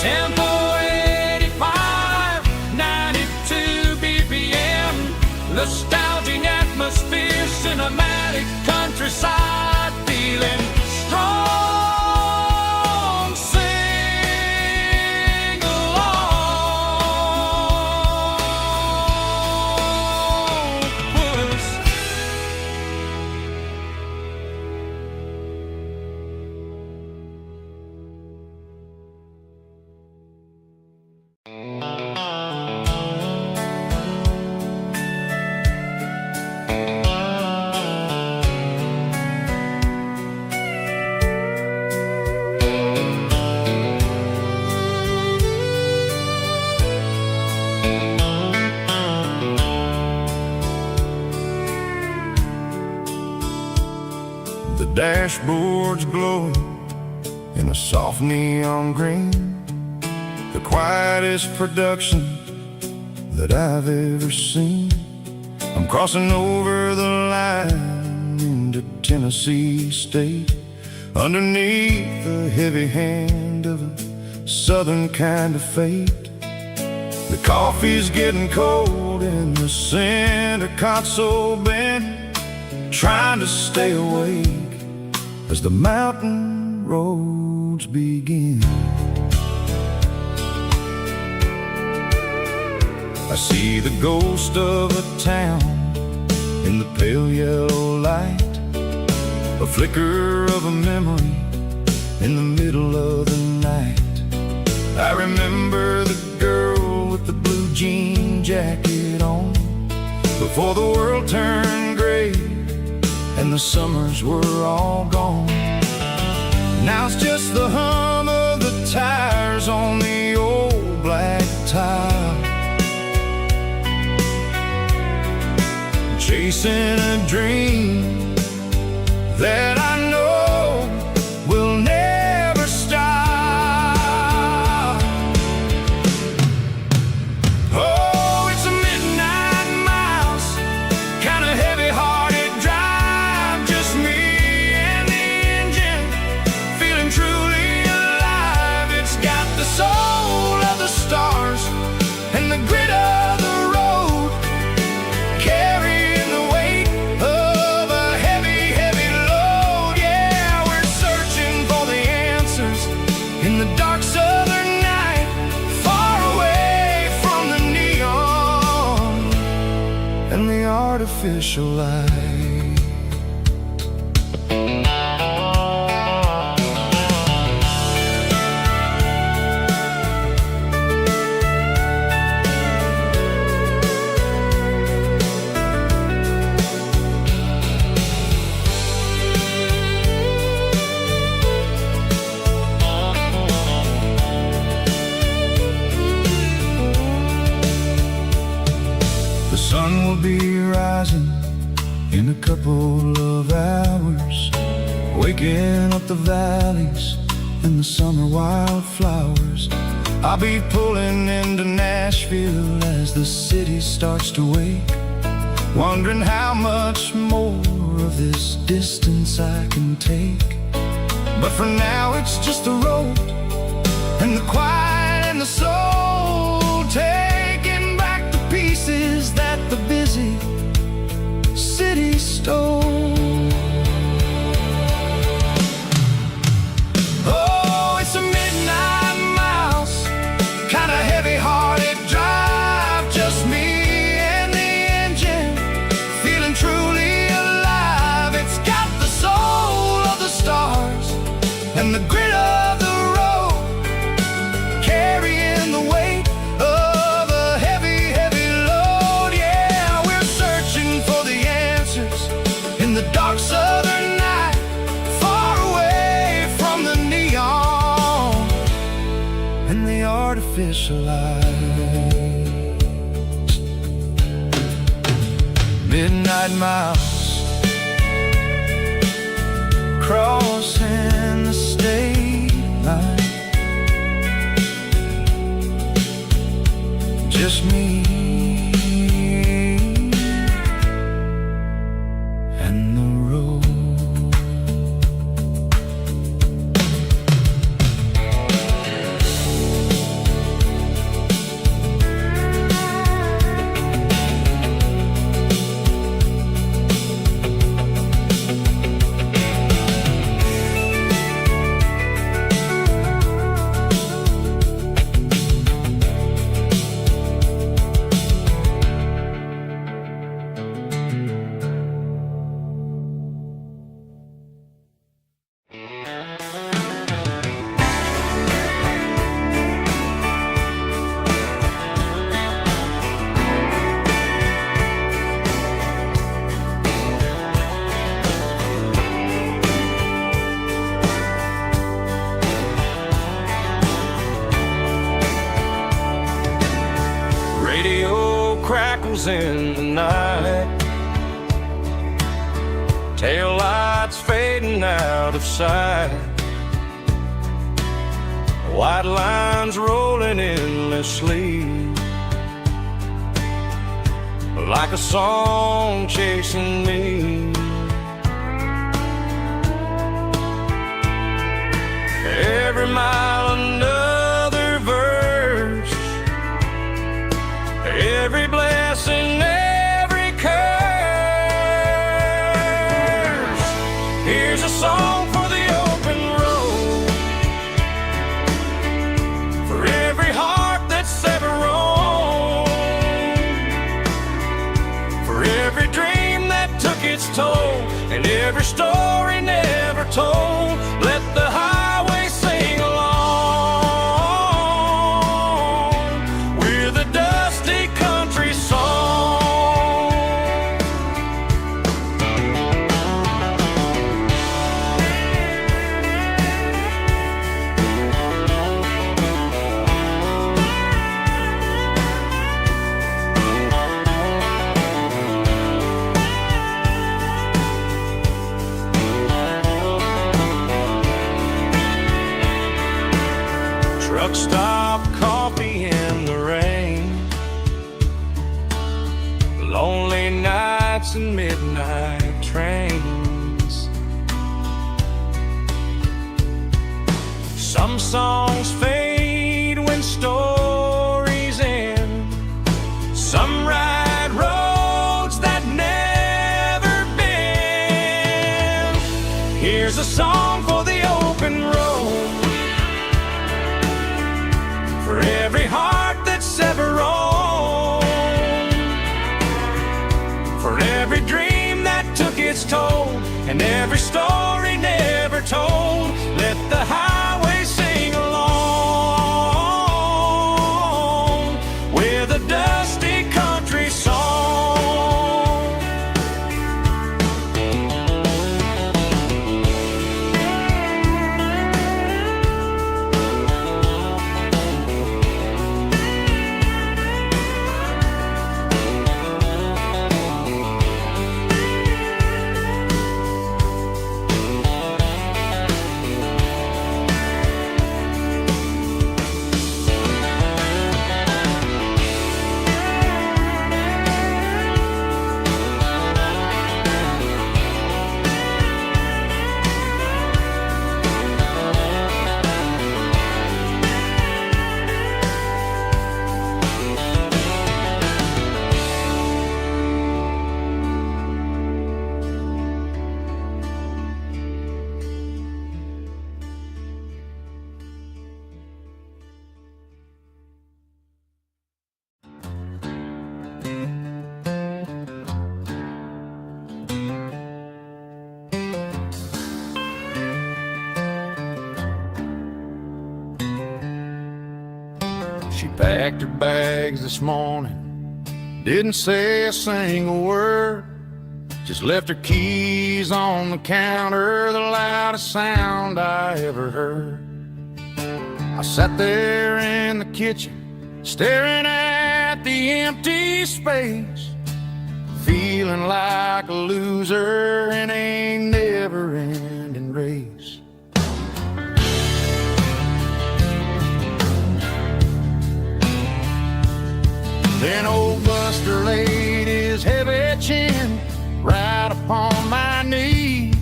Tempo 85, 92 BPM, nostalgic atmosphere, cinematic countryside feeling, strong. Sing along. Puss. The dashboard's glowing in a soft neon green, the quietest production that I've ever seen. I'm crossing over the line into Tennessee State, underneath the heavy hand of a southern kind of fate. The coffee's getting cold in the center console bin, trying to stay awake as the mountain roads begin. I see the ghost of a town in the pale yellow light, a flicker of a memory in the middle of the night. I remember the girl with the blue jean jacket on, before the world turned gray and the summers were all gone. Now it's just the hum of the tires on the old black tile, chasing a dream that I know will never stop. Oh, it's a midnight miles, kind of heavy-hearted drive, just me and the engine, feeling truly alive. It's got the soul of the stars and the grit of the road, carrying the weight of a heavy, heavy load. Yeah, we're searching for the answers in the dark southern night, far away from the neon and the artificial light. The sun will be rising in a couple of hours, waking up the valleys and the summer wildflowers. I'll be pulling into Nashville as the city starts to wake, wondering how much more of this distance I can take. But for now it's just the road and the quiet and the soul, taking back the pieces that the busy city stole. Oh, it's a midnight miles, kind of heavy-hearted drive, just me and the engine, feeling truly alive. It's got the soul of the stars and the grit of the road, carrying the weight of a heavy, heavy load. Yeah, we're searching for the answers in the dark southern night, far away from the neon and the artificial lights. Midnight miles, crossing the state line, just me and the road. Radio crackles in the night, tail lights fading out of sight, white lines rolling endlessly, like a song chasing me. Every mile another verse, every blessing, every curse. Here's a song for the open road, for every heart that's ever roamed, for every dream that took its toll, and every story never told. Let the highway sing along with a dusty country song. Truck stop, coffee in the rain, lonely nights and midnight trains. Some songs fade when stories end. Some ride roads that never bend. Here's a song for the open road, for every heart that's ever roamed, for every dream that took its toll, and every story never told. Let the highway sing along with a dusty country song. She packed her bags this morning, didn't say a single word, just left her keys on the counter, the loudest sound I ever heard. I sat there in the kitchen, staring at the empty space, feeling like a loser in a never-ending race. Then old Buster laid his heavy chin right upon my knee,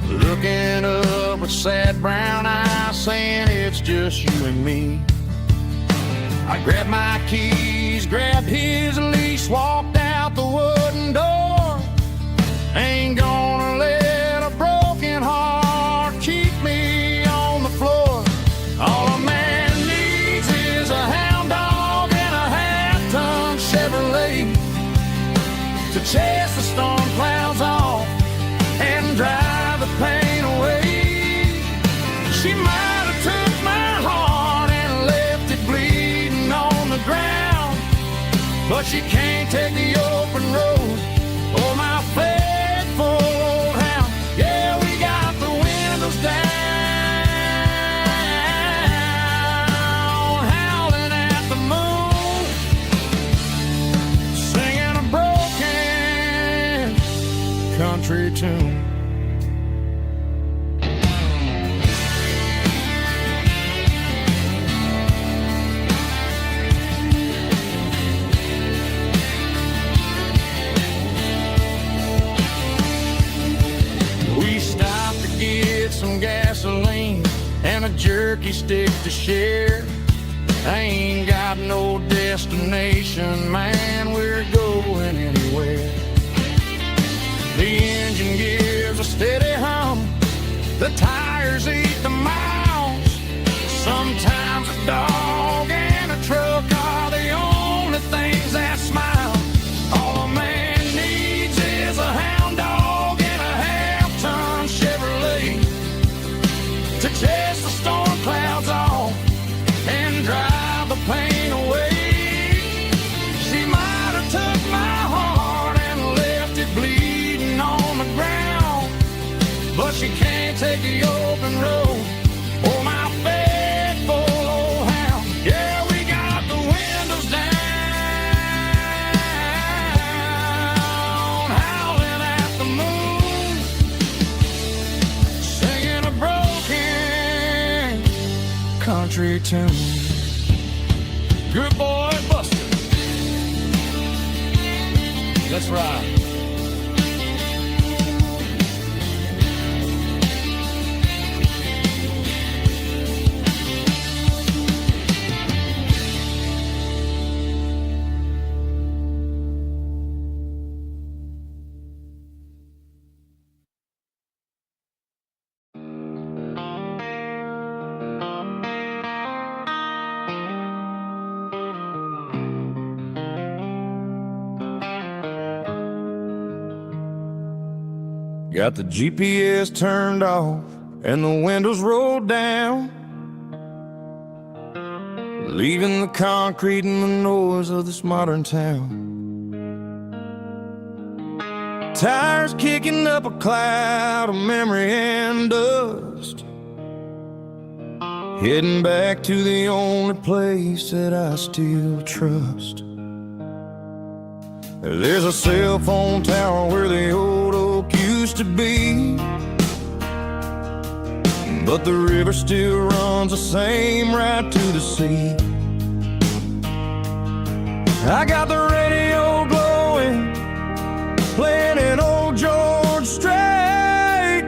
looking up with sad brown eyes, saying it's just you and me. I grabbed my keys, grabbed his leash, walked out the wooden door. Ain't gonna let a broken heart keep me on the floor. All a man needs is a hound dog and a half-ton Chevrolet to chase the storm clouds off and drive the pain away. She might have took my heart and left it bleeding on the ground, but she can't take the open road or my faithful old hound. Yeah, we got the windows down, howling at the moon, singing a broken country tune. We stopped to get some gasoline and a jerky stick to share. I ain't got no destination, man, we're going anywhere. The engine gives a steady hum, the tires eat the miles. Sometimes a dog and a truck are the only things that smile. All a man needs is a hound dog and a half-ton Chevrolet pain away. She might have took my heart and left it bleeding on the ground, but she can't take the open road or my faithful old hound. Yeah, we got the windows down, howling at the moon, singing a broken country tune. Good boy, Buster. Let's ride. Got the GPS turned off and the windows rolled down, leaving the concrete and the noise of this modern town. Tires kicking up a cloud of memory and dust, heading back to the only place that I still trust. There's a cell phone tower where the old oak used to be, but the river still runs the same right to the sea. I got the radio glowing, playing an old George Strait,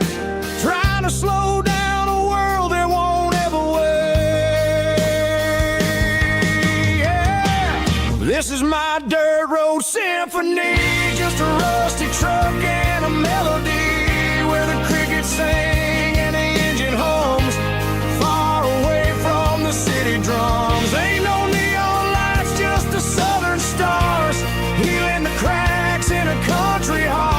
trying to slow down a world that won't ever wait. Yeah. This is my dirt road symphony, just a rusty truck and a melody where the crickets sing and the engine hums, far away from the city drums. Ain't no neon lights, just the southern stars, healing the cracks in a country heart.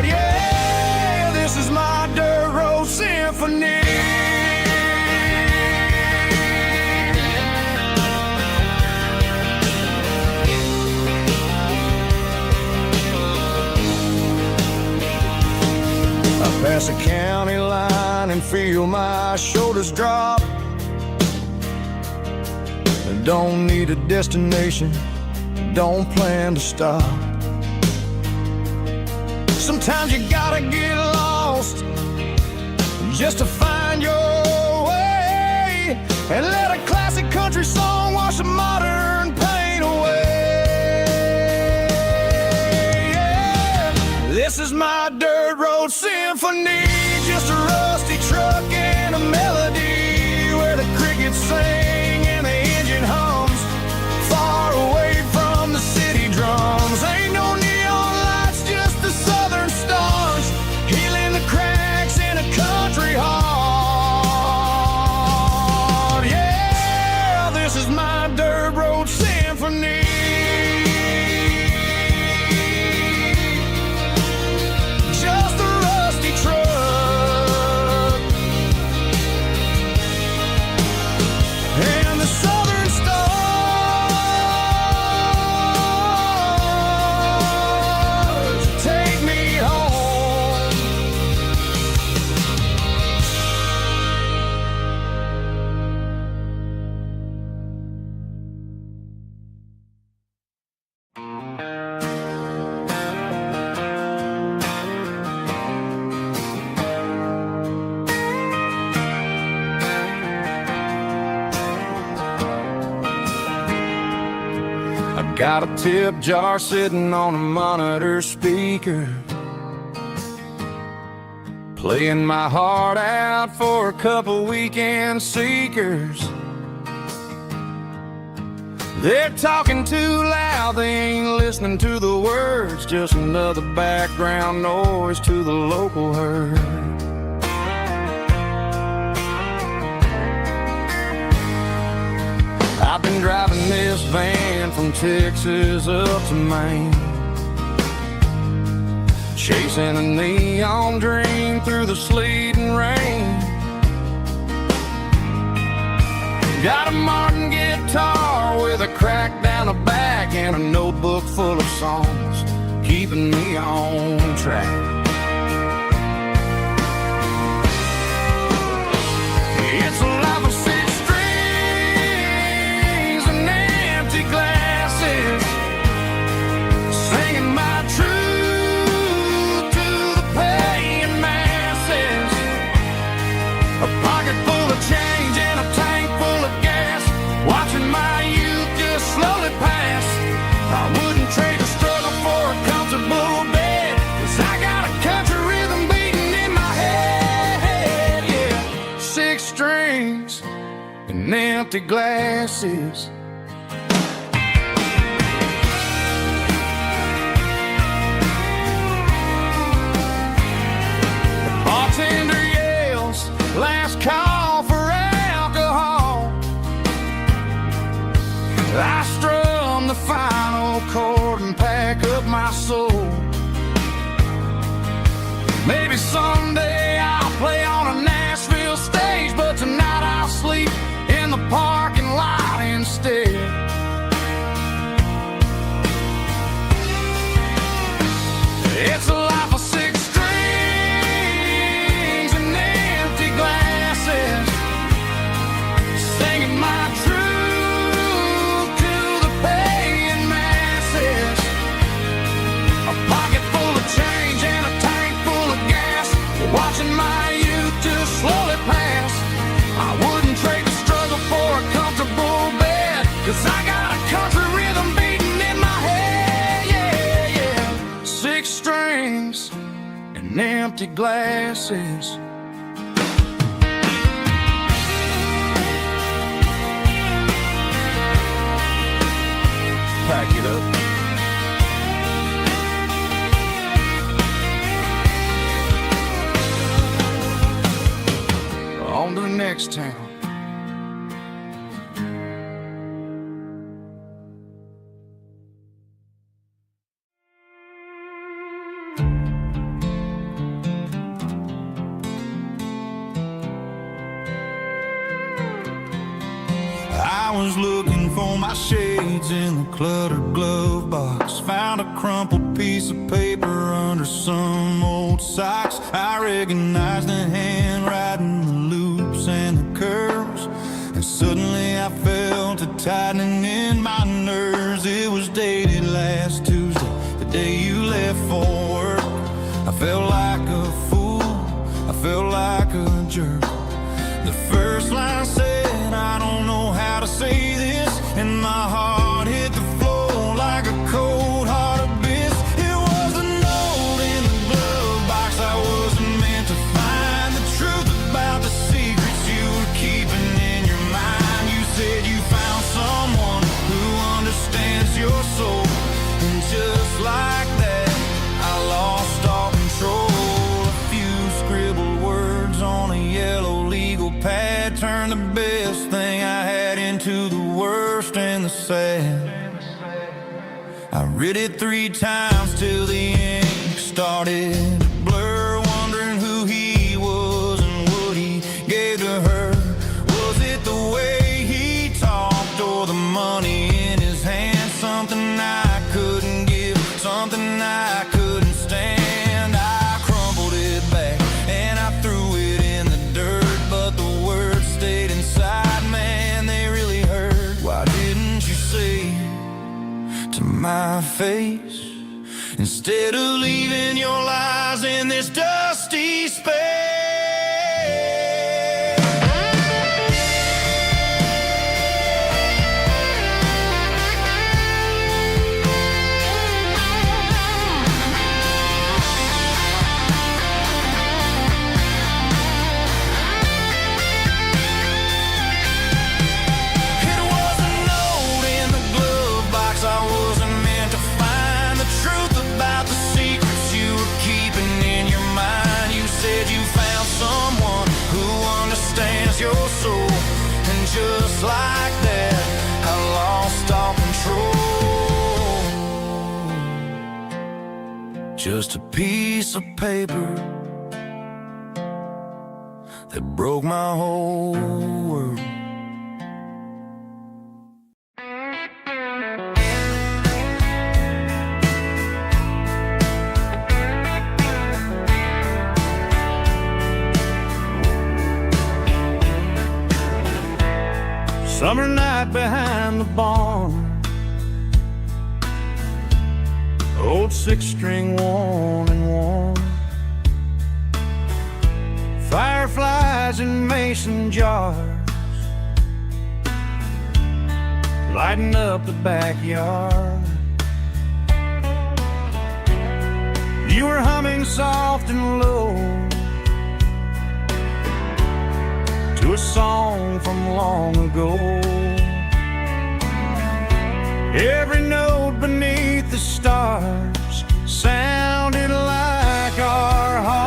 Yeah, this is my dirt road symphony. Pass a county line and feel my shoulders drop. Don't need a destination, don't plan to stop. Sometimes you gotta get lost just to find your way, and let a classic country song wash a modern pain away. Yeah. This is my dirt road symphony, just a rusty truck and a melody where the crickets sing and the engine hums, far away from the city drums. Ain't no neon lights, just the southern stars, healing the cracks in a country heart. Yeah, this is my dirt road symphony. Just a rusty truck and the southern stars take me home. I got a tip jar sitting on a monitor speaker, playing my heart out for a couple weekend seekers. They're talking too loud, they ain't listening to the words, just another background noise to the local herd. I've been driving this van from Texas up to Maine, chasing a neon dream through the sleet and rain. Got a Martin guitar with a crack down the back and a notebook full of songs, keeping me on track. It's a life of 6 strings and empty glasses, singing my truth to the paying masses. A pocket full of change and a tank full of gas, watching my youth just slowly pass. I wouldn't trade the struggle for a comfortable bed, 'cause I got a country rhythm beating in my head, yeah. 6 strings and empty glasses. The bartender yells, last call for alcohol. I strum the final chord and pack up my soul. Maybe someday I'll play on a Nashville stage, but tonight I'll sleep in the parking lot instead. It's a life of 6 strings and empty glasses, singing my truth to the paying masses. A pocket full of change and a tank full of gas, watching my youth just slowly pass. I wouldn't trade the struggle for a comfortable bed, 'cause I got a country rhythm beating in my head, yeah, yeah. 6 strings and empty glasses. Pack it up. On to the next town. I was looking for my shades in the cluttered glove box. Found a crumpled piece of paper under some old socks. I recognized the handwriting, the loops and the curves, and suddenly I felt a tightening in my nerves. It was dated last Tuesday, the day you left for work. I felt like a fool, I felt like a jerk. The first line said, I don't know how to say this, and my heart hit the floor like a cold heart abyss. It was a note in the glove box I wasn't meant to find, the truth about the secrets you were keeping in your mind. You said you found someone who understands your soul, and just like that I lost all control. A few scribbled words on a yellow legal pad turned the best thing I had into the worst and the sad. I read it 3 times till the ink started to blur, wondering who he was and what he gave to her. Was it the way he talked or the money in his hand? Something I couldn't give, something I couldn't stand. I crumpled it back and I threw it in the dirt, but the words stayed inside, man, they really hurt. Why didn't you say to my face, instead of leaving your lies in this dusty space? It was a note in the glove box I wasn't meant to find, the truth about the secrets you were keeping in your mind. You said you found someone who understands your soul, and just like that I lost all control. Just a piece of paper that broke my whole world. Summer night behind the barn, old six-string worn and worn, fireflies in mason jars, lighting up the backyard. You were humming soft and low to a song from long ago. Every note beneath the stars sounded like our hearts.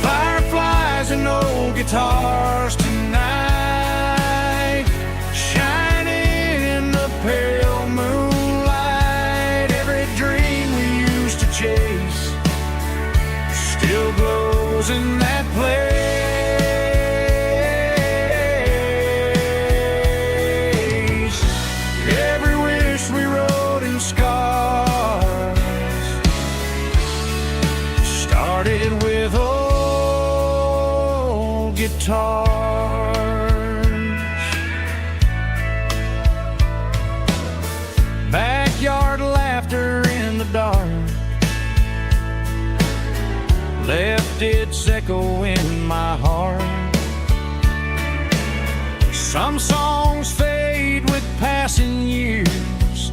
Fireflies and old guitars tonight, shining in the pale moonlight. Every dream we used to chase still glows in that place. Every wish we wrote in scars started with old guitars. Backyard laughter in the dark left its echo in my heart. Some songs fade with passing years,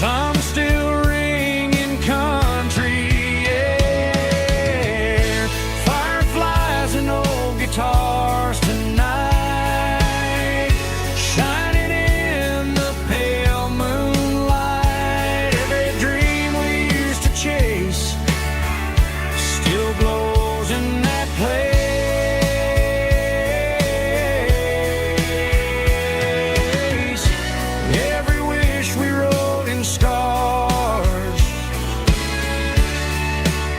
some still ring in country air. Fireflies and old guitars tonight, shining in the pale moonlight. Every dream we used to chase still glows in that place. Every wish we wrote in scars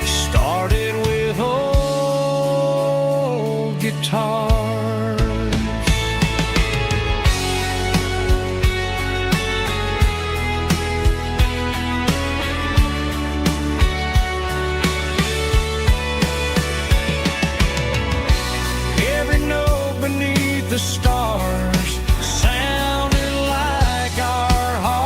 started with old guitars. Every note beneath the stars sounded like our hearts.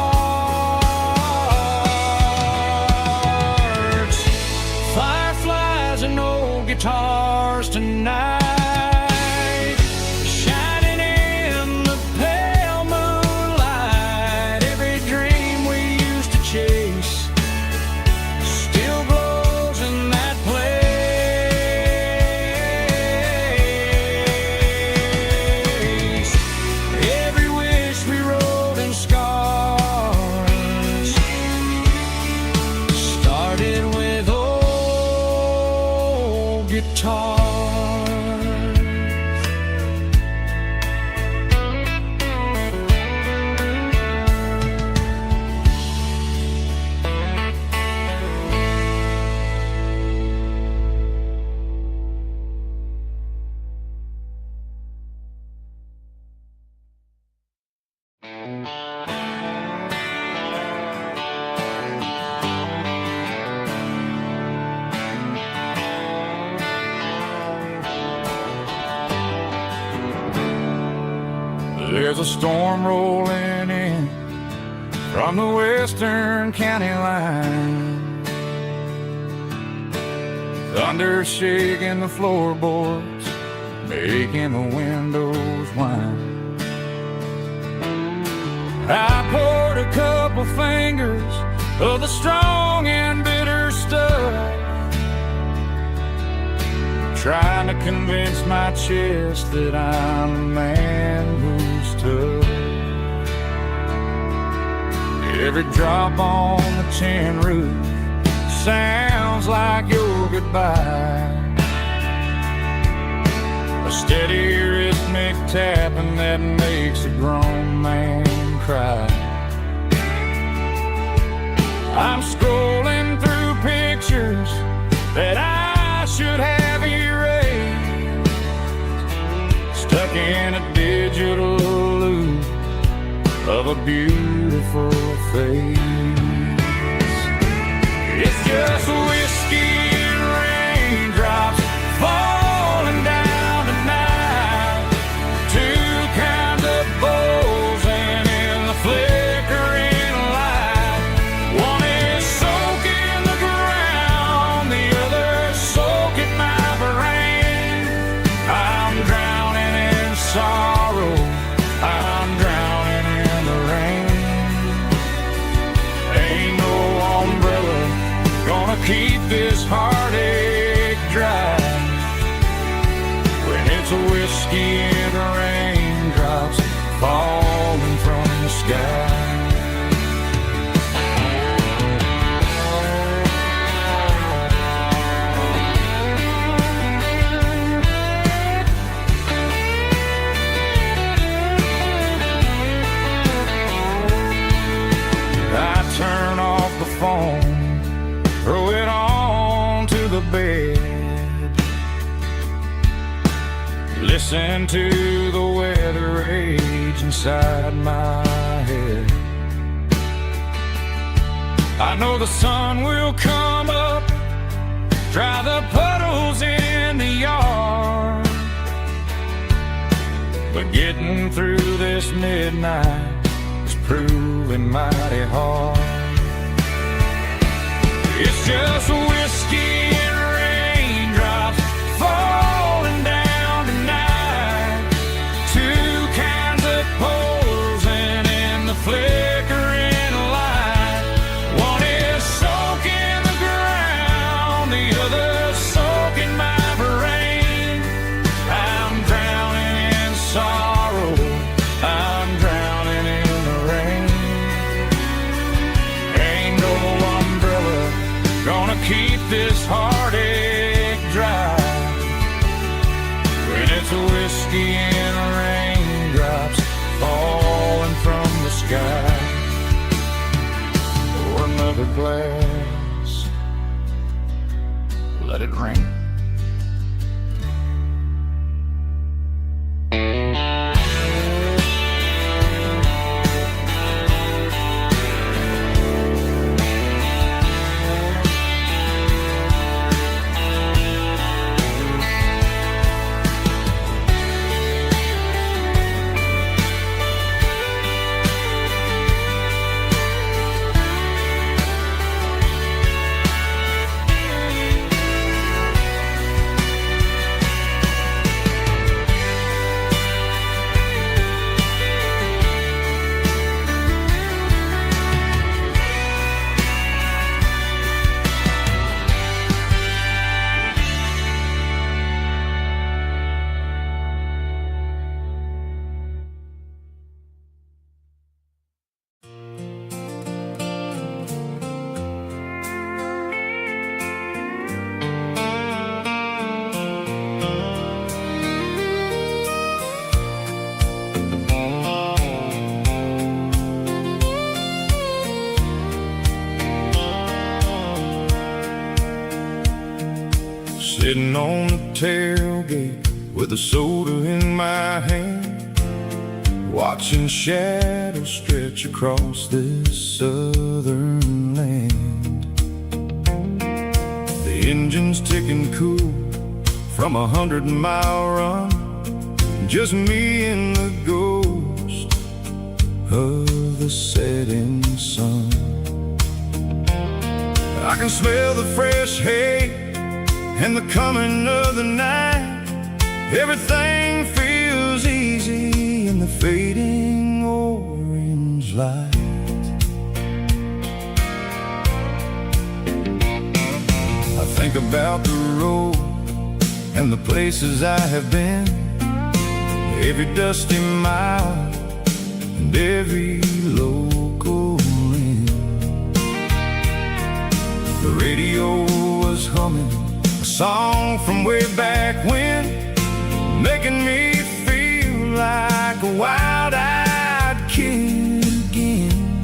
Fireflies and old guitars tonight, shining in the pale moonlight. Every dream we used to chase still glows in that place. Every wish we wrote in scars started with old guitars. There's a storm rolling in from the western county line, thunder shaking the floorboards, making the windows whine. I poured a couple fingers of the strong and bitter stuff, trying to convince my chest that I'm a man who's tough. Every drop on the tin roof sounds like your goodbye, a steady rhythmic tapping that makes a grown man cry. I'm scrolling through pictures that I should have erased, stuck in a digital loop of a beautiful face. It's just whiskey and raindrops falling whiskey and raindrops falling from the sky. Turn off the phone, throw it on to the bed, listen to the weather rage inside my head. I know the sun will come up, dry the puddles in the yard, but getting through this midnight is proving mighty hard. It's just whiskey and raindrops falling down tonight. Two kinds of posing in the flickering light. One is soaking the ground, the other soaking my brain. I'm drowning in sorrow, I'm drowning in the rain. Ain't no umbrella gonna keep this heartache dry when it's whiskey and raindrops falling from the sky. Pour another glass, let it rain. Sitting on the tailgate with a soda in my hand, watching shadows stretch across this southern land. The engine's ticking cool from 100-mile run, just me and the ghost of the setting sun. I can smell the fresh hay and the coming of the night. Everything feels easy in the fading orange light. I think about the road and the places I have been, every dusty mile and every local inn. The radio was humming a song from way back when, making me feel like a wild-eyed kid again.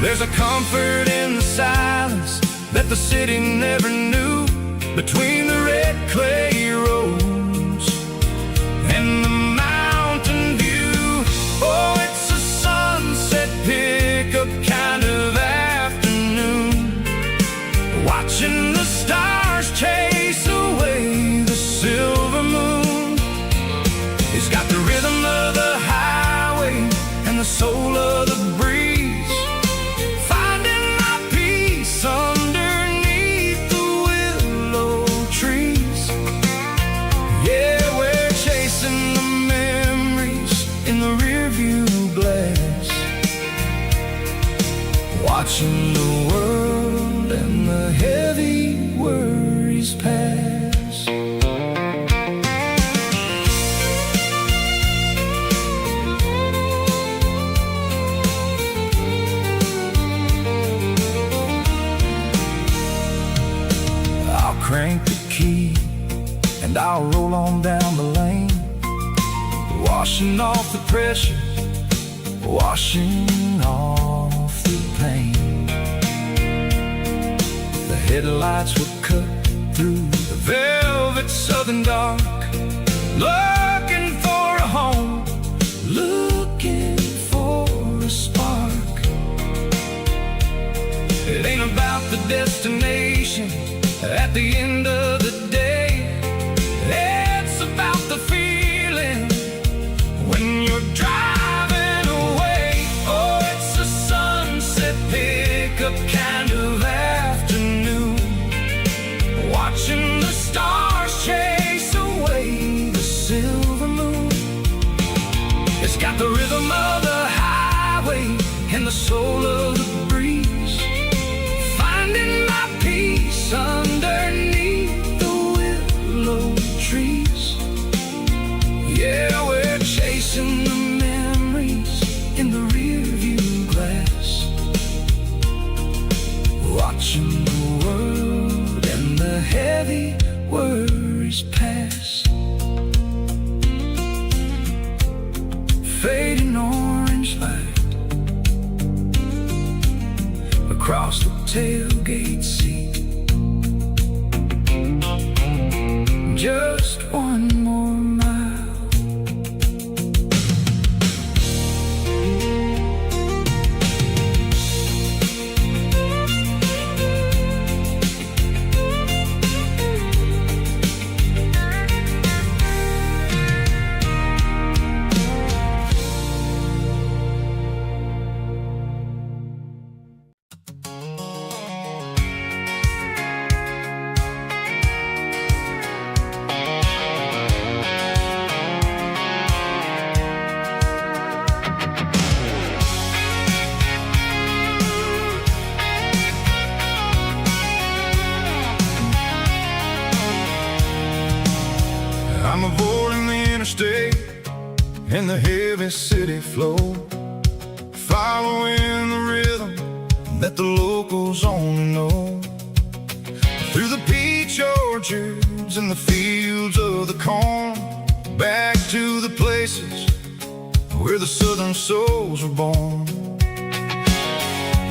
There's a comfort in the silence that the city never knew, between the red clay roads and the mountain view. Oh, it's a sunset pickup kind of afternoon, watching the stars chase away the silver moon. It's got the rhythm of the highway and the soul of the breeze, finding my peace underneath the willow trees. Yeah, we're chasing the memories in the rearview glass, watching the world and the heavy worries pass. key, and I'll roll on down the lane, washing off the pressure, washing off the pain. The headlights would cut through the velvet southern dark, looking for a home, looking for a spark. It ain't about the destination at the end of the day, it's about the feeling when you're driving away. Oh, it's a sunset pickup kind of afternoon, watching the stars chase away the silver moon. It's got the rhythm of the highway and the soul of the breeze, finding my peace underneath the willow trees. Yeah, we're chasing the memories in the rearview glass, watching the world and the heavy worries pass. Fading orange light across the tailgate seat. Just one more mile. I'm avoiding the interstate and the heavy city flow, following the rhythm that the locals only know. Through the peach orchards and the fields of the corn, back to the places where the southern souls were born.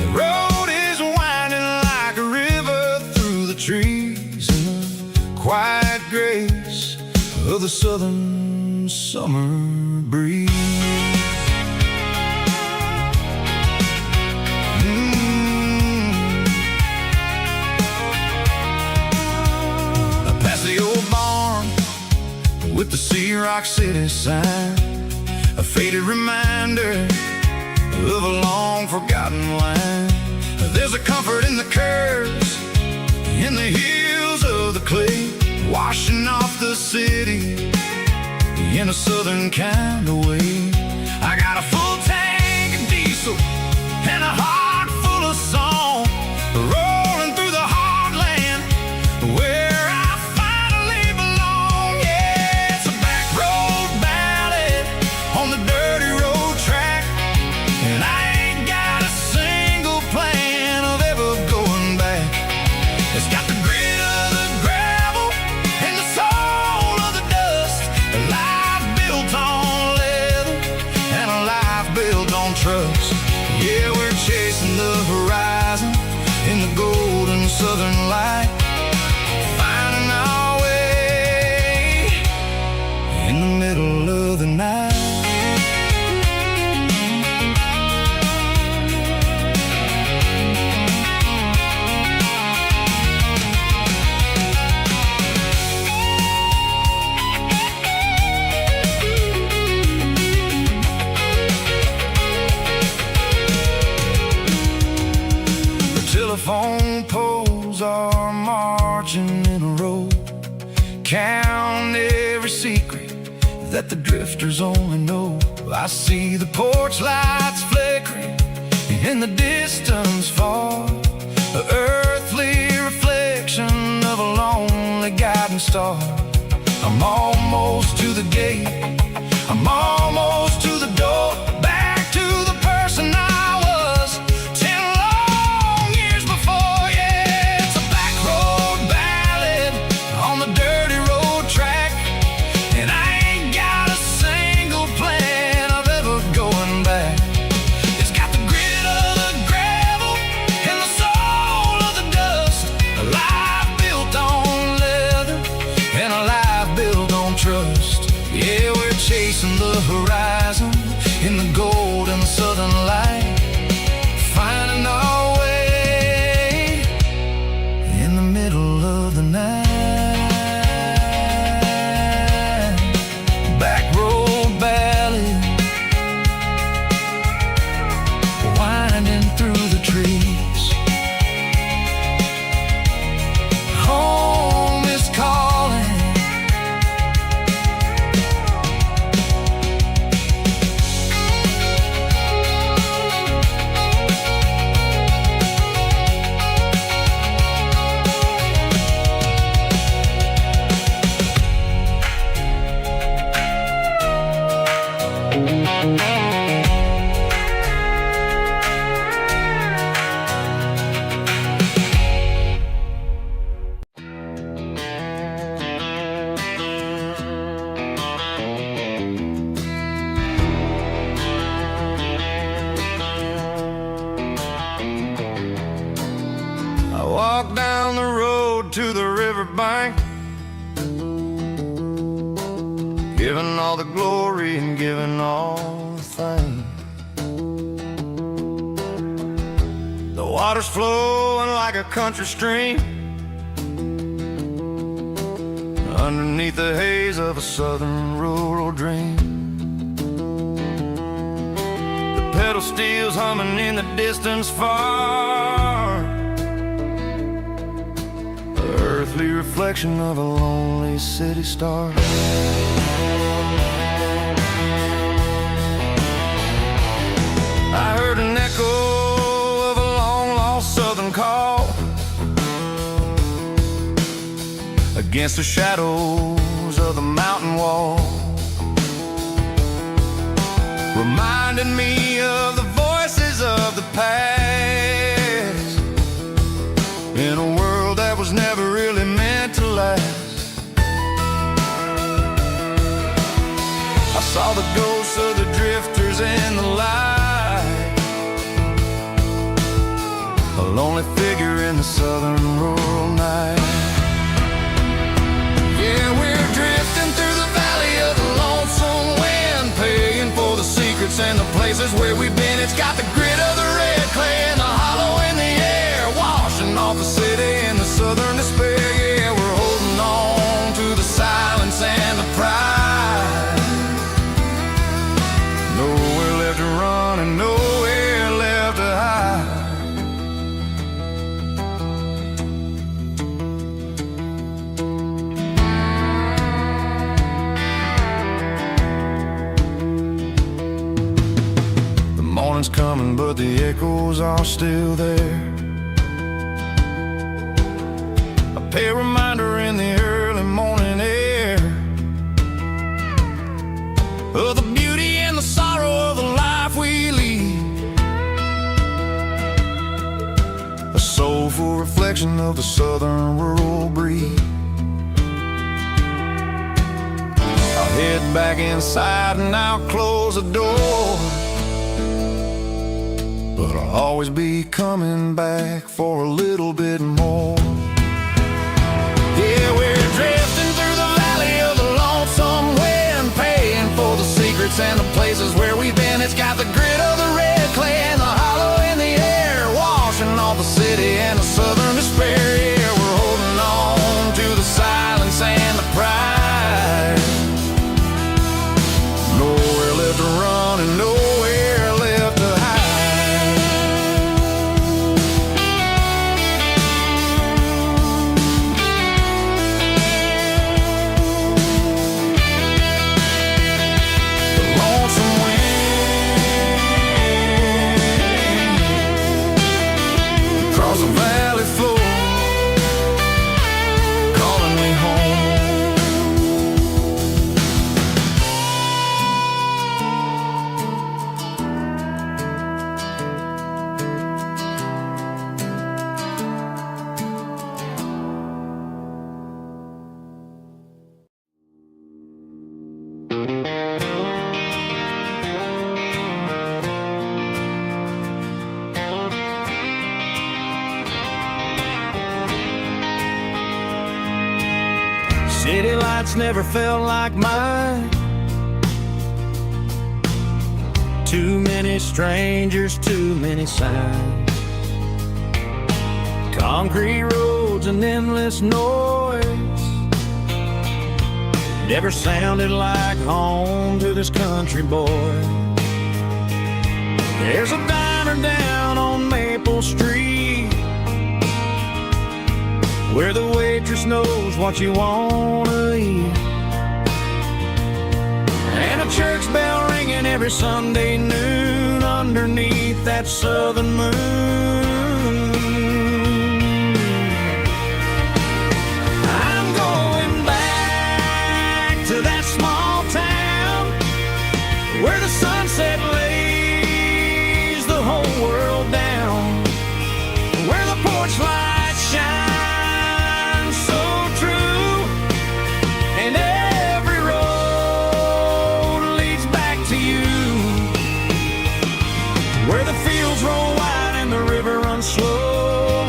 The road is winding like a river through the trees in the quiet grace of the southern summer breeze. Past the old barn with the Sea Rock City sign, a faded reminder of a long forgotten line. There's a comfort in the curves, in the hills of the clay, washing off the city in a southern kind of way. I got a full tank of diesel and a heart full of song, rolling through the heartland where I finally belong. Yeah, it's a back road ballad on the dirty road track, and I ain't got a single plan of ever going back. It's got the grit of the gravel and the soul of the dust, a life built on leather and a life built on trust. Yeah, we're chasing the horizon in the golden southern light, finding our way in the middle of the night. Telephone poles are marching in a row, count every secret that the drifters only know. I see the porch lights flickering in the distance far, the earthly reflection of a lonely guiding star. I'm almost to the gate, I'm almost to the door, back to the person I was 10 long years before. Yeah, it's a back road ballad on the chasing the horizon in the gold and the southern light, finding our way in the middle of the night. Back road valley, winding through the trees. Home is calling. I walk down the road to the riverbank, giving all the glory and giving all the thanks. The water's flowing like a country stream underneath the haze of a southern rural dream. The pedal steel's humming in the distance far, the earthly reflection of a lonely city star. I heard an echo of a long-lost southern call against the shadows of the mountain wall, reminding me of the voices of the past in a world that was never really meant to last. I saw the ghosts of the drifters in the light, a lonely figure in the southern rural night. Yeah, we're drifting through the valley of the lonesome wind, paying for the secrets and the places where we've been. It's got the grit of the red clay and the hollow in the air, washing off the city and the southern despair. Yeah, we're holding on to the silence and the pride. Nowhere left to run and nowhere left to hide. The morning's coming, but the echoes are still there. A pale reminder in the early morning air of the beauty and the sorrow of the life we lead, a soulful reflection of the southern rural breed. I'll head back inside and I'll close the door, but I'll always be coming back for a little bit more. Yeah, we're drifting through the valley of the lonesome wind, paying for the secrets and the places where we've been. It's got the grit of the red clay and the hollow in the air, washing off the city and the southern despair. Yeah, we're holding on to the silence and the pride. Nowhere left to run and nowhere left to hide. The lonesome wind across the valley floor, calling me home. City lights never felt like mine, Too many strangers, too many signs, concrete roads and endless noise. Never sounded like home to this country boy. There's a diner down on Maple Street where the waitress knows what you wanna eat, and a church bell ringing every Sunday noon underneath that southern moon. I'm going back to that small town where the sunset lays the whole world down, where the porch lights shine so true, and every road leads back to you, where the fields roll wide and the river runs slow,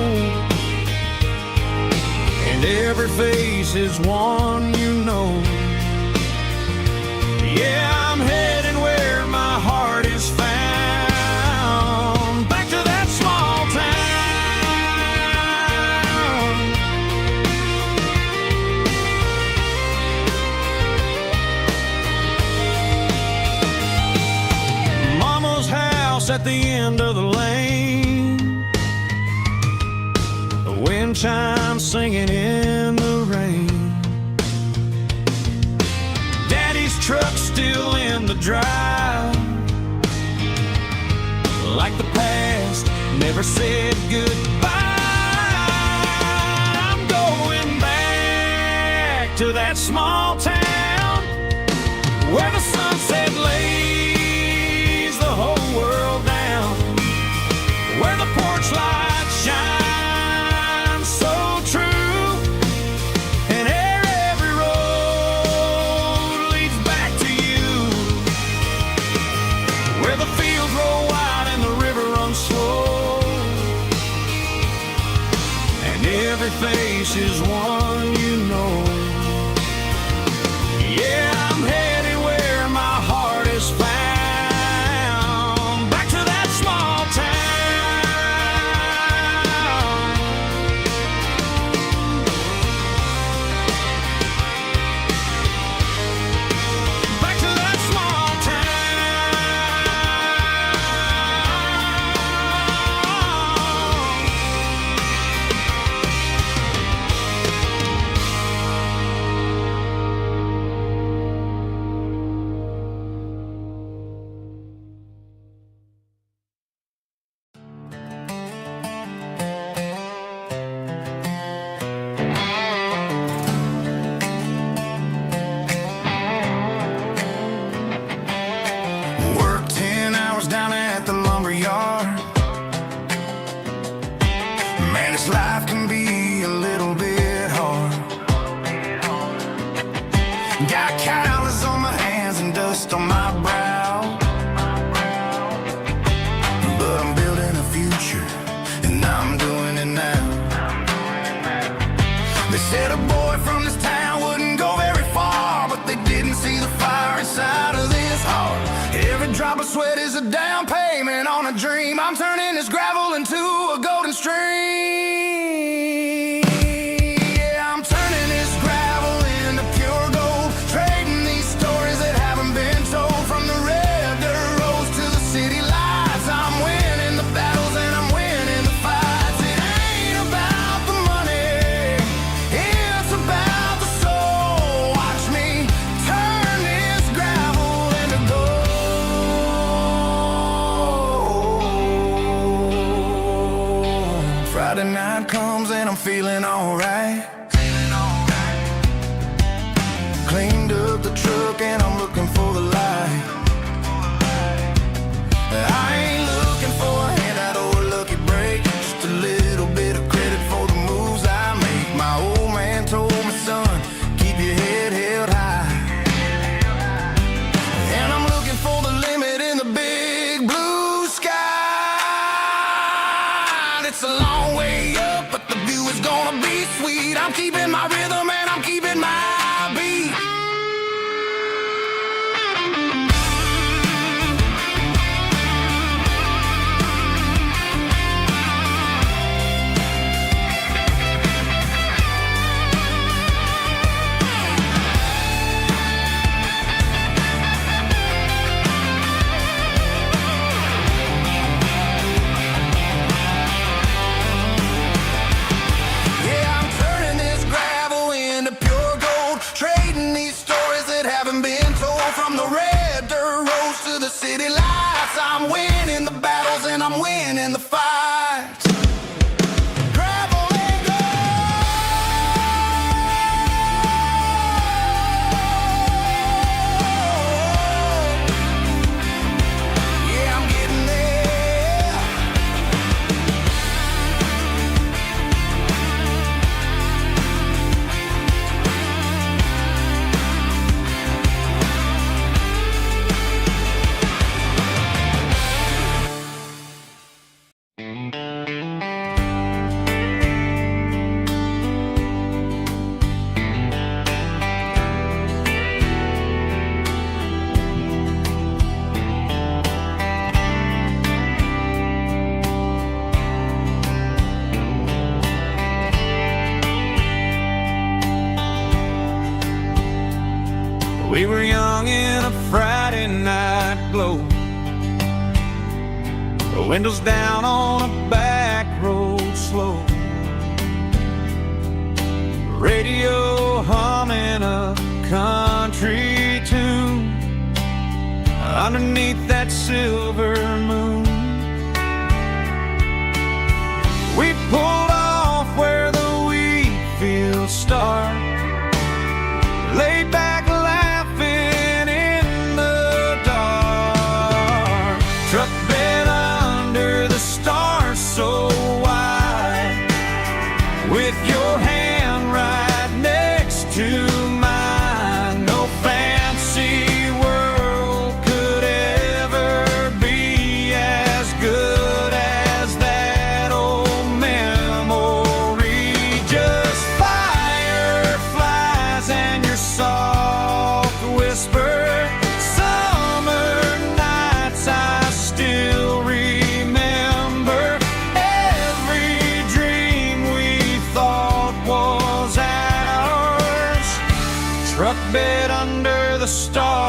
and every face is one you know. Yeah, I'm heading where my heart is found, back to that small town. Mama's house at the end of the lane, the wind chimes singing in the rain, Daddy's truck still in the drive, like the past never said goodbye. I'm going back to that small town where the sunset lays the whole world down, where the porch lights shine so true, and every road leads back to you, where the fields roll wide and the river runs slow, and every face is one you know. Yeah, I'm headed where my heart is found, back to that small town. Back to that small Work 10 hours down at the lumber yard. Man, this life can be a little bit hard. Got calluses on my hands and dust on my brow, but I'm building a future, and I'm doing it now. They said a boy from this town wouldn't go very far, but they didn't see the fire inside of this heart. Every drop of sweat is a down payment on a dream. I'm turning this gravel into a golden stream. Yeah, I'm turning this gravel into pure gold, trading these stories that haven't been told, from the red dirt roads to the city lights. I'm winning the battles and I'm winning the fights. It ain't about the money, it's about the soul. Watch me turn this gravel into gold. Friday night comes and I'm feeling alright. Cleaned up the truck and I'm looking for the light. I ain't looking for a handout or a lucky break, just a little bit of credit for the moves I make. My old man told me, son, keep your head held high. And I'm looking for the limit in the big blue sky. It's a long way up, but the view is gonna be sweet. I'm keeping my rhythm and I'm keeping my beat. from the red dirt roads to the city lights. I'm winning the battles and I'm winning the fights. Gravel and gold. Yeah, I'm getting there. We were young in a Friday night glow, the windows down on a back road slow, radio humming a country tune underneath that silver moon. We pulled off where the wheat fields start, laid back laughing in the dark. Truck bed under the stars so wide, with your hand right next to mine. No fancy world could ever be as good as that old memory. Just fireflies and your soft whisper. Summer nights I still remember. Every dream we thought was ours. Truck bed under the stars.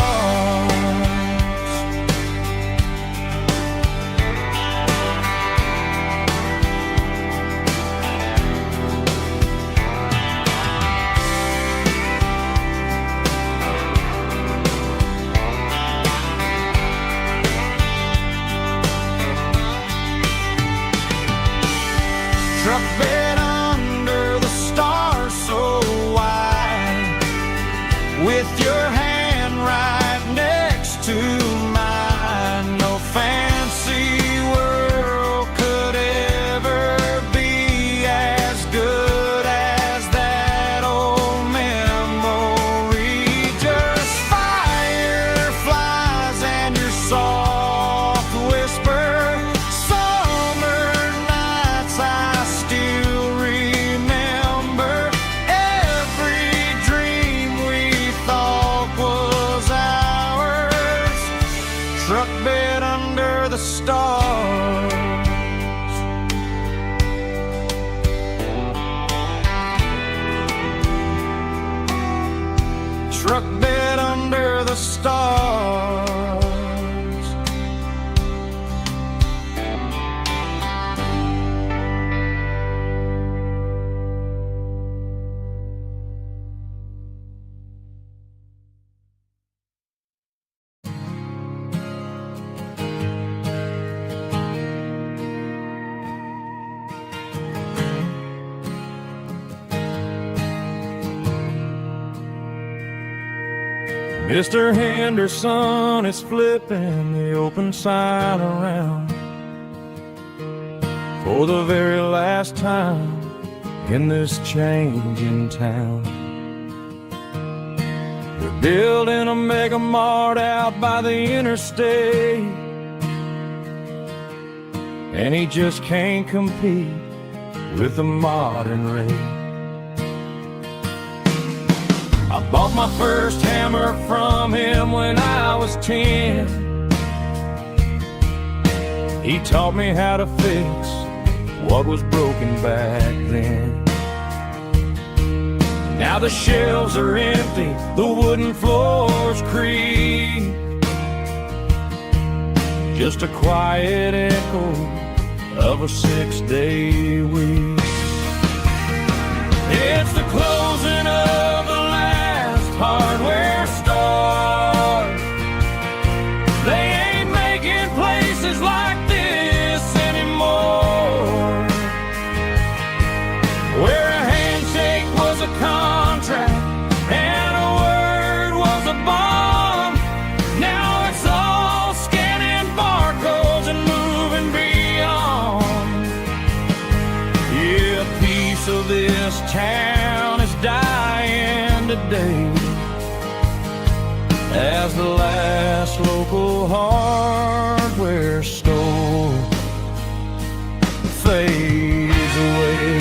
Truck bed under the stars so wide, with your hand right next to mine. No fancy world could ever be as good as that old memory. Just fireflies and your soft whisper. Summer nights I still remember. Every dream we thought was ours. Truck bed under the stars. Truck bed under the stars. Mr. Henderson is flipping the open sign around for the very last time in this changing town. They're building a mega mart out by the interstate, and he just can't compete with the modern rate. I bought my first hammer from him when I was 10. He taught me how to fix what was broken back then. Now the shelves are empty, the wooden floors creak, just a quiet echo of a 6-day week. It's the closing of the last hardware store. as the last local hardware store fades away.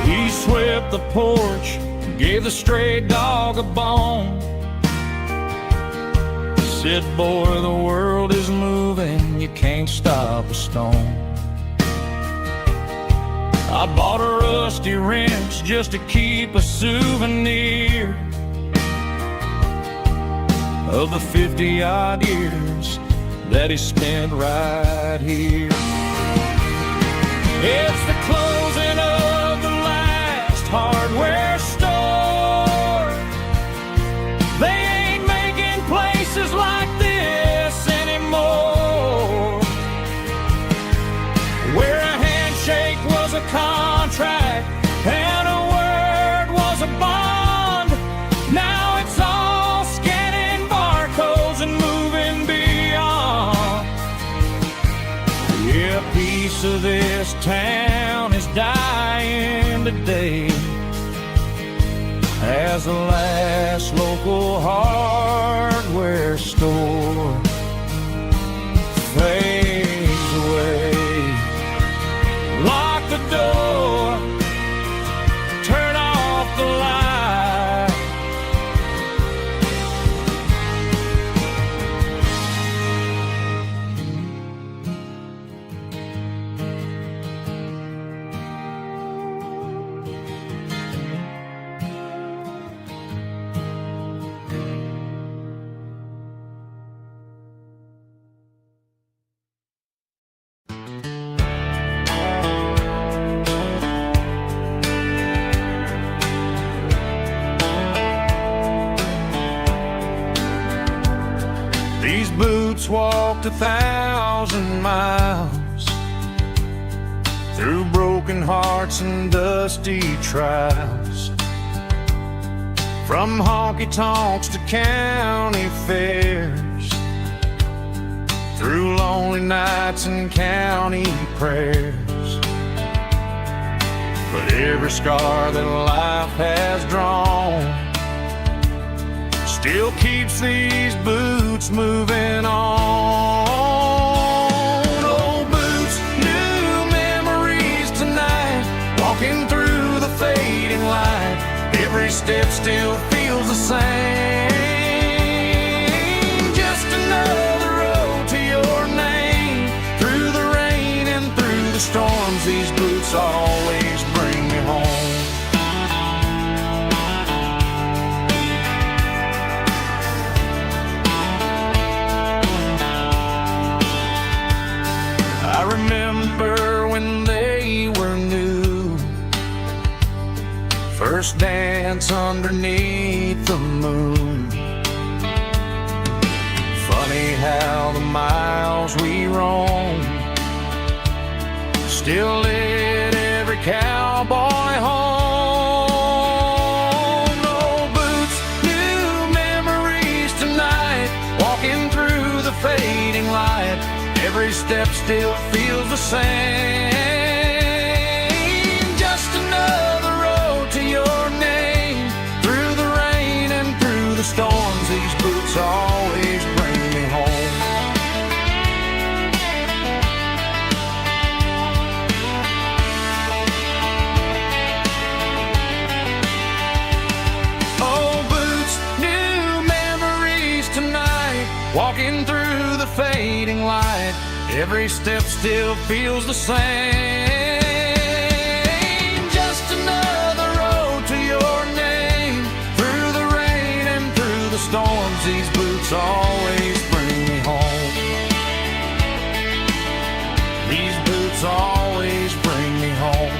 He swept the porch, gave the stray dog a bone, said, boy, the world is moving, you can't stop a stone. I bought a rusty wrench just to keep a souvenir of the 50-odd years that he spent right here. It's the closing of the last hardware store. They ain't making places like this anymore, where a handshake was a contract and a word was a bond. Now it's all scanning barcodes and moving beyond. Yeah, a piece of this town is dying today as the last local hardware store fades away. Lock the door, turn off the light. These boots walked 1,000 miles through broken hearts and dusty trials, from honky-tonks to county fairs, through lonely nights and county prayers. But every scar that life has drawn still keeps these boots moving on. Old boots, new memories tonight, walking through the fading light. Every step still feels the same. Just another road to your name. Through the rain and through the storms, these boots always bring me home. I remember when they were new, first dance underneath the moon. Funny how the miles we roam still lit every cowboy home. Old boots, new memories tonight, walking through the fading light. Every step still feels the same. Just another road to your name. Through the rain and through the storms, these boots always bring me home. Old boots, new memories tonight, walking through the fading light. Every step still feels the same. Just another road to your name. Through the rain and through the storms, these boots always bring me home. These boots always bring me home.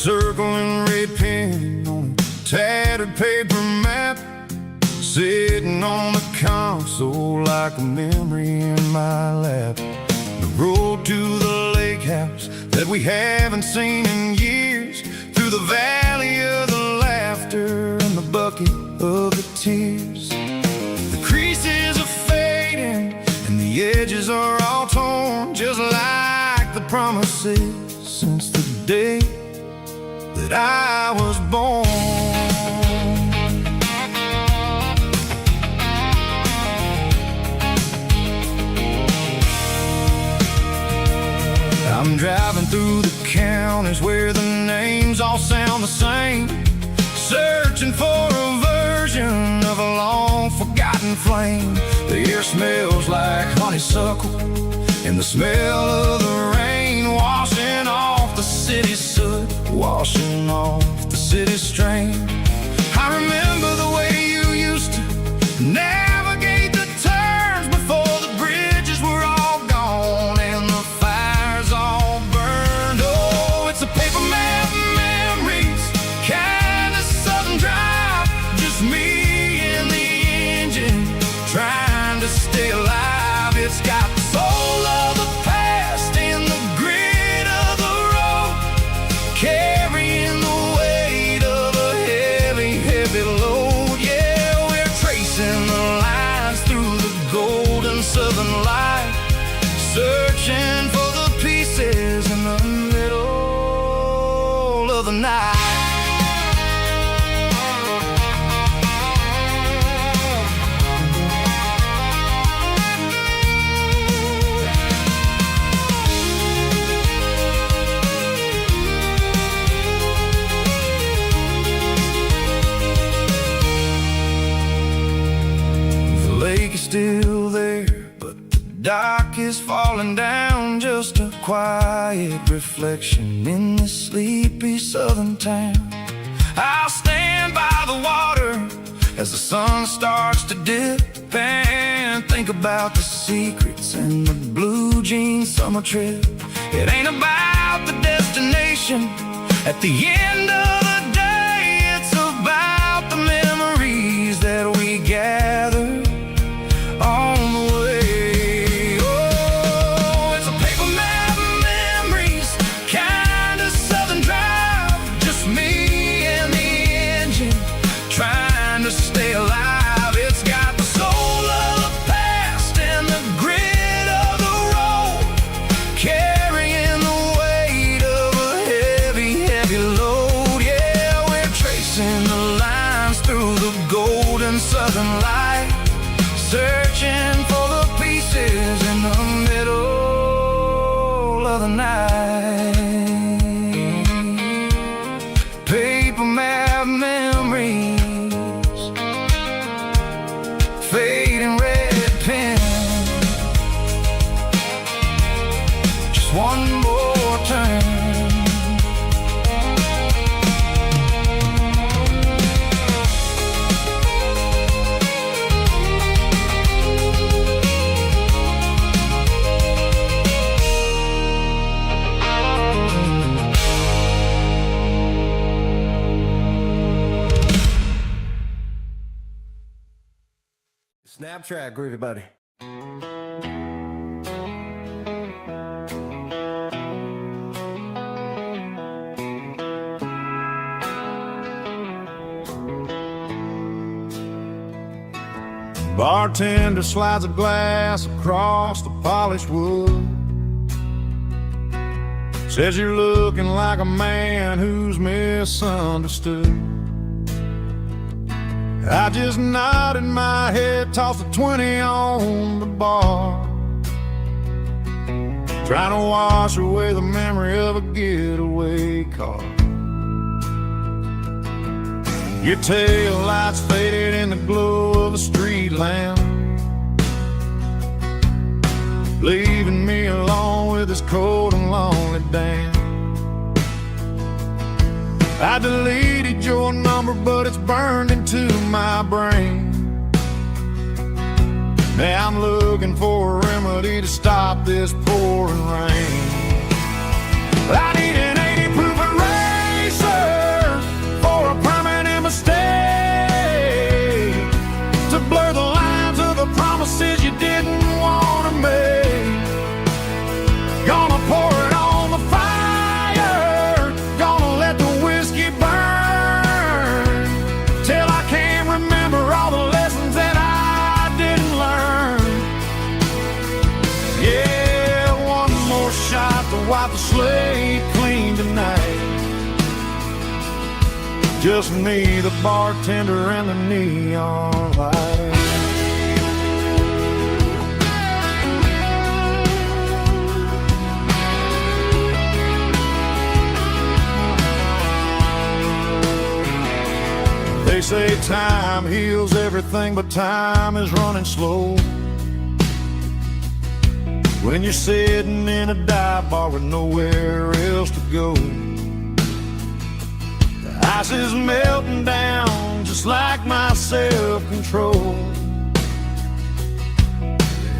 circling red pen on a tattered paper map, sitting on the console like a memory in my lap. The road to the lake house that we haven't seen in years, through the valley of the laughter and the bucket of the tears. The creases are fading and the edges are all torn, just like the promises since the day that I was born. I'm driving through the counties where the names all sound the same, searching for a version of a long forgotten flame. The air smells like honeysuckle and the smell of the rain, washing off the city's soot, washing off the city's strain. I remember the way you used to navigate the turns before the bridges were all gone and the fires all burned. Oh, it's a paper map memories, kind of southern drive, just me and the engine trying to stay alive. It's got the soul of the past and the grit of the road, carrying the weight of a heavy, heavy load. Yeah, we're tracing the lines through the golden southern light, searching for the pieces in the middle of the night. The lake is still there, but the dock is falling down, just a quiet reflection in this sleepy southern town. I'll stand by the water as the sun starts to dip and think about the secrets and the blue jean summer trip. It ain't about the destination at the end of the day, it's about the memories that we gather on the way. Oh, it's a paper map memories, kind of southern drive, just me and the engine trying to stay alive. It's got the soul of the past and the grit of the road, carrying the weight of a heavy, heavy load. Yeah, we're tracing the lines through the golden southern light, searching for the pieces in the middle of the night. Paper map memories, fading red pen, just one more turn. Snaptrack, groovy buddy. Bartender slides a glass across the polished wood, says you're looking like a man who's misunderstood. I just nodded my head, tossed a 20 on the bar, trying to wash away the memory of a getaway car. Your tail lights faded in the glow of a street lamp, leaving me alone with this cold and lonely damn. I deleted your number, but it's burned into my brain. Now I'm looking for a remedy to stop this pouring rain. I need an 80 proof eraser wipe the slate clean tonight. Just me, the bartender, and the neon light. They say time heals everything, but time is running slow when you're sitting in a dive bar with nowhere else to go. The ice is melting down just like my self-control.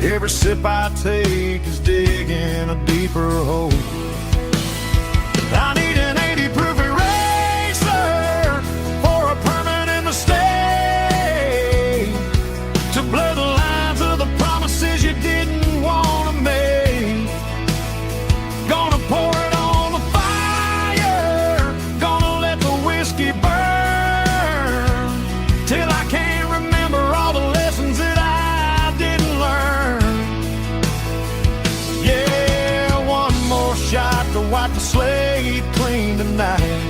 Every sip I take is digging a deeper hole. I need an 80 proof eraser for a permanent mistake, to blur the lines of the promises you didn't want to make. Gonna pour it on the fire, gonna let the whiskey burn till I can't remember all the lessons that I didn't learn. Yeah, one more shot to wipe the slate clean tonight.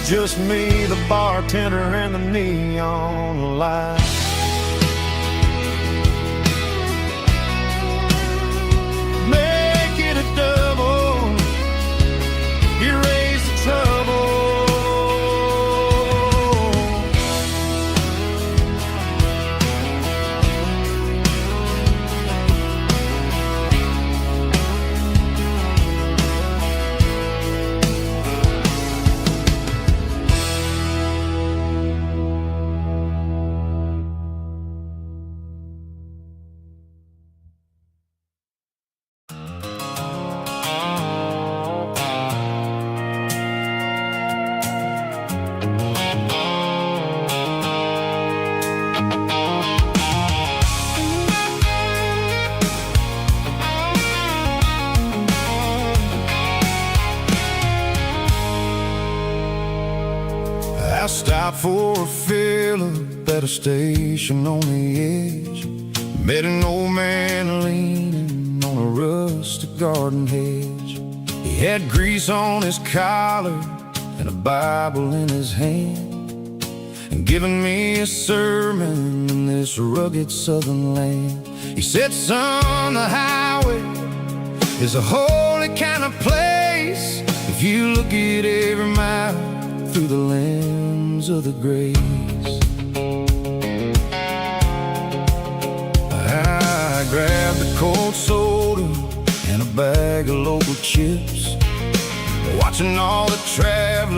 Just me, the bartender, and the neon light. Make it a double, erase the trouble. I stopped for a fill-up at a station on the edge. Met an old man leaning on a rustic garden hedge. He had grease on his collar and a Bible in his hand, and giving me a sermon in this rugged southern land. He said, son, the highway is a holy kind of place if you look at every mile through the lens of the grace. I grabbed a cold soda and a bag of local chips, watching all the travelers